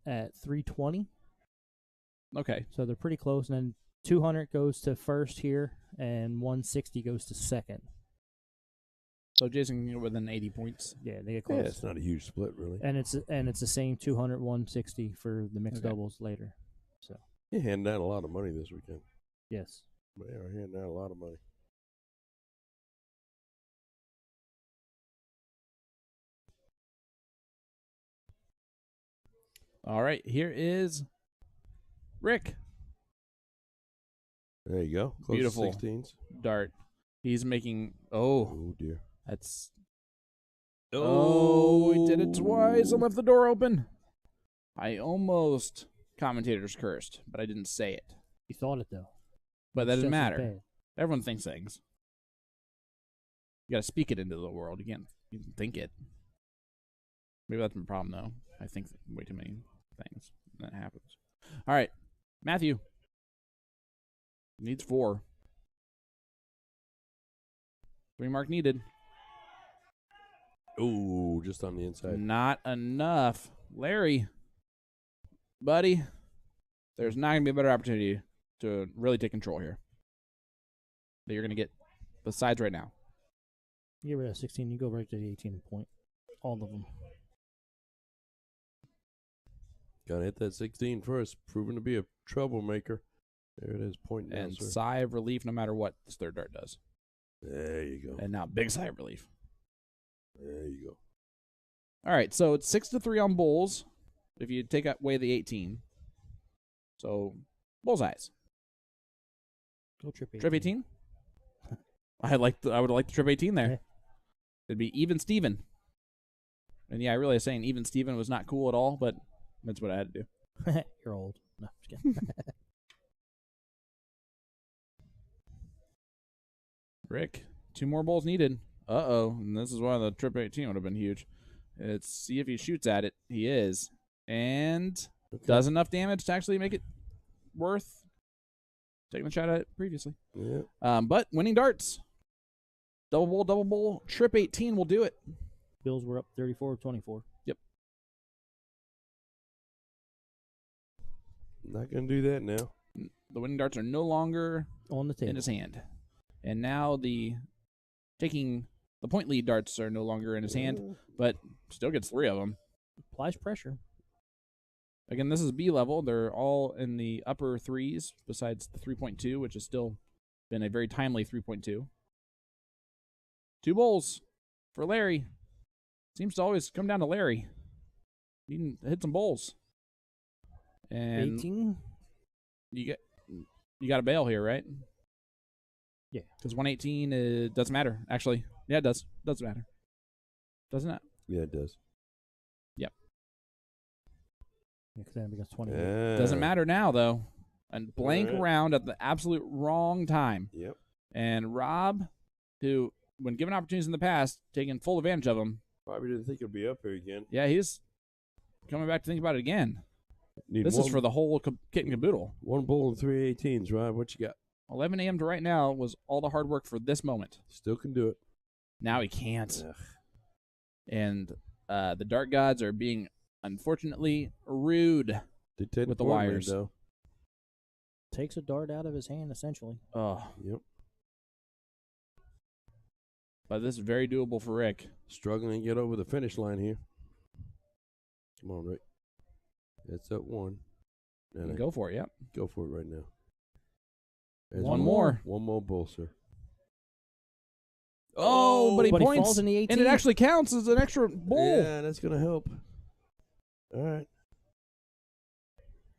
at 320. Okay. So they're pretty close. And then 200 goes to first here, and 160 goes to second. So Jason can get within 80 points. Yeah, they get yeah, close. it's not a huge split, really. And it's the same 200, 160 for the mixed Okay. doubles later. So You're handing out a lot of money this weekend. yes. They are handing out a lot of money. All right. Here is Rick. There you go. Close Beautiful. To 16s. Dart. He's making. Oh, Oh, dear. that's. Oh, he did it twice and left the door open. I almost commentators cursed, but I didn't say it. You thought it though. But that It's doesn't just as matter. bad. Everyone thinks things. You got to speak it into the world. You can't think it. Maybe that's my problem, though. I think way too many things. That happens. All right. Matthew. Needs 4. 3 mark needed. Oh, just on the inside. Not enough. Larry. Buddy. There's not going to be a better opportunity to really take control here that you're going to get besides right now. You get rid of 16, you go right to the 18 point. All of them. Got to hit that 16 first. Proven to be a troublemaker. There it is. Point now, And sir. sigh of relief no matter what this third dart does. There you go. And now big sigh of relief. There you go. All right, so it's 6-3 on bulls if you take away the 18. So bullseyes. Go trip 18. Trip 18? I would have liked the trip 18 there. Yeah. It'd be even Steven. And yeah, I realize saying even Steven was not cool at all, but that's what I had to do. You're old. No, just kidding. Rick, 2 more bulls needed. Uh-oh, and this is why the trip 18 would have been huge. Let's see if he shoots at it. He is. And does enough damage to actually make it worth taking the shot at it previously. Yeah. But winning darts. Double bowl. Trip 18 will do it. Bills were up 34-24. Yep. Not going to do that now. The winning darts are no longer On the table. in his hand. And now taking the point lead darts are no longer in his hand, but still gets 3 of them. Applies pressure. Again, this is B level. They're all in the upper 3s, besides the 3.2, which has still been a very timely 3.2. 2 bowls for Larry. Seems to always come down to Larry. He can hit some bowls. And 18. you got a bail here, right? Yeah. Because 118 it doesn't matter. Actually, yeah, it does. Doesn't matter. Doesn't it? Yeah, it does. Yep. Yeah, because then it becomes 20. Doesn't matter now though. And blank Alright. round at the absolute wrong time. Yep. And Rob, who when given opportunities in the past, taken full advantage of them. Probably didn't think it'd be up here again. Yeah, he's coming back to think about it again. This is for the whole kit and caboodle. 1 bowl and 3 18s, Rob. What you got? 11 a.m. to right now was all the hard work for this moment. Still can do it. Now he can't. Ugh. And the Dart Gods are being, unfortunately, rude. Dictated With the point lead, wires. though. Takes a dart out of his hand, essentially. Oh, Yep. but this is very doable for Rick. Struggling to get over the finish line here. Come on, Rick. That's up 1. And Go for it, yep. go for it right now. There's One more. One more bowl, sir. Oh, but he But he points. falls in the 18. And it actually counts as an extra bowl. Yeah, that's going to help. All right.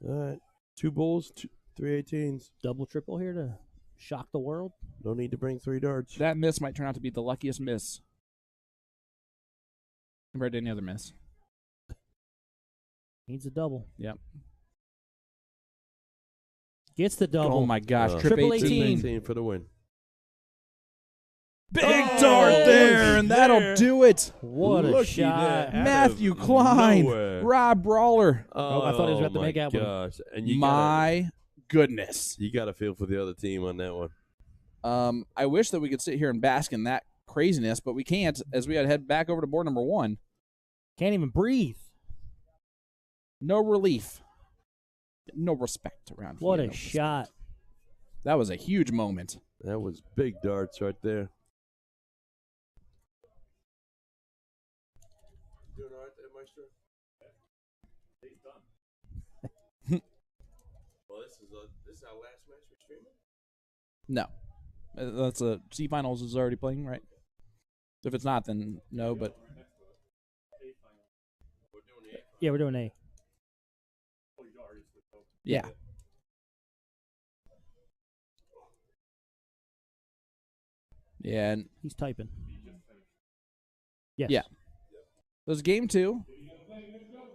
All right. 2 bowls, 3 18s. Double, triple here to shock the world. No need to bring 3 darts. That miss might turn out to be the luckiest miss compared to any other miss. Needs a double. Yep. Gets the double. Oh, my gosh. Trip Triple 18. 18 for the win. Big Oh, dart there, and that'll there. do it. What a Looky shot. there. Out Matthew of Klein, nowhere. Rob Brawler. Oh, I thought he was about to my make out with him. gosh. And you My goodness. you got to feel for the other team on that one. I wish that we could sit here and bask in that craziness, but we can't, as we got to head back over to board number 1. Can't even breathe. No relief. No respect around What here. a No respect. shot. That was a huge moment. That was big darts right there. Doing all right there, Maestro? He's done. Well, this is our last match we're streaming? No. That's a C finals is already playing, right? If it's not, then no, but We're doing the Yeah, we're doing A. yeah. Yeah, and He's typing. Yes. Yeah. This is game 2.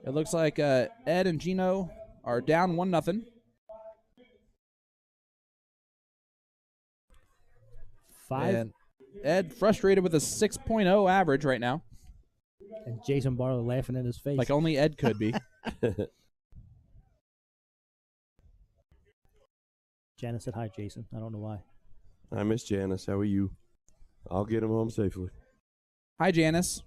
It looks like Ed and Gino are down 1-0. 5. And Ed frustrated with a 6.0 average right now, And Jason Barlow laughing in his face. like only Ed could be. Janice said hi, Jason. I don't know why. I miss Janice. How are you? I'll get him home safely. Hi, Janice.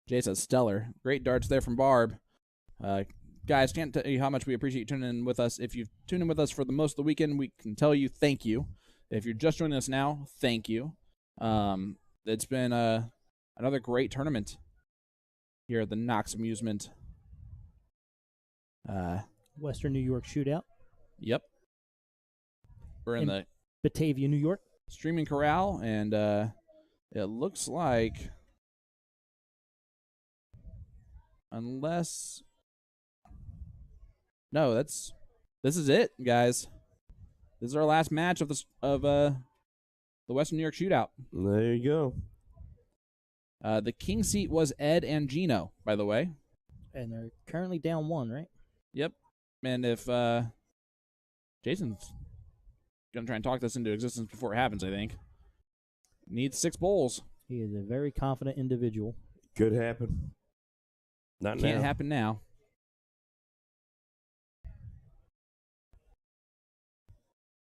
Jason stellar. Great darts there from Barb. Guys, can't tell you how much we appreciate you tuning in with us. If you've tuned in with us for the most of the weekend, we can tell you thank you. If you're just joining us now, thank you. It's been another great tournament here at the Knox Amusement. Western New York Shootout. Yep. We're in In- the Batavia, New York. streaming corral, and it looks like, unless, no, this is it, guys. This is our last match of the Western New York Shootout. There you go. The king seat was Ed and Gino, by the way. And they're currently down 1, right? Yep. And if Jason's gonna try and talk this into existence before it happens, I think. Needs 6 bowls. He is a very confident individual. Could happen. Not Can't now. happen now.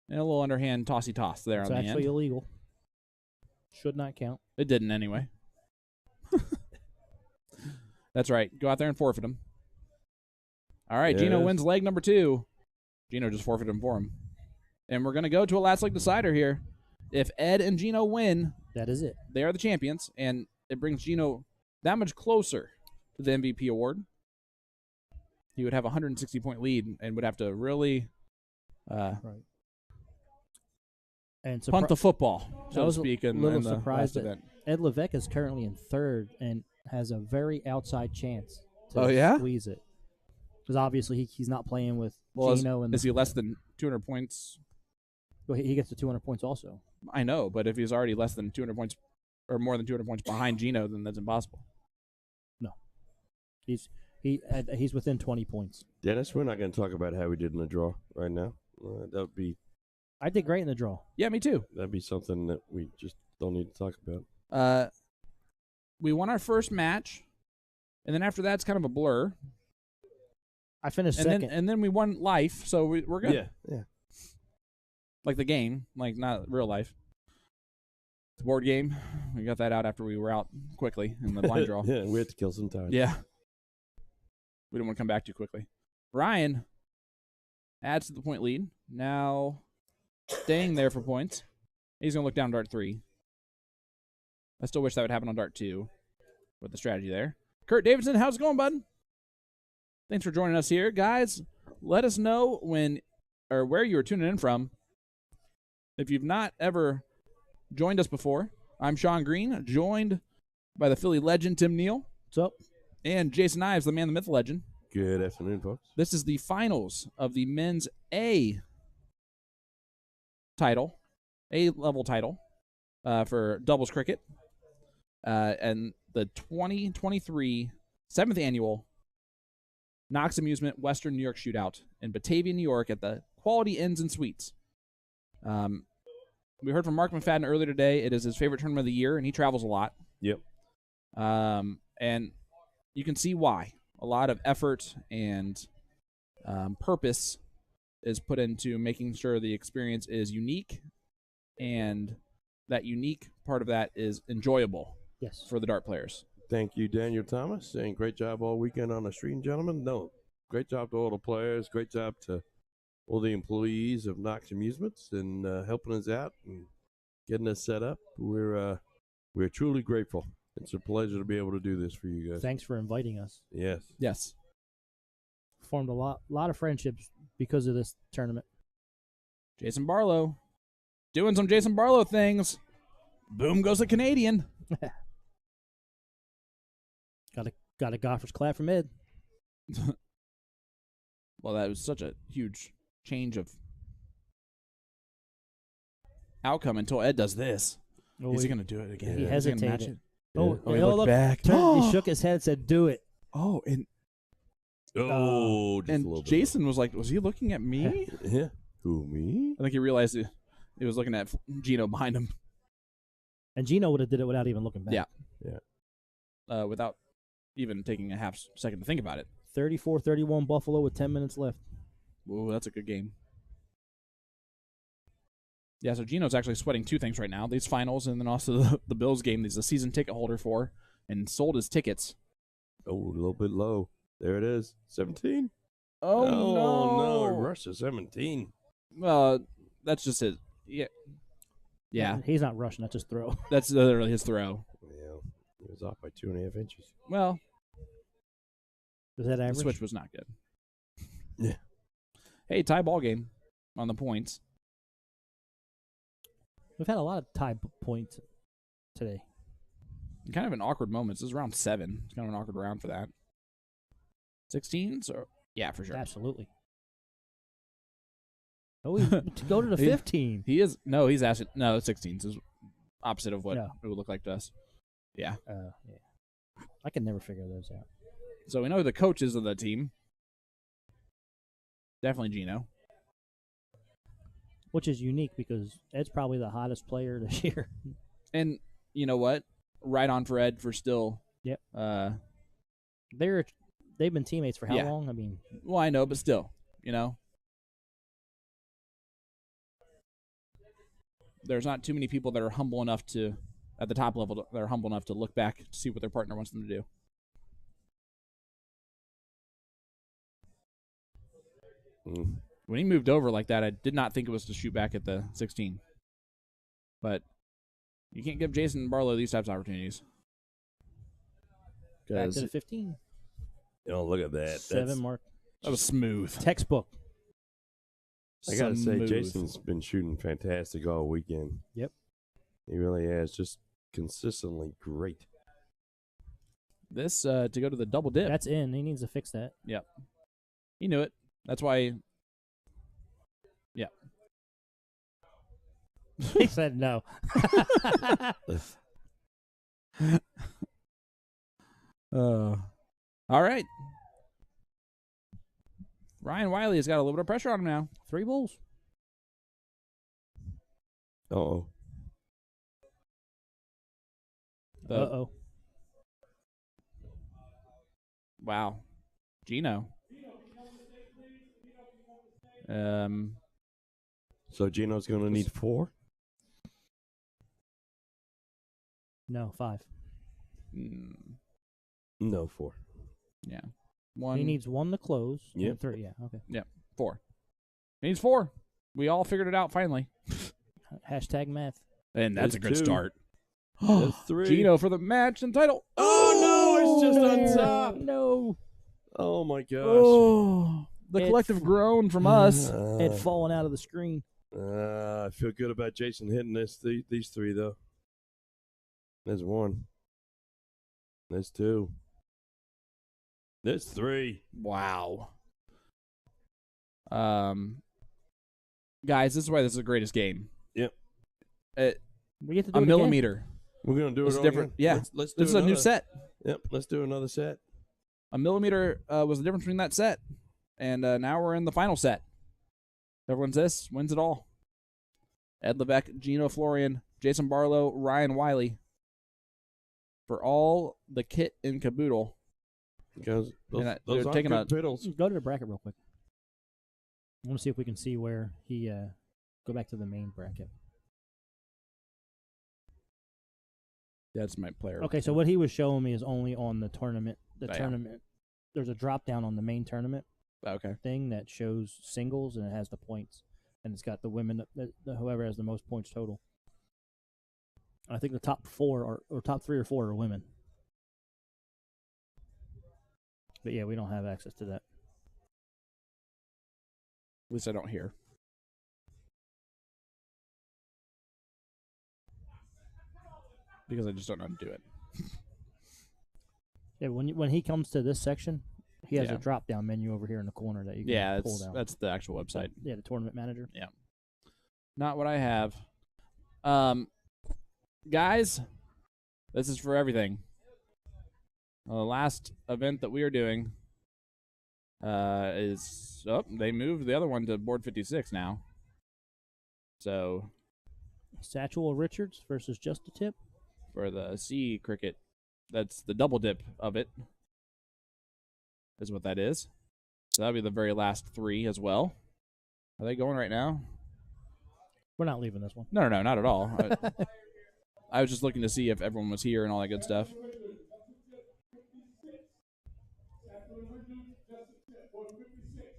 And a little underhand tossy toss there It's on the actually end. illegal. Should not count. It didn't anyway. That's right. Go out there and forfeit them. All right, Gino Yes. wins leg number 2. Gino just forfeited him for him. And we're going to go to a last leg decider here. If Ed and Gino win, That is it. they are the champions, and it brings Gino that much closer to the MVP award. He would have a 160-point lead and would have to really And punt the football, I so to was speak, a in little the surprised last that event. Ed Levesque is currently in 3rd and has a very outside chance to Oh, yeah? squeeze it. Because obviously he's not playing with Well, Gino. is he less than 200 points? Well, he gets to 200 points also. I know, but if he's already less than 200 points or more than 200 points behind Gino, then that's impossible. No. He's within 20 points. Dennis, we're not going to talk about how we did in the draw right now. That'd be I did great in the draw. Yeah, me too. something that we just don't need to talk about. We won our first match, and then after that, it's kind of a blur. I finished And second. then and then we won life, so we're good. Yeah. Like the game, like not real life. The board game, we got that out after we were out quickly in the blind draw. Yeah, we had to kill some time. Yeah. We didn't want to come back too quickly. Ryan adds to the point lead. Now staying there for points. He's going to look down dart 3. I still wish that would happen on dart 2 with the strategy there. Kurt Davidson, how's it going, bud? Thanks for joining us here. Guys, let us know when or where you are tuning in from. If you've not ever joined us before, I'm Sean Green, joined by the Philly legend Tim Neal. What's up? And Jason Ives, the man, the myth, the legend. Good afternoon, folks. This is the finals of the men's A title, A-level title for doubles cricket, and the 2023 7th annual Knox Amusement Western New York Shootout in Batavia, New York at the Quality Inns and Suites. We heard from Mark McFadden earlier today. It is his favorite tournament of the year, and he travels a lot. Yep. And you can see why. A lot of effort and purpose is put into making sure the experience is unique, and that unique part of that is enjoyable Yes. for the dart players. Thank you, Daniel Thomas, and great job all weekend on the stream, gentlemen. No, great job to all the players. Great job to all the employees of Knox Amusements and helping us out and getting us set up. We're truly grateful. It's a pleasure to be able to do this for you guys. Thanks for inviting us. Yes. Yes. Formed a lot of friendships because of this tournament. Jason Barlow doing some Jason Barlow things. Boom goes the Canadian. Got a golfer's clap from Ed. Well, that was such a huge change of outcome until Ed does this. Oh, Is he going to do it again? he Is he gonna match hesitated. it? Oh, Oh, he oh, looked look. back. He shook his head and said, "Do it." Oh, and Just a little bit. Jason was like, was he looking at me? Yeah. Who, me? I think he realized he was looking at Gino behind him. And Gino would have did it without even looking back. Yeah. Yeah. Without even taking a half second to think about it. 34-31 Buffalo with 10 minutes left. Ooh, that's a good game. Yeah, so Gino's actually sweating two things right now. These finals and then also the Bills game he's a season ticket holder for and sold his tickets. Oh, a little bit low. There it is. 17. Oh, no. It rushed to 17. Well, that's just it. Yeah. He's not rushing. That's just throw. That's literally his throw. Yeah. It was off by 2.5 inches. Well, Is that the average? switch was not good. Yeah. Hey, tie ball game on the points. We've had a lot of tie points today. Kind of an awkward moments. This is round 7. It's kind of an awkward round for that. 16s? Or yeah, for sure. Absolutely. Oh, to go to the 15. He is he's asking. No, 16s is opposite of what Yeah. it would look like to us. Yeah. Yeah. I can never figure those out. So we know the coaches of the team. Definitely Gino. Which is unique because Ed's probably the hottest player this year. And you know what? Right on for Ed for still. Yep. They've They've been teammates for how Yeah. long? I mean, Well, I know, but still, there's not too many people that are humble enough to, at the top level, that are humble enough to look back to see what their partner wants them to do. When he moved over like that, I did not think it was to shoot back at the 16. But you can't give Jason Barlow these types of opportunities. Back to the 15. Look at that. 7 mark. That was smooth. Textbook. I got to say, Smooth. Jason's been shooting fantastic all weekend. Yep. He really has. Just consistently great. This to go to the double dip. That's in. He needs to fix that. Yep. He knew it. That's why. Yeah. He said no. All right. Ryan Wiley has got a little bit of pressure on him now. 3 bulls. Uh-oh. Uh-oh. Wow. Gino. So Gino's going to need 4? No, 5. No, 4. Yeah. 1. He needs 1 to close. Yep. And 3, yeah, okay. 4. He needs 4. We all figured it out finally. Hashtag math. And that's a good 2. start. That's 3. Gino for the match and title. Oh, no, it's just on top. No. Oh, my gosh. Oh, the It collective f- groan from us. It fallen out of the screen. I feel good about Jason hitting these 3, though. There's 1. There's 2. There's 3. Wow. Guys, this is why this is the greatest game. Yep. We get to do A it millimeter. We're going to do It's it all different. again? Yeah. Let's do This is a new another. set. Yep, let's do another set. A millimeter was the difference between that set. And now we're in the final set. Whoever wins this wins it all. Ed Levesque, Gino Florian, Jason Barlow, Ryan Wiley. For all the kit and caboodle. Because those, And those they're aren't taking good a- fiddles. Go to the bracket real quick. I want to see if we can see where he go back to the main bracket. That's my player. Okay, so what he was showing me is only on the tournament. The Yeah. tournament. There's a drop down on the main tournament Okay. thing that shows singles and it has the points, and it's got the women, whoever has the most points total. I think the top 4 or top 3 or 4 are women. But yeah, we don't have access to that. At least I don't hear. Because I just don't know how to do it. Yeah, when he comes to this section, he has Yeah. a drop down menu over here in the corner that you can Yeah, pull down. that's the actual website. Yeah, the tournament manager. Not what I have. Guys, this is for everything. The last event that we are doing is they moved the other one to board 56 now. So Satchel Richards versus Just a Tip. for the sea cricket, that's the double dip of it. Is what that is. So that'll be the very last 3 as well. Are they going right now? We're not leaving this one. No, not at all. I was just looking to see if everyone was here and all that good stuff.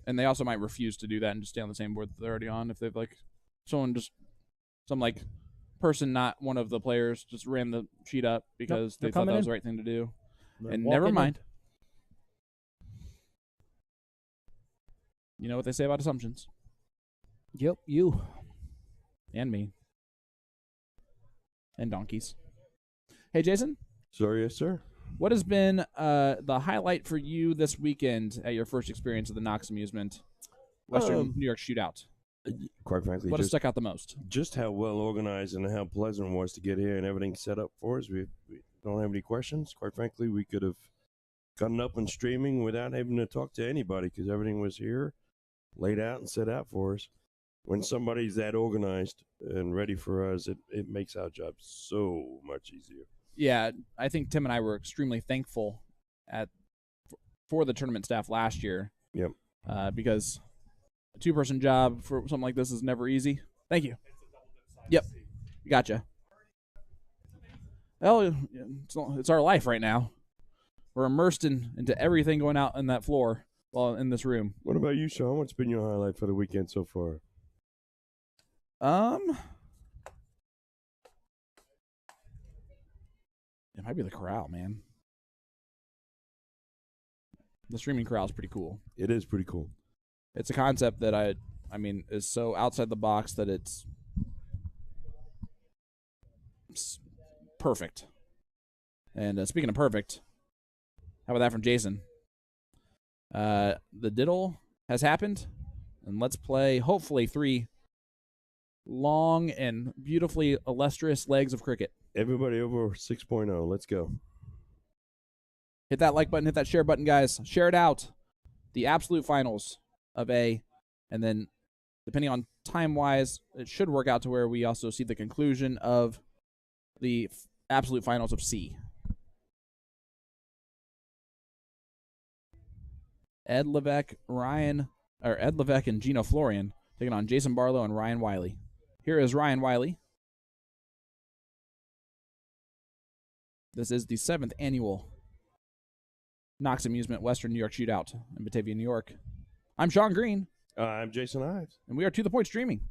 And they also might refuse to do that and just stay on the same board that they're already on if they've some person, not one of the players, just ran the sheet up because they're they thought that coming was in. the right thing to do. They're And walking never in. mind. You know what they say about assumptions. Yep, you. And me. And donkeys. Hey, Jason, Sorry, yes, sir. what has been the highlight for you this weekend at your first experience of the Knox Amusement Western New York Shootout? Quite frankly, What has just, stuck out the most? just how well organized and how pleasant it was to get here and everything set up for us. We don't have any questions. Quite frankly, we could have gotten up and streaming without having to talk to anybody because everything was here, laid out and set out for us. When somebody's that organized and ready for us, it makes our job so much easier. Yeah, I think Tim and I were extremely thankful for the tournament staff last year. Yep. Because a 2-person job for something like this is never easy. Thank you. Yep. Gotcha. Well, it's our life right now. We're immersed into everything going out on that floor. Well, in this room. What about you, Sean? What's been your highlight for the weekend so far? It might be the corral, man. The streaming corral is pretty cool. It is pretty cool. It's a concept that I mean, is so outside the box that it's perfect. And speaking of perfect, how about that from Jason? The diddle has happened, and let's play, hopefully, 3 long and beautifully illustrious legs of cricket. Everybody over 6.0. Let's go. Hit that like button, hit that share button, guys. Share it out. The absolute finals of A, and then depending on time-wise, it should work out to where we also see the conclusion of the absolute finals of C. Ed Levesque and Gino Florian taking on Jason Barlow and Ryan Wiley. Here is Ryan Wiley. This is the 7th annual Knox Amusement Western New York Shootout in Batavia, New York. I'm Sean Green. I'm Jason Ives. And we are To The Point Streaming.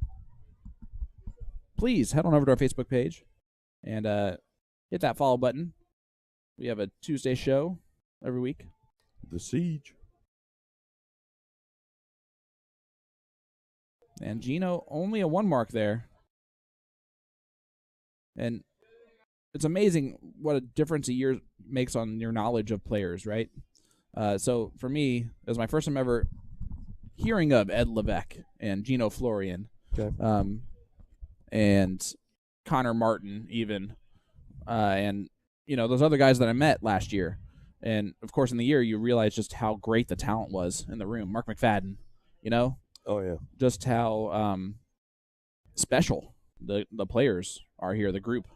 Please head on over to our Facebook page and hit that follow button. We have a Tuesday show every week. The Siege. And Gino, only a 1 mark there. And it's amazing what a difference a year makes on your knowledge of players, right? So for me, it was my first time ever hearing of Ed Levesque and Gino Florian, Okay. and Connor Martin even, and those other guys that I met last year. And of course, in the year, you realize just how great the talent was in the room. Mark McFadden, Oh, yeah. just how special the players are here, the group.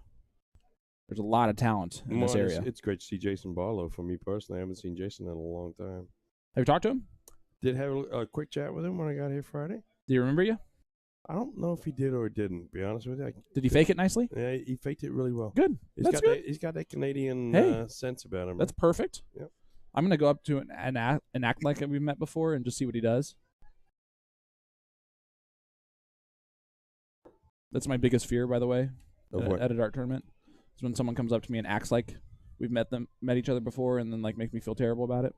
There's a lot of talent in this area. It's great to see Jason Barlow. For me personally, I haven't seen Jason in a long time. Have you talked to him? Did have a quick chat with him when I got here Friday. Do you remember you? I don't know if he did or didn't, to be honest with you. Did he fake it nicely? Yeah, he faked it really well. Good. That's good. He's got that Canadian Hey, sense about him. That's perfect. Yep. I'm going to go up to and act like we've met before and just see what he does. That's my biggest fear, by the way, Of what? at a dart tournament. Is when someone comes up to me and acts like we've met each other before, and then makes me feel terrible about it.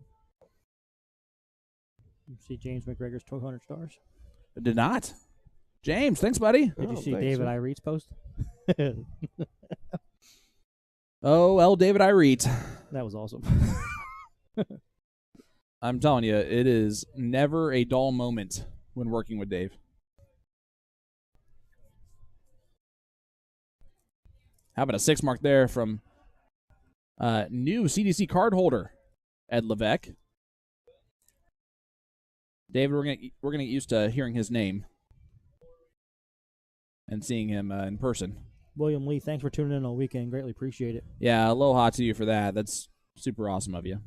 You see James McGregor's 1,200 stars? I did not. James, thanks, buddy. Did you see thanks, David sir. Irete's post? Oh, well, David Irete. That was awesome. I'm telling you, it is never a dull moment when working with Dave. How about a 6 mark there from new CDC card holder, Ed Levesque. David, we're gonna get used to hearing his name and seeing him in person. William Lee, thanks for tuning in all weekend. Greatly appreciate it. Yeah, aloha to you for that. That's super awesome of you.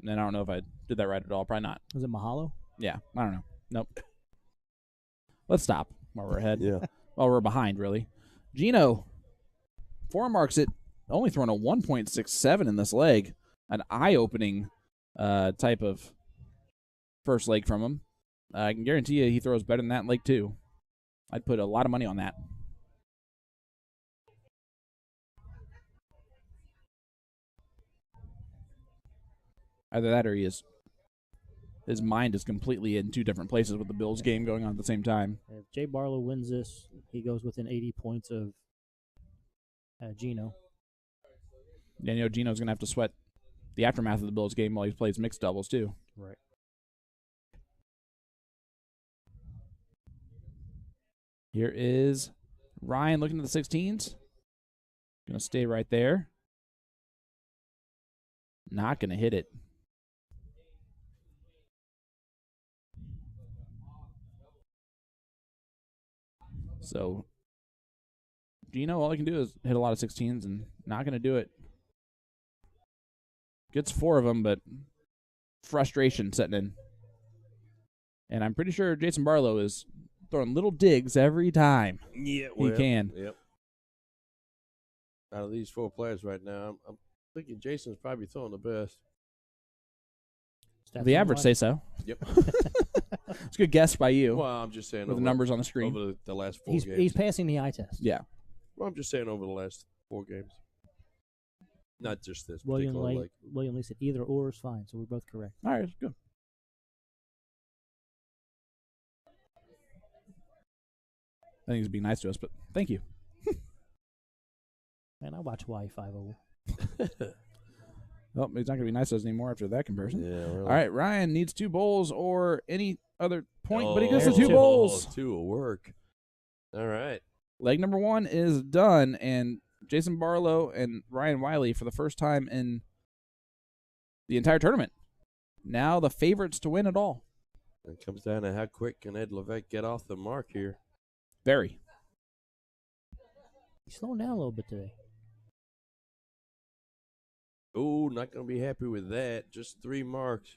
And I don't know if I did that right at all. Probably not. Was it Mahalo? Yeah, I don't know. Nope. Let's stop while we're ahead. Yeah. Well, we're behind, really. Gino, 4 marks it, only throwing a 1.67 in this leg. An eye-opening type of first leg from him. I can guarantee you he throws better than that in leg 2. I'd put a lot of money on that. Either that or his mind is completely in 2 different places with the Bills game going on at the same time. If Jay Barlow wins this, he goes within 80 points of Gino. And Gino's going to have to sweat the aftermath of the Bills game while he plays mixed doubles too. Right. Here is Ryan looking at the 16s. Going to stay right there. Not going to hit it. So, Gino, all he can do is hit a lot of 16s and not going to do it. Gets 4 of them, but frustration setting in. And I'm pretty sure Jason Barlow is throwing little digs every time Yeah, he can. Yep. Out of these 4 players right now, I'm thinking Jason's probably throwing the best. The average say so. Yep. It's a good guess by you. Well, I'm just saying with the numbers on the screen. over the last 4 He's games. passing the eye test. Yeah. Well, I'm just saying over the last 4 games. Not just this William particular leg. Lee said either or is fine, so we're both correct. All right, good. I think he's being nice to us, but thank you. Man, I watch Hawaii 5-0. Well, he's not going to be nice to us anymore after that conversion. Yeah, really. All right, Ryan needs 2 bowls or any other point, but he gets there's the 2 2 bowls. 2 will work. All right. Leg number 1 is done, and Jason Barlow and Ryan Wiley for the first time in the entire tournament. Now the favorites to win it all. It comes down to how quick can Ed Levesque get off the mark here. Very. He's slowing down a little bit today. Oh, not going to be happy with that. Just 3 marks.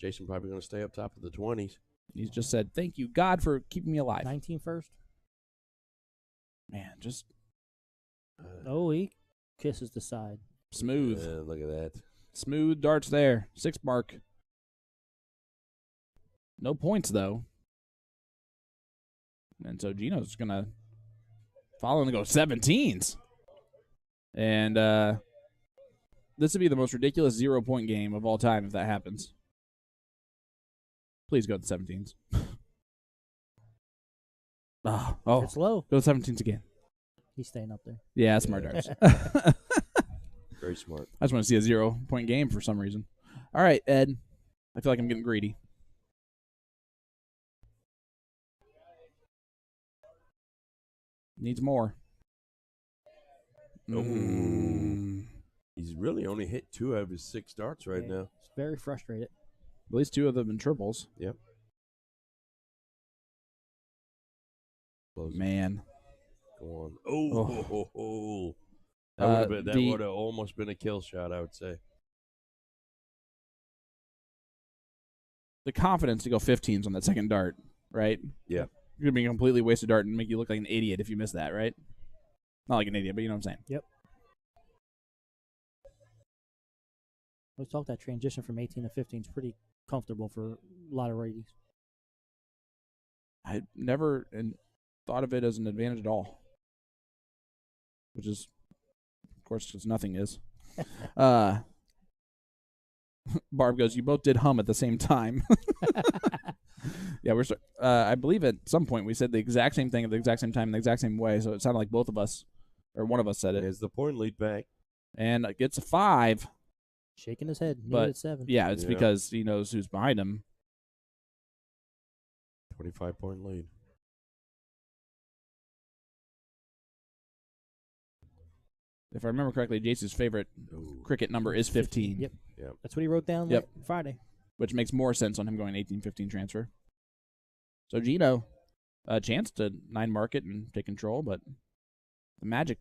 Jason probably going to stay up top of the 20s. He's just said, thank you, God, for keeping me alive. 19 first. Man, just Oh, he kisses the side. smooth. Look at that. Smooth darts there. 6 mark. No points, though. And so Gino's going to follow and go 17s. And this would be the most ridiculous 0-point game of all time if that happens. Please go to 17s. Oh, It's low. go to 17s again. He's staying up there. Yeah, smart darts. Very smart. I just want to see a 0-point game for some reason. All right, Ed. I feel like I'm getting greedy. Needs more. He's really only hit 2 out of his 6 darts right now. He's very frustrated. At least 2 of them in triples. Yep. Close. Man. Go on. Oh. That would have almost been a kill shot, I would say. The confidence to go 15s on that second dart, right? Yeah. You're going to be a completely wasted dart and make you look like an idiot if you miss that, right? Not like an idiot, but you know what I'm saying. Yep. Let's talk that transition from 18 to 15 is pretty comfortable for a lot of righties. I never thought of it as an advantage at all. Which is, of course, because nothing is. Barb goes, you both did hum at the same time. Yeah, I believe at some point we said the exact same thing at the exact same time in the exact same way, so it sounded like both of us, or one of us said it. There's the point lead back. And it gets a 5. Shaking his head. But, Needed 7. Yeah, it's because he knows who's behind him. 25-point lead. If I remember correctly, Jason's favorite cricket number is 15. Yep. Yep. That's what he wrote down Yep. Friday. Which makes more sense on him going 18-15 transfer. So Gino, a chance to 9 mark it and take control, but the magic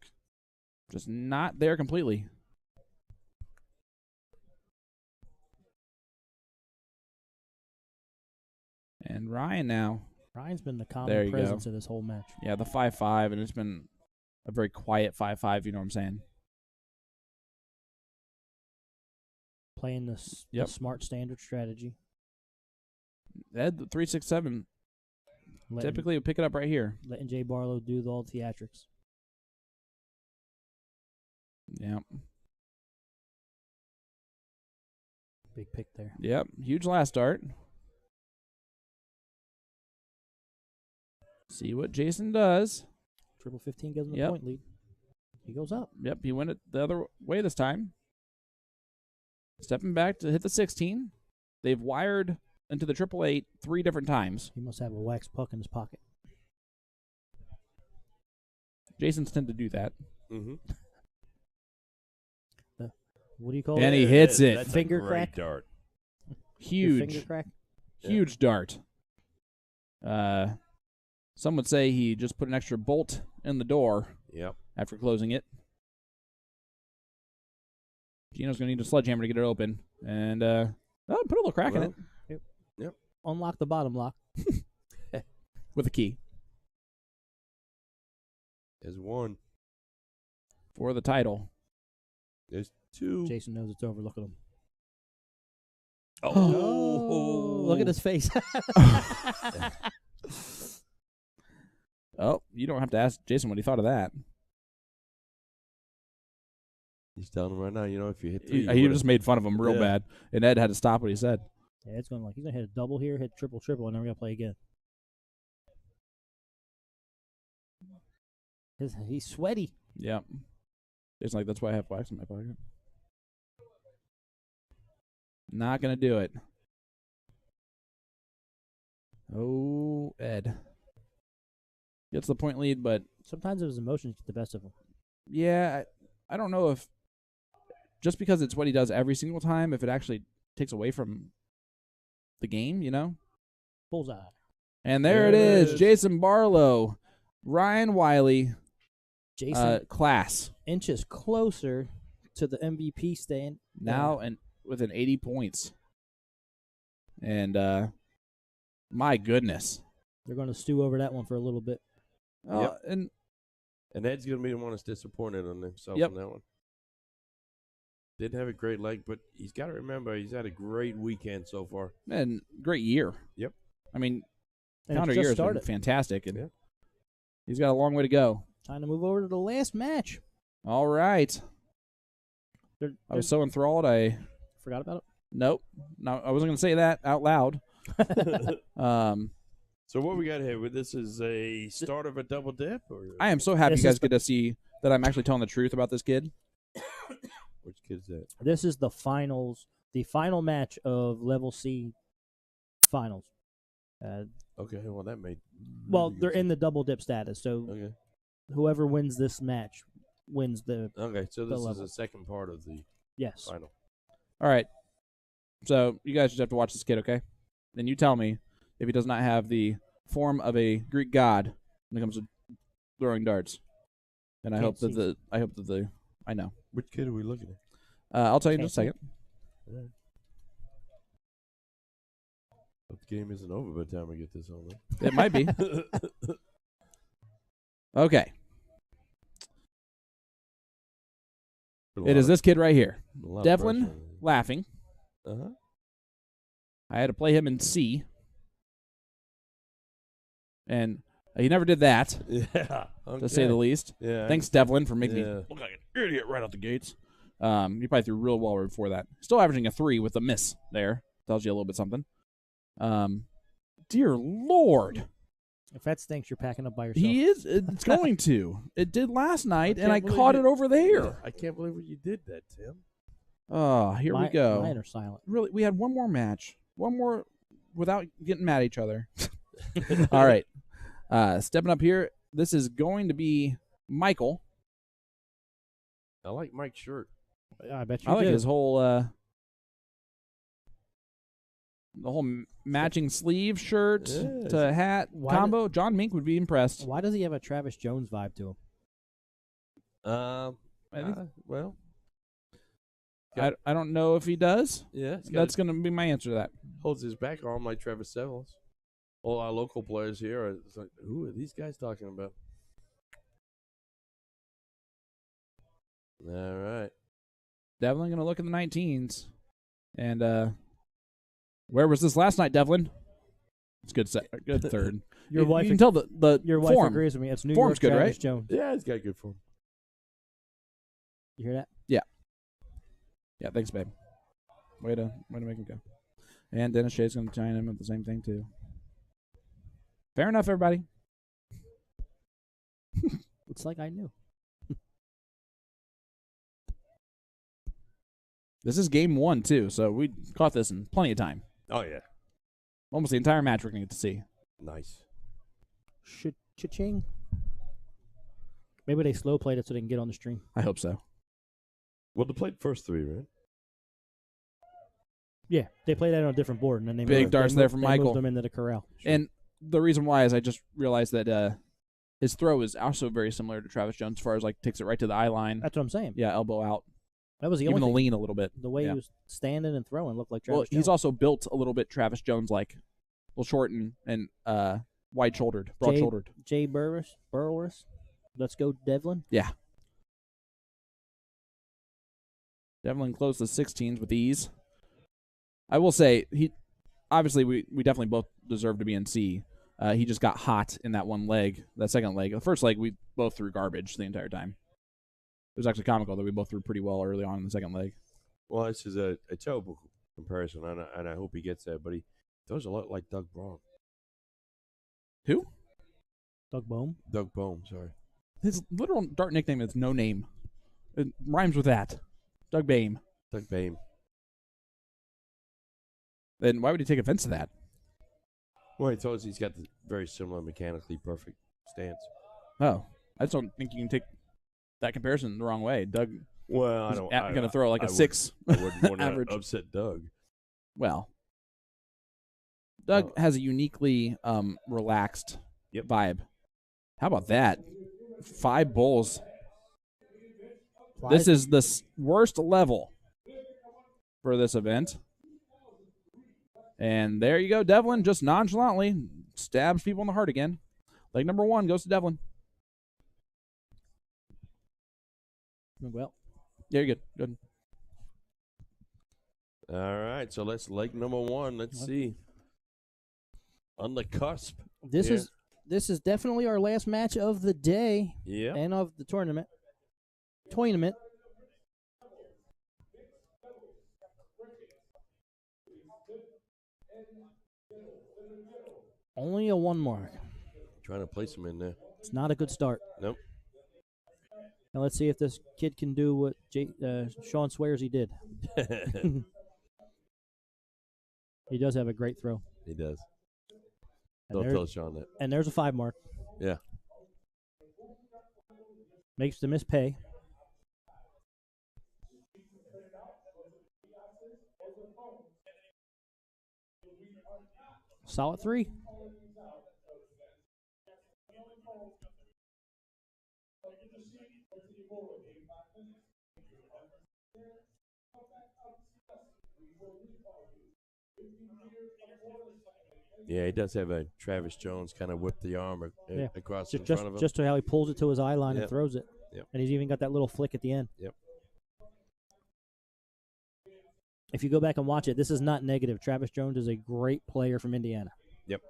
just not there completely. And Ryan now. Ryan's been the There common you presence go. of this whole match. Yeah, the 5-5, and it's been a very quiet 5-5, you know what I'm saying? Playing the smart standard strategy. Ed, the 3-6-7, typically would pick it up right here. Letting Jay Barlow do all the theatrics. Yeah. Big pick there. Yep, huge last start. See what Jason does. Triple 15 gives him Yep. the point lead. He goes up. Yep, he went it the other way this time. Stepping back to hit the 16. They've wired into the 888 3 different times. He must have a wax puck in his pocket. Jason's tend to do that. Mm-hmm. What do you call And it? he hits it. That's Finger a great crack? dart. Your finger Huge. crack? Huge dart. Some would say he just put an extra bolt in the door Yep. after closing it. Gino's going to need a sledgehammer to get it open. And put a little crack in it Unlock the bottom lock. with a key There's 1. for the title. There's 2. Jason knows it's over. Look at him. Oh, Look at his face. Oh, you don't have to ask Jason what he thought of that. He's telling him right now, if you hit three, He just made fun of him real bad, and Ed had to stop what he said. Yeah, it's going he's gonna hit a double here, hit triple, and then we're gonna play again. He's sweaty. Yeah. It's like, that's why I have wax in my pocket. Not going to do it. Oh, Ed. Gets the point lead, but... Sometimes his emotions get the best of him. Yeah, I don't know if... Just because it's what he does every single time, if it actually takes away from the game, Bullseye. And there it is. Jason Barlow. Ryan Wiley. Jason class. inches closer to the MVP stand. Now and with an 80 points. And my goodness. They're going to stew over that one for a little bit. Yep. And Ed's going to be the one that's disappointed on himself on that one. Didn't have a great leg, but he's got to remember he's had a great weekend so far. And great year. Yep. I mean, And calendar it just year has been started. fantastic. And he's got a long way to go. Time to move over to the last match. All right. I was so enthralled, I forgot about it. Nope. No, I wasn't going to say that out loud. So what we got here? This is a start of a double dip? Or? I am so happy This you guys is get to see that I'm actually telling the truth about this kid. Which kid's that? This is the final match of Level C finals. Okay, well, that made... Well, they're in the double dip status, so whoever wins this match wins the... Okay, so this is level. the second part of the final. All right. So you guys just have to watch this kid, okay? And you tell me if he does not have the form of a Greek god when it comes to throwing darts. And I Can't hope that see. I know. Which kid are we looking at? I'll tell you in just a second. Right. Hope the game isn't over by the time we get this on. Though. It might be. Okay. It is this kid right here. Devlin Laughing. Uh-huh. I had to play him in C. And he never did that, Yeah. to say the least. Yeah. Thanks, Devlin, for making me look like an idiot right out the gates. He probably threw real well before that. Still averaging a 3 with a miss there. Tells you a little bit something. Dear Lord. If that stinks, you're packing up by yourself. He is. It's going to. It did last night, and I caught it over there. I can't believe you did that, Tim. Oh, here we go. Mine are silent. Really, we had one more match. One more without getting mad at each other. All right. Stepping up here, this is going to be Michael. I like Mike's shirt. I bet you I like do. his whole the whole matching sleeve shirt to hat combo. John Mink would be impressed. Why does he have a Travis Jones vibe to him? Well, I don't know if he does. yeah, That's going to be my answer to that. holds his back arm like Travis Sevels. All our local players here are it's like, who are these guys talking about? All right. Devlin going to look at the 19s. And where was this last night, Devlin? It's good good third. Your wife you can tell the Your form. wife agrees with me. It's New Form's York good, Travis right? Jones. Yeah, he's got good form. You hear that? Yeah, thanks, babe. Way to make him go. And Dennis Shade's going to chime in with the same thing, too. Fair enough, everybody. It's like I knew. This is game 1, too, so we caught this in plenty of time. Oh, yeah. Almost the entire match we're going to get to see. Nice. Cha-ching. Maybe they slow played it so they can get on the stream. I hope so. Well, they played first 3, right? Yeah, they played that on a different board, and then they Big moved, darts they there moved, from they Michael. moved them into the corral. And the reason why is I just realized that his throw is also very similar to Travis Jones as far as, like, takes it right to the eye line. That's what I'm saying. Yeah, elbow out. That was the Even only the thing. lean a little bit. The way Yeah. he was standing and throwing looked like Travis Well, Jones. he's also built a little bit Travis Jones-like. A little short and wide-shouldered, broad-shouldered. Jay Burris. Let's go, Devlin. Yeah. Devlin closed the 16s with ease. I will say we definitely both deserve to be in C. He just got hot in that one leg, that second leg. The first leg, we both threw garbage the entire time. It was actually comical that we both threw pretty well early on in the second leg. Well, this is a terrible comparison, and I hope he gets that, but he throws a lot like Doug Braun. Who? Doug Bohm. Doug Bohm, sorry. His literal dart nickname is No Name. It rhymes with that. Doug Boehm. Doug Boehm. Then why would he take offense to that? Well, he told us he's got the very similar mechanically perfect stance. Oh, I just don't think you can take that comparison the wrong way. Doug Well, I is don't. going to throw like a 6 I wouldn't want average. to upset Doug. Well, Doug has a uniquely relaxed vibe. How about that? 5 bowls. This is the worst level for this event. And there you go. Devlin just nonchalantly stabs people in the heart again. Leg number 1 goes to Devlin. Well, Yeah, you're good. Good. All right, so let's leg number 1. Let's see. On the cusp. This is definitely our last match of the day Yeah. and of the tournament. Tournament. Only a 1 mark. Trying to place him in there. It's not a good start. Nope. Now let's see if this kid can do what Sean swears he did. He does have a great throw. He does. And Don't tell Sean that. And there's a 5 mark. Yeah. Makes the miss pay. Solid 3. Yeah, he does have a Travis Jones kind of whip the arm across in front of him. Just how he pulls it to his eye line and Yep. throws it. Yep. And he's even got that little flick at the end. Yep. If you go back and watch it, this is not negative. Travis Jones is a great player from Indiana. Yep.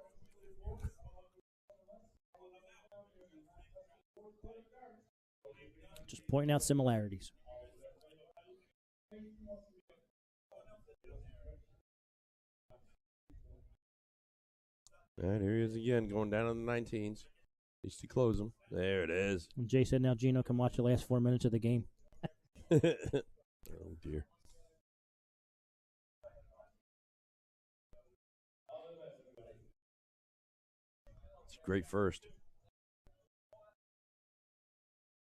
Just pointing out similarities. All right, here he is again, going down on the 19s. At least to close them. There it is. And Jay said now Gino can watch the last 4 minutes of the game. Oh, dear. It's a great first.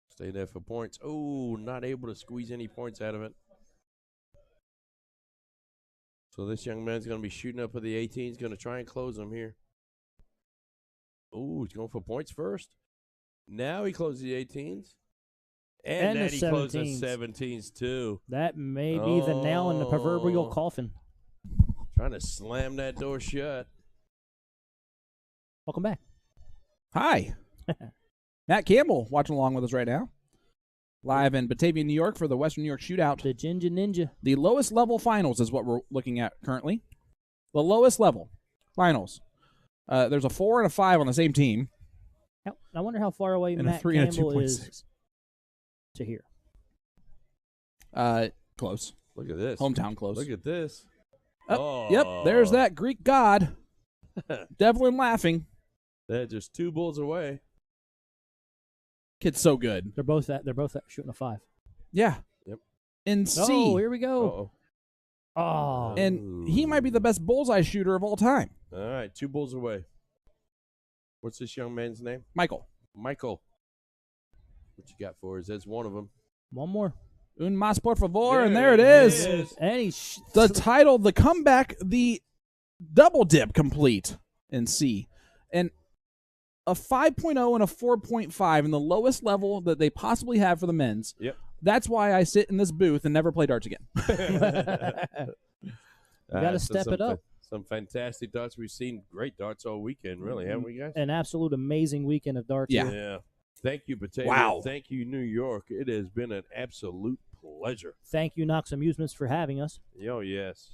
Stay there for points. Oh, not able to squeeze any points out of it. So this young man's going to be shooting up for the 18. He's going to try and close them here. Oh, he's going for points first. Now he closes the 18s. And then he closes 17s too. That may be the nail in the proverbial coffin. Trying to slam that door shut. Welcome back. Hi. Matt Campbell watching along with us right now. Live in Batavia, New York for the Western New York Shootout. The Ginger Ninja. The lowest level finals is what we're looking at currently. The lowest level finals. There's a 4 and a 5 on the same team. I wonder how far away And Matt a 3 and a Campbell 2.6. is to here. Close. Look at this. Hometown close. Look at this. Yep, there's that Greek god. Devlin laughing. They're just 2 bulls away. Kid's so good. They're both shooting a 5. Yeah. Yep. In C. Oh, here we go. Uh-oh. Oh. And he might be the best bullseye shooter of all time. All right, 2 bulls away. What's this young man's name? Michael. Michael. What you got for us? That's one of them. One more. Un más por favor, and there it is. And The title, the comeback, the double dip complete in C. And a 5.0 and a 4.5 in the lowest level that they possibly have for the men's. Yep. That's why I sit in this booth and never play darts again. You got to step it up. Some fantastic darts. We've seen great darts all weekend, really, haven't we, guys? An absolute amazing weekend of darts. Yeah. here. Yeah. Thank you, Batavia. Wow. Thank you, New York. It has been an absolute pleasure. Thank you, Knox Amusements, for having us. Oh, yes.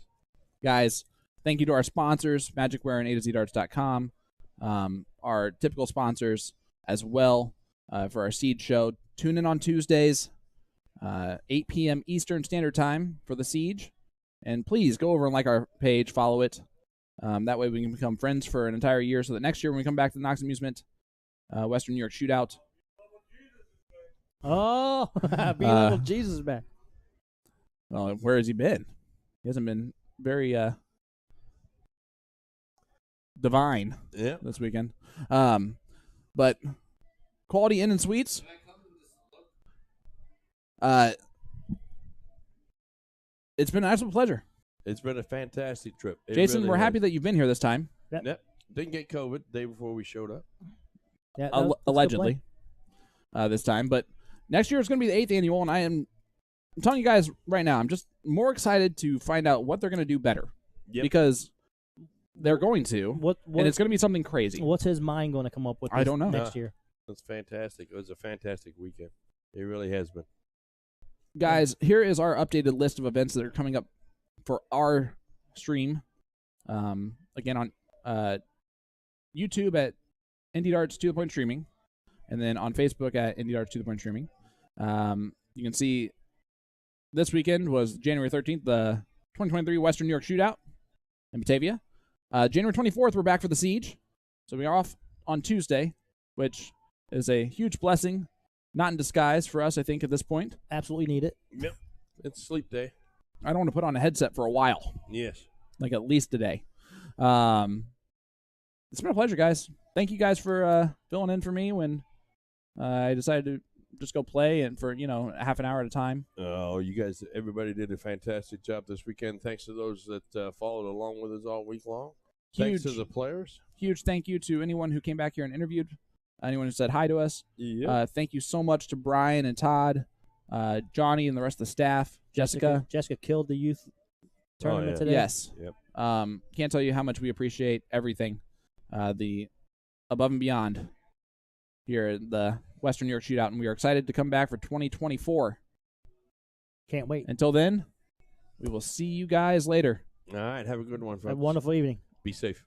Guys, thank you to our sponsors, Magicware and A2ZDarts.com, our typical sponsors as well for our Siege show. Tune in on Tuesdays, 8 p.m. Eastern Standard Time for the Siege. And please go over and like our page, follow it. That way we can become friends for an entire year so that next year when we come back to the Knox Amusement, Western New York Shootout. Oh, Beloved Jesus is back. Well, where has he been? He hasn't been very divine this weekend. But Quality Inn and Suites. It's been an absolute pleasure. It's been a fantastic trip. Jason, really we're has. happy that you've been here this time. Yep. Didn't get COVID the day before we showed up. Yeah, Allegedly. This time. But next year is going to be the 8th annual, and I'm telling you guys right now, I'm just more excited to find out what they're going to do better. Yep. Because they're going to, What and it's going to be something crazy. What's his mind going to come up with I don't know. next year? That's fantastic. It was a fantastic weekend. It really has been. Guys, here is our updated list of events that are coming up for our stream. Again, on YouTube at Indie Darts to the Point Streaming, and then on Facebook at Indie Darts to the Point Streaming. You can see this weekend was January 13th, the 2023 Western New York Shootout in Batavia. January 24th, we're back for the Siege. So we are off on Tuesday, which is a huge blessing, not in disguise for us, I think, at this point. Absolutely need it. Yep. It's sleep day. I don't want to put on a headset for a while, Yes. like at least a day. It's been a pleasure, guys. Thank you guys for filling in for me when I decided to just go play and for, a half an hour at a time. Oh, you guys, everybody did a fantastic job this weekend. Thanks to those that followed along with us all week long. Thanks to the players. Huge thank you to anyone who came back here and interviewed, anyone who said hi to us. Yeah. Thank you so much to Brian and Todd, Johnny and the rest of the staff, Jessica. Jessica killed the youth tournament today. Yes. Yep. Can't tell you how much we appreciate everything, the above and beyond here at the Western New York Shootout, and we are excited to come back for 2024. Can't wait. Until then, we will see you guys later. All right. Have a good one, folks. Have a wonderful evening. Be safe.